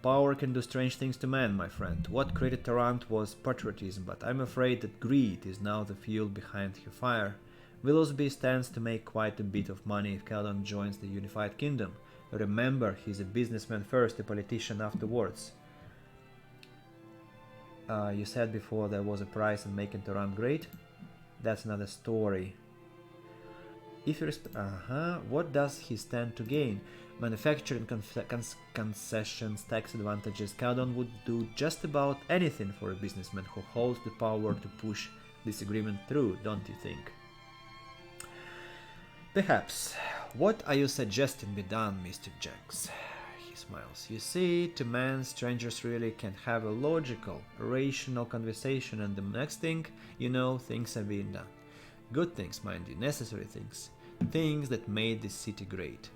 Power can do strange things to man, my friend. What created Tarant was patriotism, but I'm afraid that greed is now the fuel behind her fire. Willoughby stands to make quite a bit of money if Caledon joins the unified kingdom. Remember, he's a businessman first, a politician afterwards. You said before there was a price in making Tarant great? That's another story. If you what does he stand to gain? Manufacturing concessions, tax advantages. Caledon would do just about anything for a businessman who holds the power to push this agreement through, don't you think? Perhaps. What are you suggesting be done, Mr. Jenks? He smiles. You see, to men, strangers really can have a logical, rational conversation, and the next thing you know, things are being done. Good things, mind you, necessary things. Things that made this city great.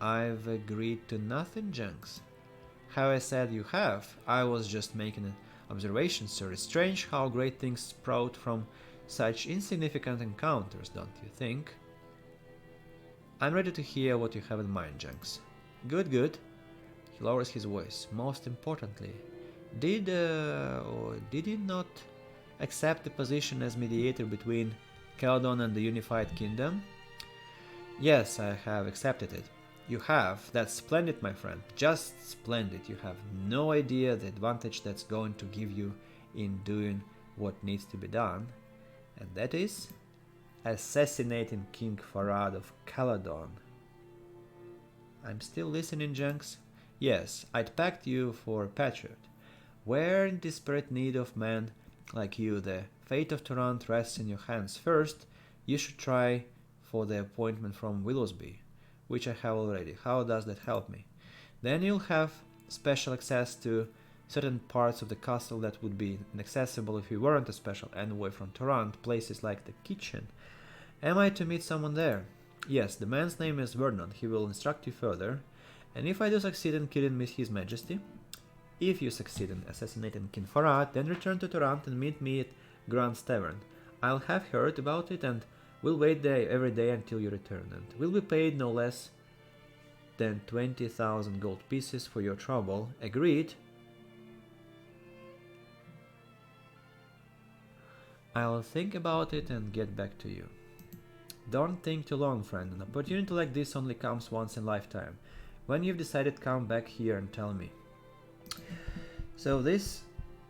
I've agreed to nothing, Jenks. How I said you have? I was just making an observation, sir. It's strange how great things sprout from such insignificant encounters, don't you think? I'm ready to hear what you have in mind, Jenks. Good, good. He lowers his voice. Most importantly, did you not accept the position as mediator between Caledon and the unified kingdom? Yes, I have accepted it. You have. That's splendid, my friend. Just splendid. You have no idea the advantage that's going to give you in doing what needs to be done. And that is assassinating King Farad of Caledon. I'm still listening, Jenks. Yes, I'd packed you for a patriot. We're in desperate need of men like you. The fate of Tarant rests in your hands. First, you should try for the appointment from Willoughby, which I have already. How does that help me? Then you'll have special access to certain parts of the castle that would be inaccessible if you weren't a special envoy from Tarant, places like the kitchen. Am I to meet someone there? Yes, the man's name is Vernon. He will instruct you further. And if I do succeed in killing His Majesty, if you succeed in assassinating King Farad, then return to Torrent and meet me at Grant's Tavern. I'll have heard about it and we'll wait there every day until you return, and we'll be paid no less than 20,000 gold pieces for your trouble. Agreed? I'll think about it and get back to you. Don't think too long, friend. An opportunity like this only comes once in a lifetime. When you've decided, come back here and tell me. So this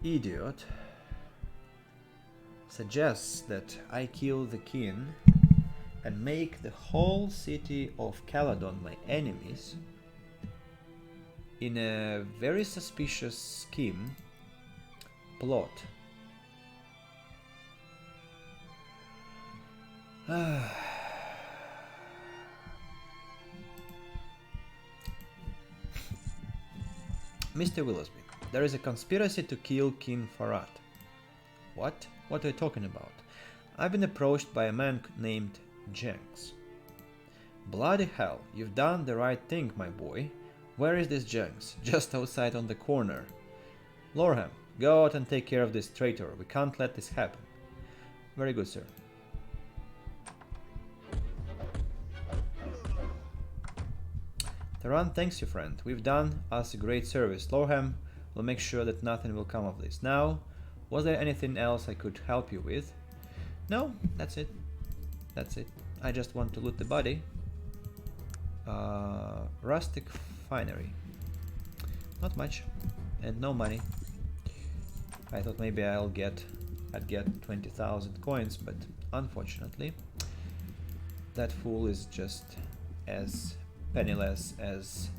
idiot suggests that I kill the king and make the whole city of Caladon my enemies in a very suspicious scheme plot. Mr. Willoughby, there is a conspiracy to kill King Farad. What? What are you talking about? I've been approached by a man named Jenks. Bloody hell, you've done the right thing, my boy. Where is this Jenks? Just outside on the corner. Lorham, go out and take care of this traitor. We can't let this happen. Very good, sir. Taran thanks you, friend. We've done us a great service. Lorham will make sure that nothing will come of this. Now, was there anything else I could help you with? No, that's it. That's it. I just want to loot the body. Rustic finery. Not much. And no money. I thought maybe I'd get 20,000 coins, but unfortunately, that fool is just as penniless as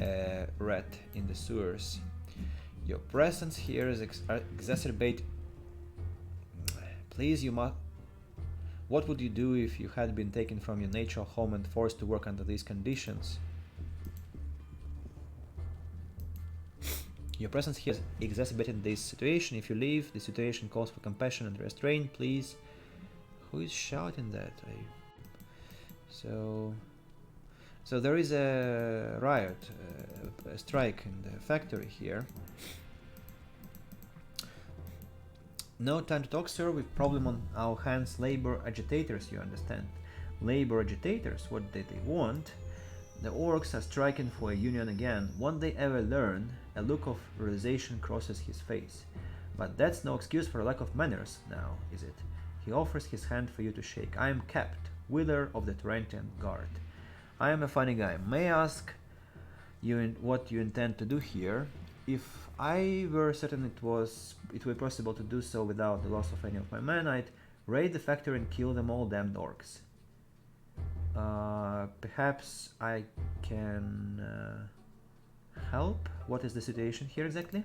a rat in the sewers. Your presence here is exacerbate. Please, you must. What would you do if you had been taken from your natural home and forced to work under these conditions? Your presence here is exacerbating this situation. If you leave, the situation calls for compassion and restraint. Please. Who is shouting that? So there is a riot, a strike in the factory here. No time to talk, sir. We've problem on our hands. Labor agitators, you understand. Labor agitators, what did they want? The orcs are striking for a union again. Won't they ever learn? A look of realization crosses his face. But that's no excuse for a lack of manners now, is it? He offers his hand for you to shake. I am Capt, Wheeler of the Torrentian Guard. I am a funny guy. May I ask you what you intend to do here? If I were certain it were possible to do so without the loss of any of my men, I'd raid the factory and kill them all damned orcs. Perhaps I can help? What is the situation here exactly?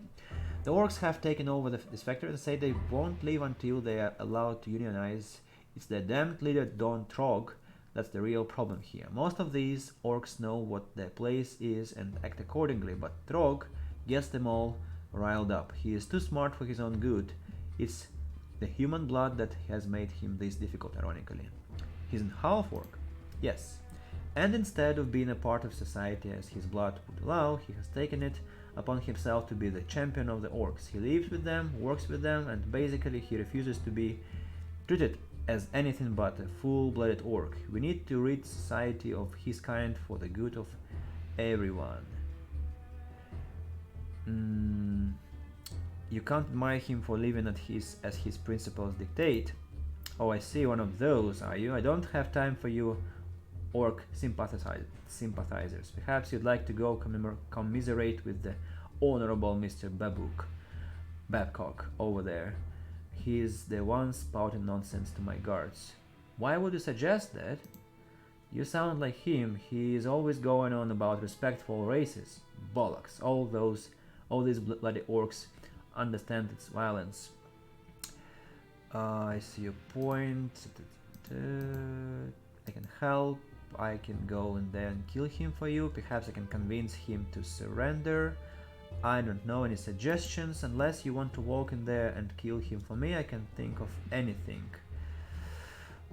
The orcs have taken over this factory and say they won't leave until they are allowed to unionize. It's the damned leader Don Trog that's the real problem here. Most of these orcs know what their place is and act accordingly, but Trog gets them all riled up. He is too smart for his own good. It's the human blood that has made him this difficult, ironically. He's in half-orc, yes. And instead of being a part of society as his blood would allow, he has taken it upon himself to be the champion of the orcs. He lives with them, works with them, and basically he refuses to be treated as anything but a full-blooded orc. We need to rid society of his kind for the good of everyone. You can't admire him for living as his principles dictate. Oh, I see, one of those, are you? I don't have time for you orc sympathizers. Perhaps you'd like to go commiserate with the honorable Mr. Babcock over there. He's the one spouting nonsense to my guards. Why would you suggest that? You sound like him. He is always going on about respectful races. Bollocks. All these bloody orcs understand its violence. I see your point. I can help. I can go in there and kill him for you. Perhaps I can convince him to surrender. I don't know, any suggestions? Unless you want to walk in there and kill him for me, I can think of anything.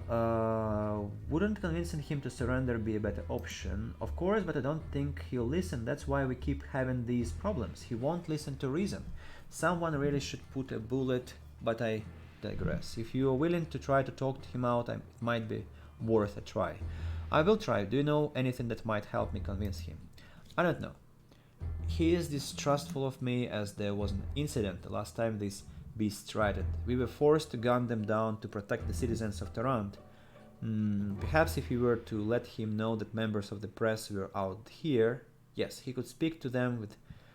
Wouldn't convincing him to surrender be a better option? Of course, but I don't think he'll listen. That's why we keep having these problems. He won't listen to reason. Someone really should put a bullet, but I digress. If you are willing to try to talk to him out, it might be worth a try. I will try. Do you know anything that might help me convince him? I don't know. He is distrustful of me, as there was an incident the last time these beasts tried it. We were forced to gun them down to protect the citizens of Tarant. Perhaps if we were to let him know that members of the press were out here, yes, he could speak to them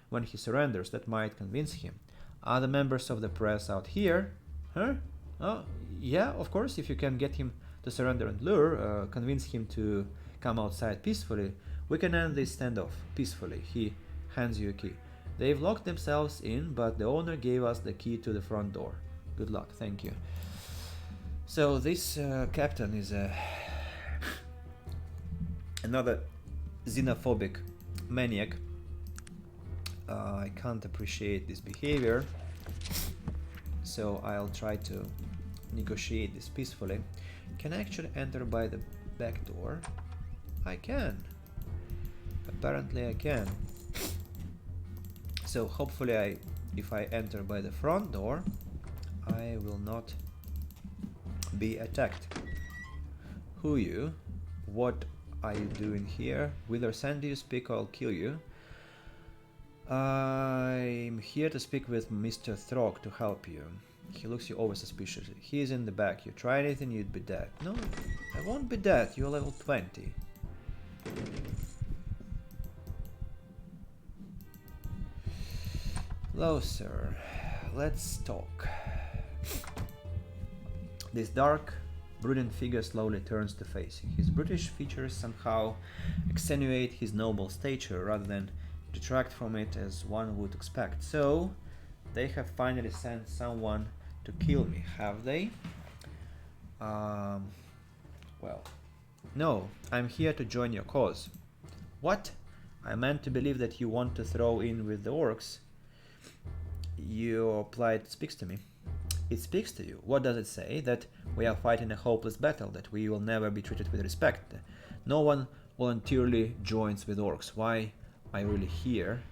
when he surrenders. That might convince him. Are the members of the press out here? Huh? Oh, yeah, of course, if you can get him to surrender and lure, convince him to come outside peacefully, we can end this standoff peacefully. He hands you a key. They've locked themselves in, but the owner gave us the key to the front door. Good luck, thank you. So this captain is another xenophobic maniac. I can't appreciate this behavior, so I'll try to negotiate this peacefully. Can I actually enter by the back door? I can. Apparently I can. So hopefully if I enter by the front door, I will not be attacked. Who you? What are you doing here? Whether send you speak or I'll kill you. I'm here to speak with Mr. Throg to help you. He looks you over suspiciously. He's in the back. You try anything, you'd be dead. No, I won't be dead. You're level 20. Hello, sir. Let's talk. This dark, brooding figure slowly turns to face you. His brutish features somehow extenuate his noble stature rather than detract from it as one would expect. So, they have finally sent someone to kill me, have they? Well, no, I'm here to join your cause. What? I meant to believe that you want to throw in with the orcs. Your plight speaks to me. It speaks to you. What does it say? That we are fighting a hopeless battle, that we will never be treated with respect. No one voluntarily joins with orcs. Why are you really here?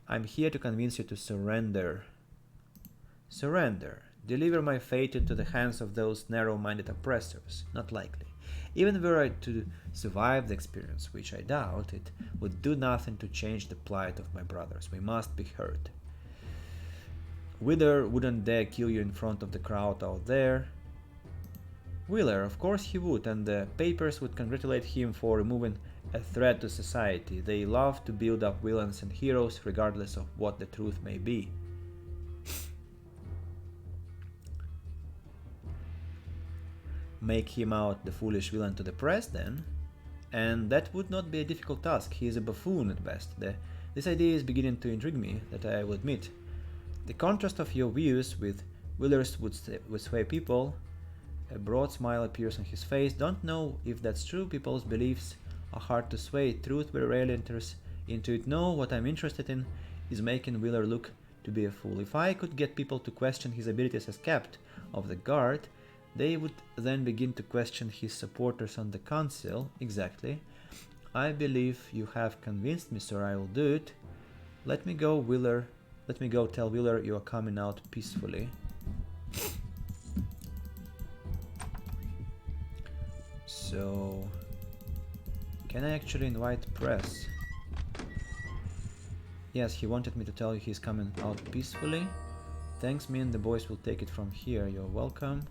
I'm here to convince you to surrender. Surrender. Deliver my fate into the hands of those narrow-minded oppressors. Not likely. Even were I to survive the experience, which I doubt, it would do nothing to change the plight of my brothers. We must be heard. Wither wouldn't dare kill you in front of the crowd out there. Wheeler, of course he would, and the papers would congratulate him for removing a threat to society. They love to build up villains and heroes regardless of what the truth may be. Make him out the foolish villain to the press then, and that would not be a difficult task. He is a buffoon at best. This idea is beginning to intrigue me, that I will admit. The contrast of your views with Wheeler's would sway people. A broad smile appears on his face. Don't know if that's true. People's beliefs are hard to sway. Truth very rarely enters into it. No, what I'm interested in is making Wheeler look to be a fool. If I could get people to question his abilities as captain of the guard, they would then begin to question his supporters on the council. Exactly. I believe you have convinced me, sir. I will do it. Let me go, Wheeler. Let me go tell Wheeler you are coming out peacefully. So, can I actually invite press? Yes, he wanted me to tell you he's coming out peacefully. Thanks, me and the boys will take it from here. You're welcome.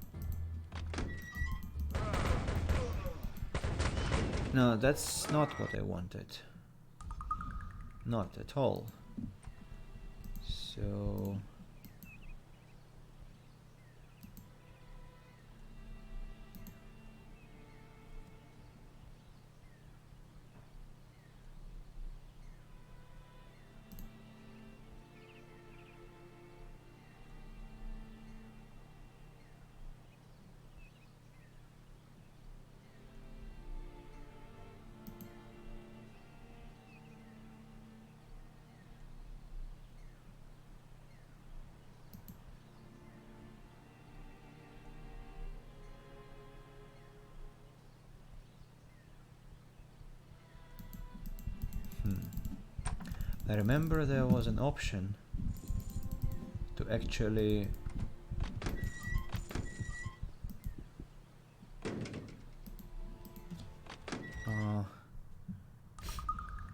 No, that's not what I wanted. Not at all. So... I remember there was an option to actually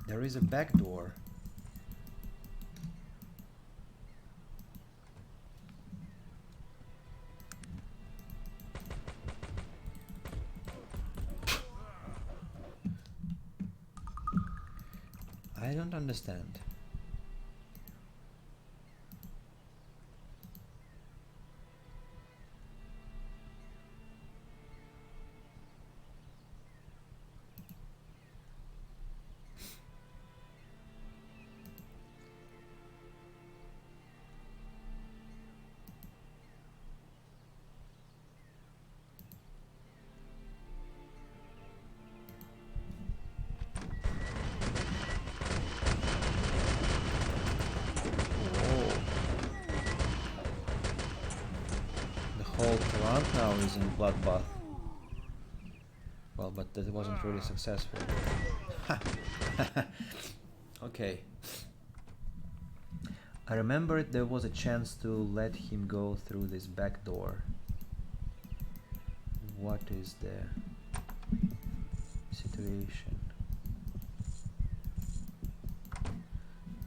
there is a back door. I don't understand. Whole plant now is in bloodbath. Well, but that wasn't really successful. Okay. I remembered there was a chance to let him go through this back door. What is the situation?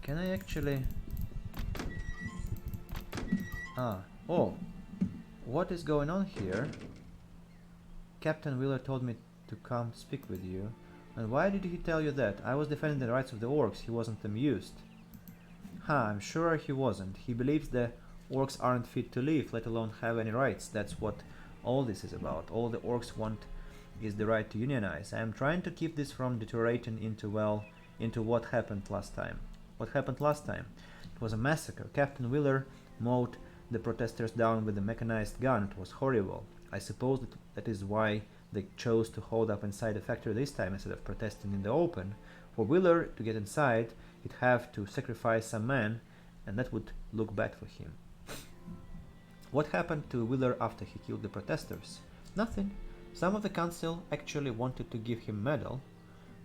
Can I actually... Oh! What is going on here? Captain Wheeler told me to come speak with you. And why did he tell you that? I was defending the rights of the orcs. He wasn't amused. I'm sure he wasn't. He believes the orcs aren't fit to live, let alone have any rights. That's what all this is about. All the orcs want is the right to unionize. I am trying to keep this from deteriorating into what happened last time. What happened last time? It was a massacre. Captain Wheeler mowed the protesters down with a mechanized gun. It was horrible. I suppose that is why they chose to hold up inside the factory this time instead of protesting in the open. For Wheeler to get inside, he'd have to sacrifice some men, and that would look bad for him. What happened to Wheeler after he killed the protesters? Nothing. Some of the council actually wanted to give him a medal.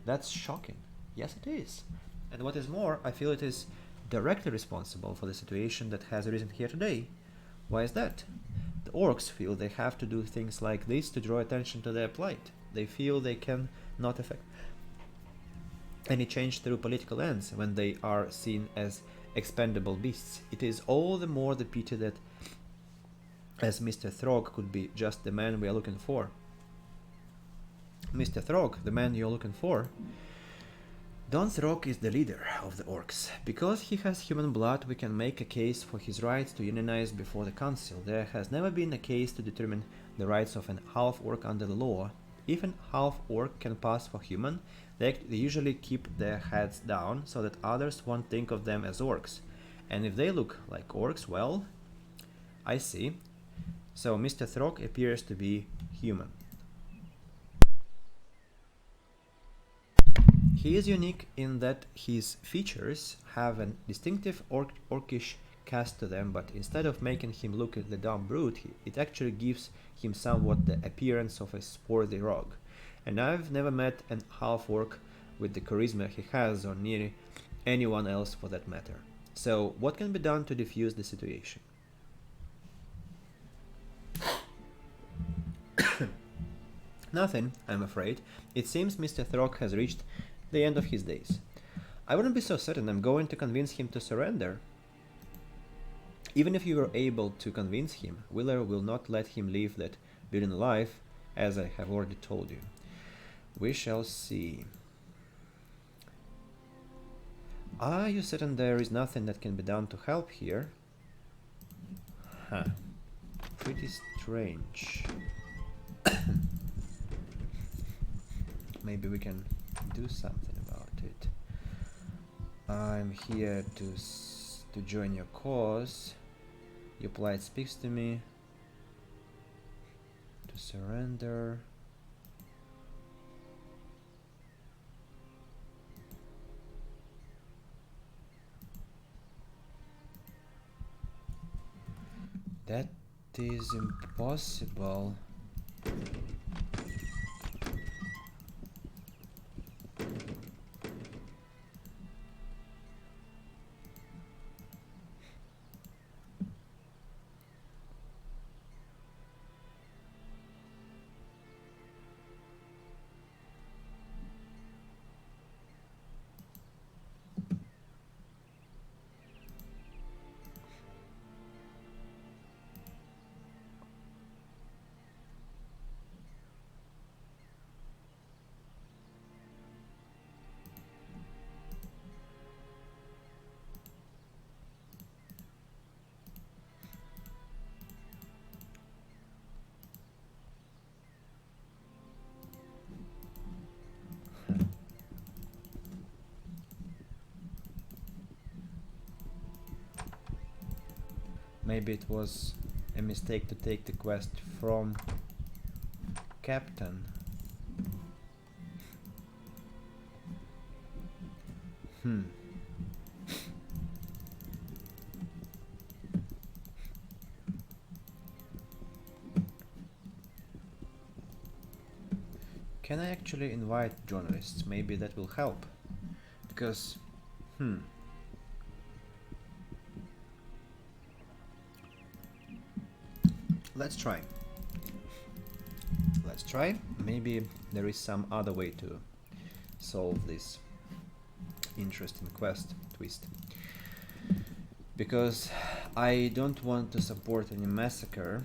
That's shocking. Yes, it is. And what is more, I feel it is directly responsible for the situation that has arisen here today. Why is that? The orcs feel they have to do things like this to draw attention to their plight. They feel they can not affect any change through political ends when they are seen as expendable beasts. It is all the more the pity that as Mr. Throg could be just the man we are looking for. Mr. Throg, the man you're looking for? Don Throg is the leader of the orcs. Because he has human blood, we can make a case for his rights to unionize before the council. There has never been a case to determine the rights of an half-orc under the law. If an half-orc can pass for human, they usually keep their heads down so that others won't think of them as orcs. And if they look like orcs, well, I see. So Mr. Throg appears to be human. He is unique in that his features have a distinctive orcish cast to them, but instead of making him look at the dumb brute, it actually gives him somewhat the appearance of a swarthy rogue. And I've never met an half-orc with the charisma he has, or nearly anyone else for that matter. So, what can be done to defuse the situation? Nothing, I'm afraid. It seems Mr. Throg has reached the end of his days. I wouldn't be so certain I'm going to convince him to surrender. Even if you were able to convince him, Wheeler will not let him leave that building alive, as I have already told you. We shall see. Are you certain there is nothing that can be done to help here? Huh. Pretty strange. Maybe we can do something about it. I'm here to join your cause. Your plight speaks to me. To surrender. That is impossible. Maybe it was a mistake to take the quest from Captain. Can I actually invite journalists? Maybe that will help. Because, let's try. Let's try. Maybe there is some other way to solve this interesting quest twist. Because I don't want to support any massacre.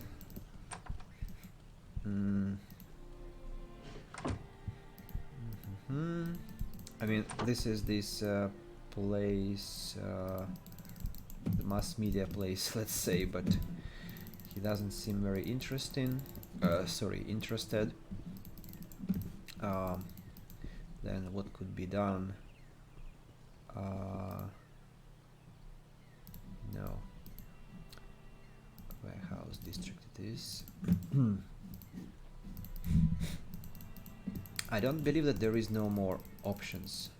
I mean, this is this place, the mass media place, let's say, but he doesn't seem very interested. Then what could be done? No. Warehouse district it is. I don't believe that there is no more options.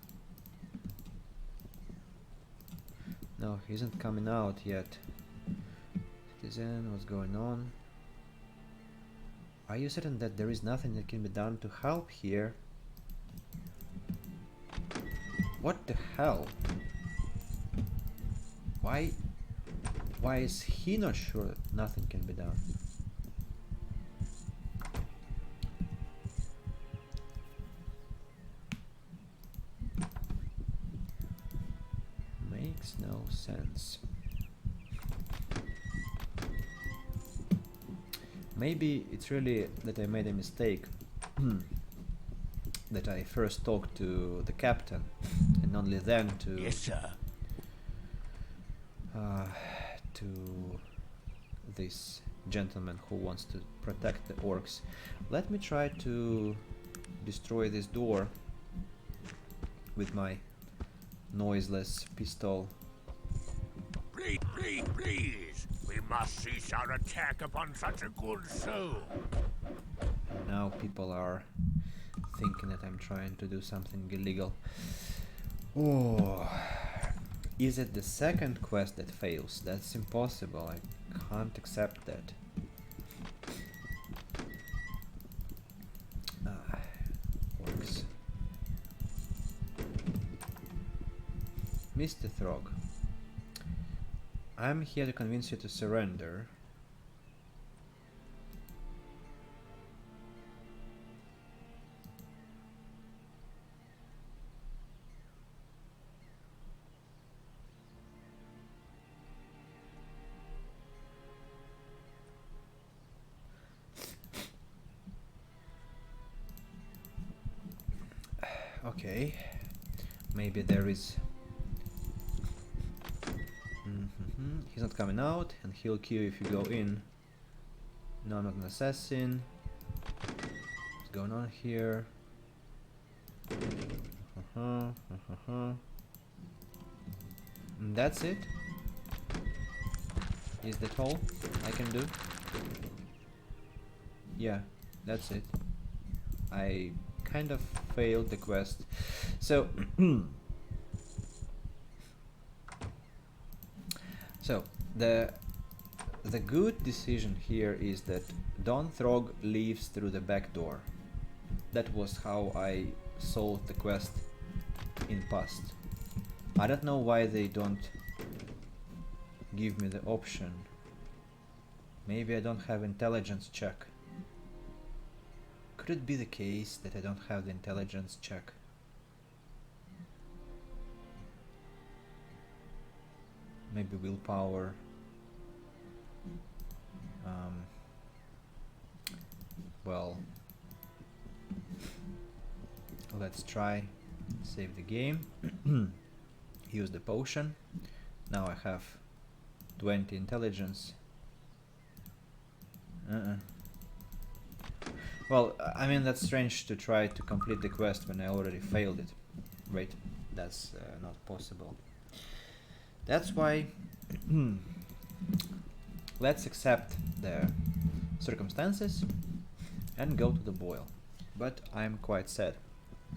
No, he isn't coming out yet. Citizen, what's going on? Are you certain that there is nothing that can be done to help here? What the hell? Why is he not sure that nothing can be done? Makes no sense. Maybe it's really that I made a mistake. That I first talked to the captain and only then to Yes, sir. to this gentleman who wants to protect the orcs. Let me try to destroy this door with my noiseless pistol. Please. We must cease our attack upon such a good soul. Now people are thinking that I'm trying to do something illegal. Oh, is it the second quest that fails? That's impossible. I can't accept that. Works. Mr. Throg, I'm here to convince you to surrender. Okay, maybe there is. He's not coming out, and he'll kill you if you go in. No, I'm not an assassin. What's going on here? And that's it? Is that all I can do? Yeah, that's it. I kind of failed the quest. So so the good decision here is that Don Throg leaves through the back door. That was how I solved the quest in past. I don't know why they don't give me the option. Maybe I don't have intelligence check. Could it be the case that I don't have the intelligence check? Maybe willpower. Well, let's try. Save the game. Use the potion. Now I have 20 intelligence. Well, I mean, that's strange to try to complete the quest when I already failed it. Right? That's not possible. That's why let's accept the circumstances and go to the boil. But I'm quite sad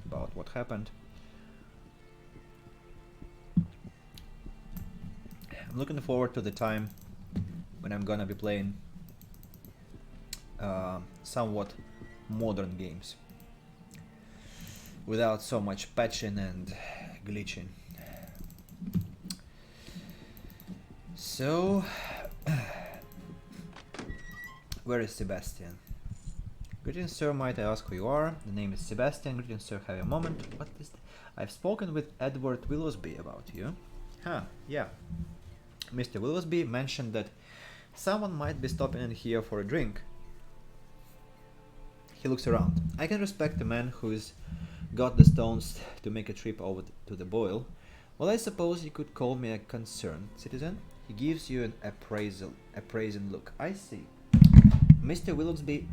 about what happened. I'm looking forward to the time when I'm gonna be playing somewhat modern games without so much patching and glitching. So, where is Sebastian? Greetings, sir. Might I ask who you are? The name is Sebastian. Greetings, sir. Have a moment. What is I've spoken with Edward Willowsby about you. Huh, yeah. Mr. Willowsby mentioned that someone might be stopping in here for a drink. He looks around. I can respect a man who's got the stones to make a trip over to the boil. Well, I suppose you could call me a concerned citizen. He gives you an appraising look. I see. Mr. Willowsby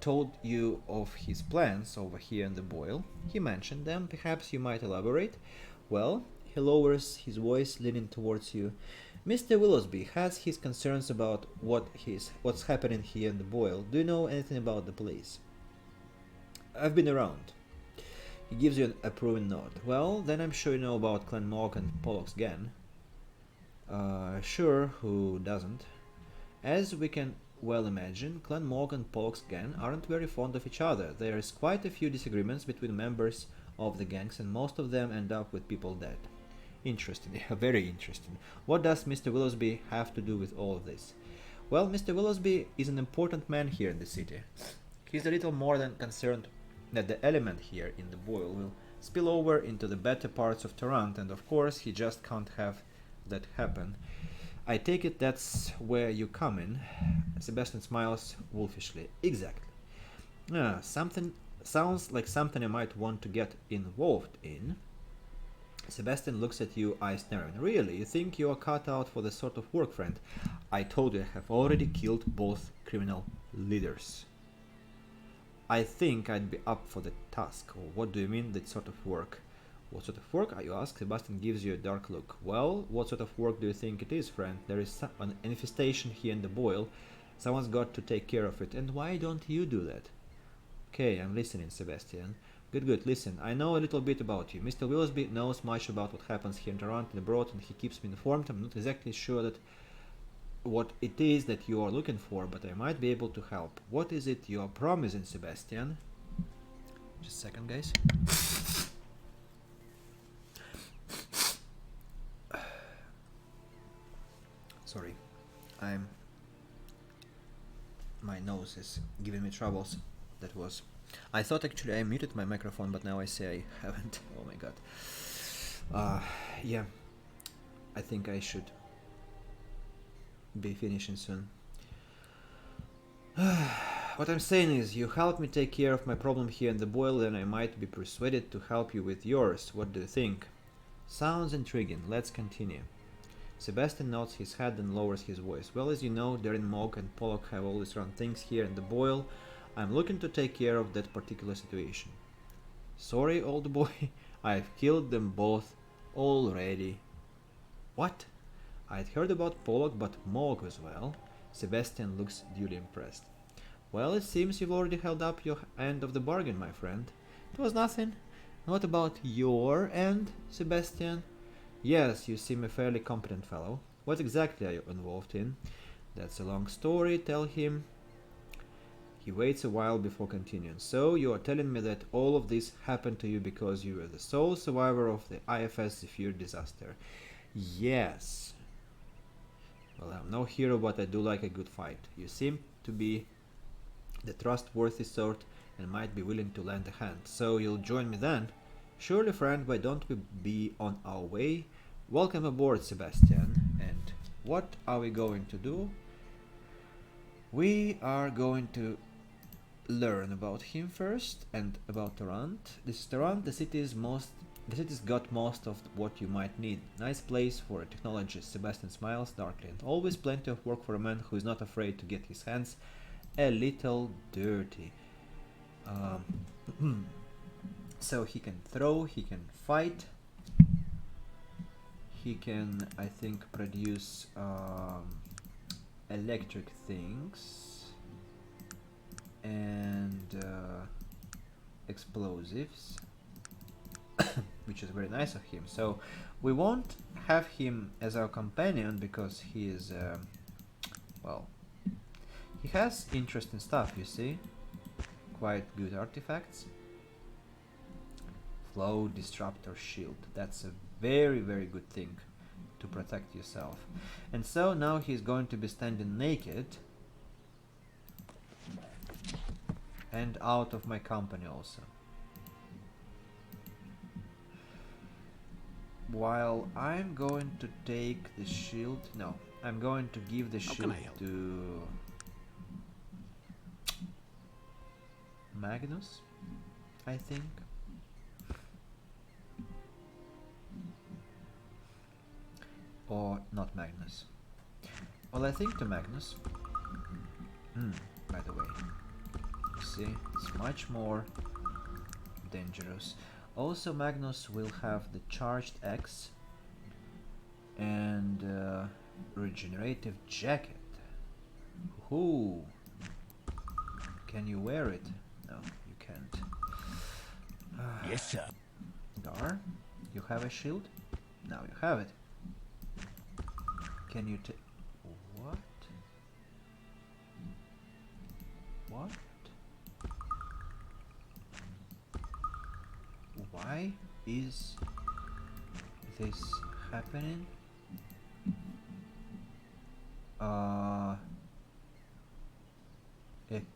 told you of his plans over here in the boil. He mentioned them. Perhaps you might elaborate. Well, he lowers his voice, leaning towards you. Mr. Willowsby has his concerns about what's happening here in the boil. Do you know anything about the place? I've been around. He gives you an approving nod. Well, then I'm sure you know about Clan Mork and Pollock's gang. Sure, who doesn't? As we can well imagine, Clan Mork and Pollock's gang aren't very fond of each other. There is quite a few disagreements between members of the gangs, and most of them end up with people dead. Interesting, very interesting. What does Mr. Willowsby have to do with all of this? Well, Mr. Willowsby is an important man here in the city. He's a little more than concerned that the element here in the boil will spill over into the better parts of Tarant, and of course he just can't have that happen. I take it that's where you come in. Sebastian smiles wolfishly. Exactly. Something sounds like something I might want to get involved in. Sebastian looks at you, eyes narrowing. Really? You think you are cut out for this sort of work, friend? I told you I have already killed both criminal leaders. I think I'd be up for the task. Or what do you mean, that sort of work? What sort of work, you ask? Sebastian gives you a dark look. Well, what sort of work do you think it is, friend? There is an infestation here in the boil. Someone's got to take care of it. And why don't you do that? Okay, I'm listening, Sebastian. Good, listen. I know a little bit about you. Mr. Willowsby knows much about what happens here in Tarant and abroad, and he keeps me informed. I'm not exactly sure that what it is that you are looking for, but I might be able to help. What is it you are promising, Sebastian? Just a second, guys. Sorry, my nose is giving me troubles. I thought actually I muted my microphone, but now I say I haven't. Oh my god. Yeah, I think I should be finishing soon. What I'm saying is, you help me take care of my problem here in the boil, then I might be persuaded to help you with yours. What do you think? Sounds intriguing. Let's continue. Sebastian nods his head and lowers his voice. Well, as you know, Darren Mogg and Pollock have always run things here in the boil. I'm looking to take care of that particular situation. Sorry, old boy, I've killed them both already. What? I'd heard about Pollock, but Mogg as well. Sebastian looks duly impressed. Well, it seems you've already held up your end of the bargain, my friend. It was nothing. What about your end, Sebastian? Yes, you seem a fairly competent fellow. What exactly are you involved in? That's a long story, tell him. He waits a while before continuing. So, you are telling me that all of this happened to you because you were the sole survivor of the IFS Zephyr disaster? Yes. Well, I'm no hero, but I do like a good fight. You seem to be the trustworthy sort and might be willing to lend a hand. So, you'll join me then? Surely, friend, why don't we be on our way? Welcome aboard, Sebastian. And what are we going to do? We are going to learn about him first and about Tarant. This is Tarant. The city's got most of what you might need. Nice place for a technologist. Sebastian smiles darkly. And always plenty of work for a man who is not afraid to get his hands a little dirty. So he can throw, he can fight, he can, I think, produce electric things and explosives, which is very nice of him. So we won't have him as our companion because he is, well, he has interesting stuff, you see, quite good artifacts. Flow, disruptor, shield, that's a very good thing to protect yourself. And so now he's going to be standing naked and out of my company also. While I'm going to take the shield, no, I'm going to give the shield to Magnus, I think. Or not Magnus. Well, I think to Magnus. By the way, you see, it's much more dangerous. Also, Magnus will have the charged X and regenerative jacket. Ooh. Can you wear it? No, you can't. Yes, sir. Gar, you have a shield? Now you have it. Can you take... What? What? Why is this happening?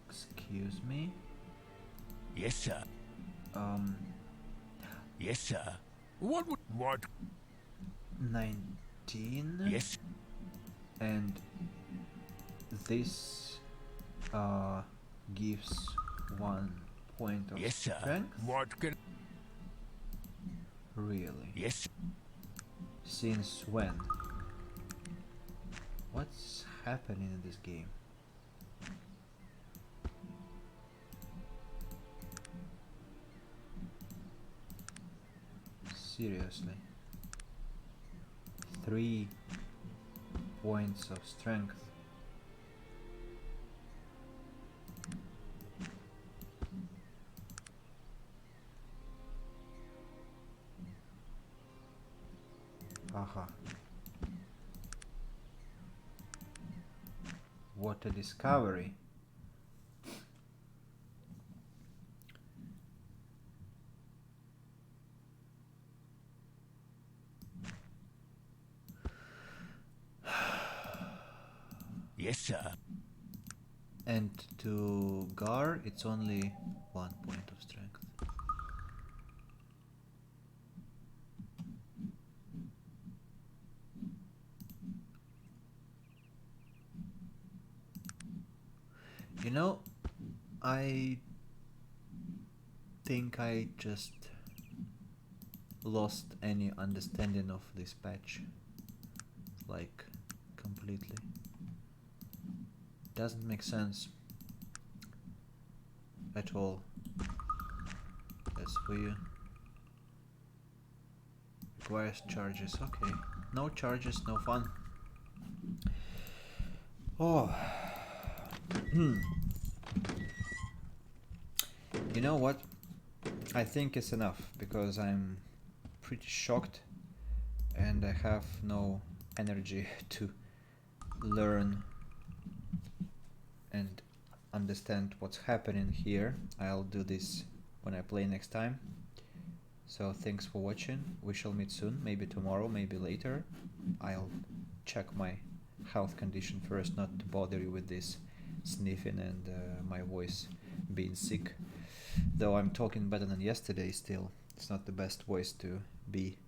Excuse me? Yes, sir. Yes, sir. What? 19? Yes. And this gives 1 point of Yes, sir. strength? What can... Really? Yes. Since when? What's happening in this game? Seriously. 3 points of strength. Aha. What a discovery. Yes, sir. And to Gar, it's only 1 point of strength. You know, I think I just lost any understanding of this patch. Like, completely. Doesn't make sense at all. That's weird. Requires charges, okay. No charges, no fun. Oh. You know what? I think it's enough because I'm pretty shocked and I have no energy to learn and understand what's happening here. I'll do this when I play next time. So thanks for watching. We shall meet soon, maybe tomorrow, maybe later. I'll check my health condition first, not to bother you with this sniffing and my voice being sick. Though I'm talking better than yesterday, still it's not the best voice to be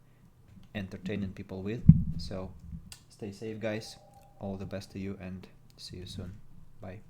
entertaining people with. So stay safe, guys. All the best to you and see you soon. Bye.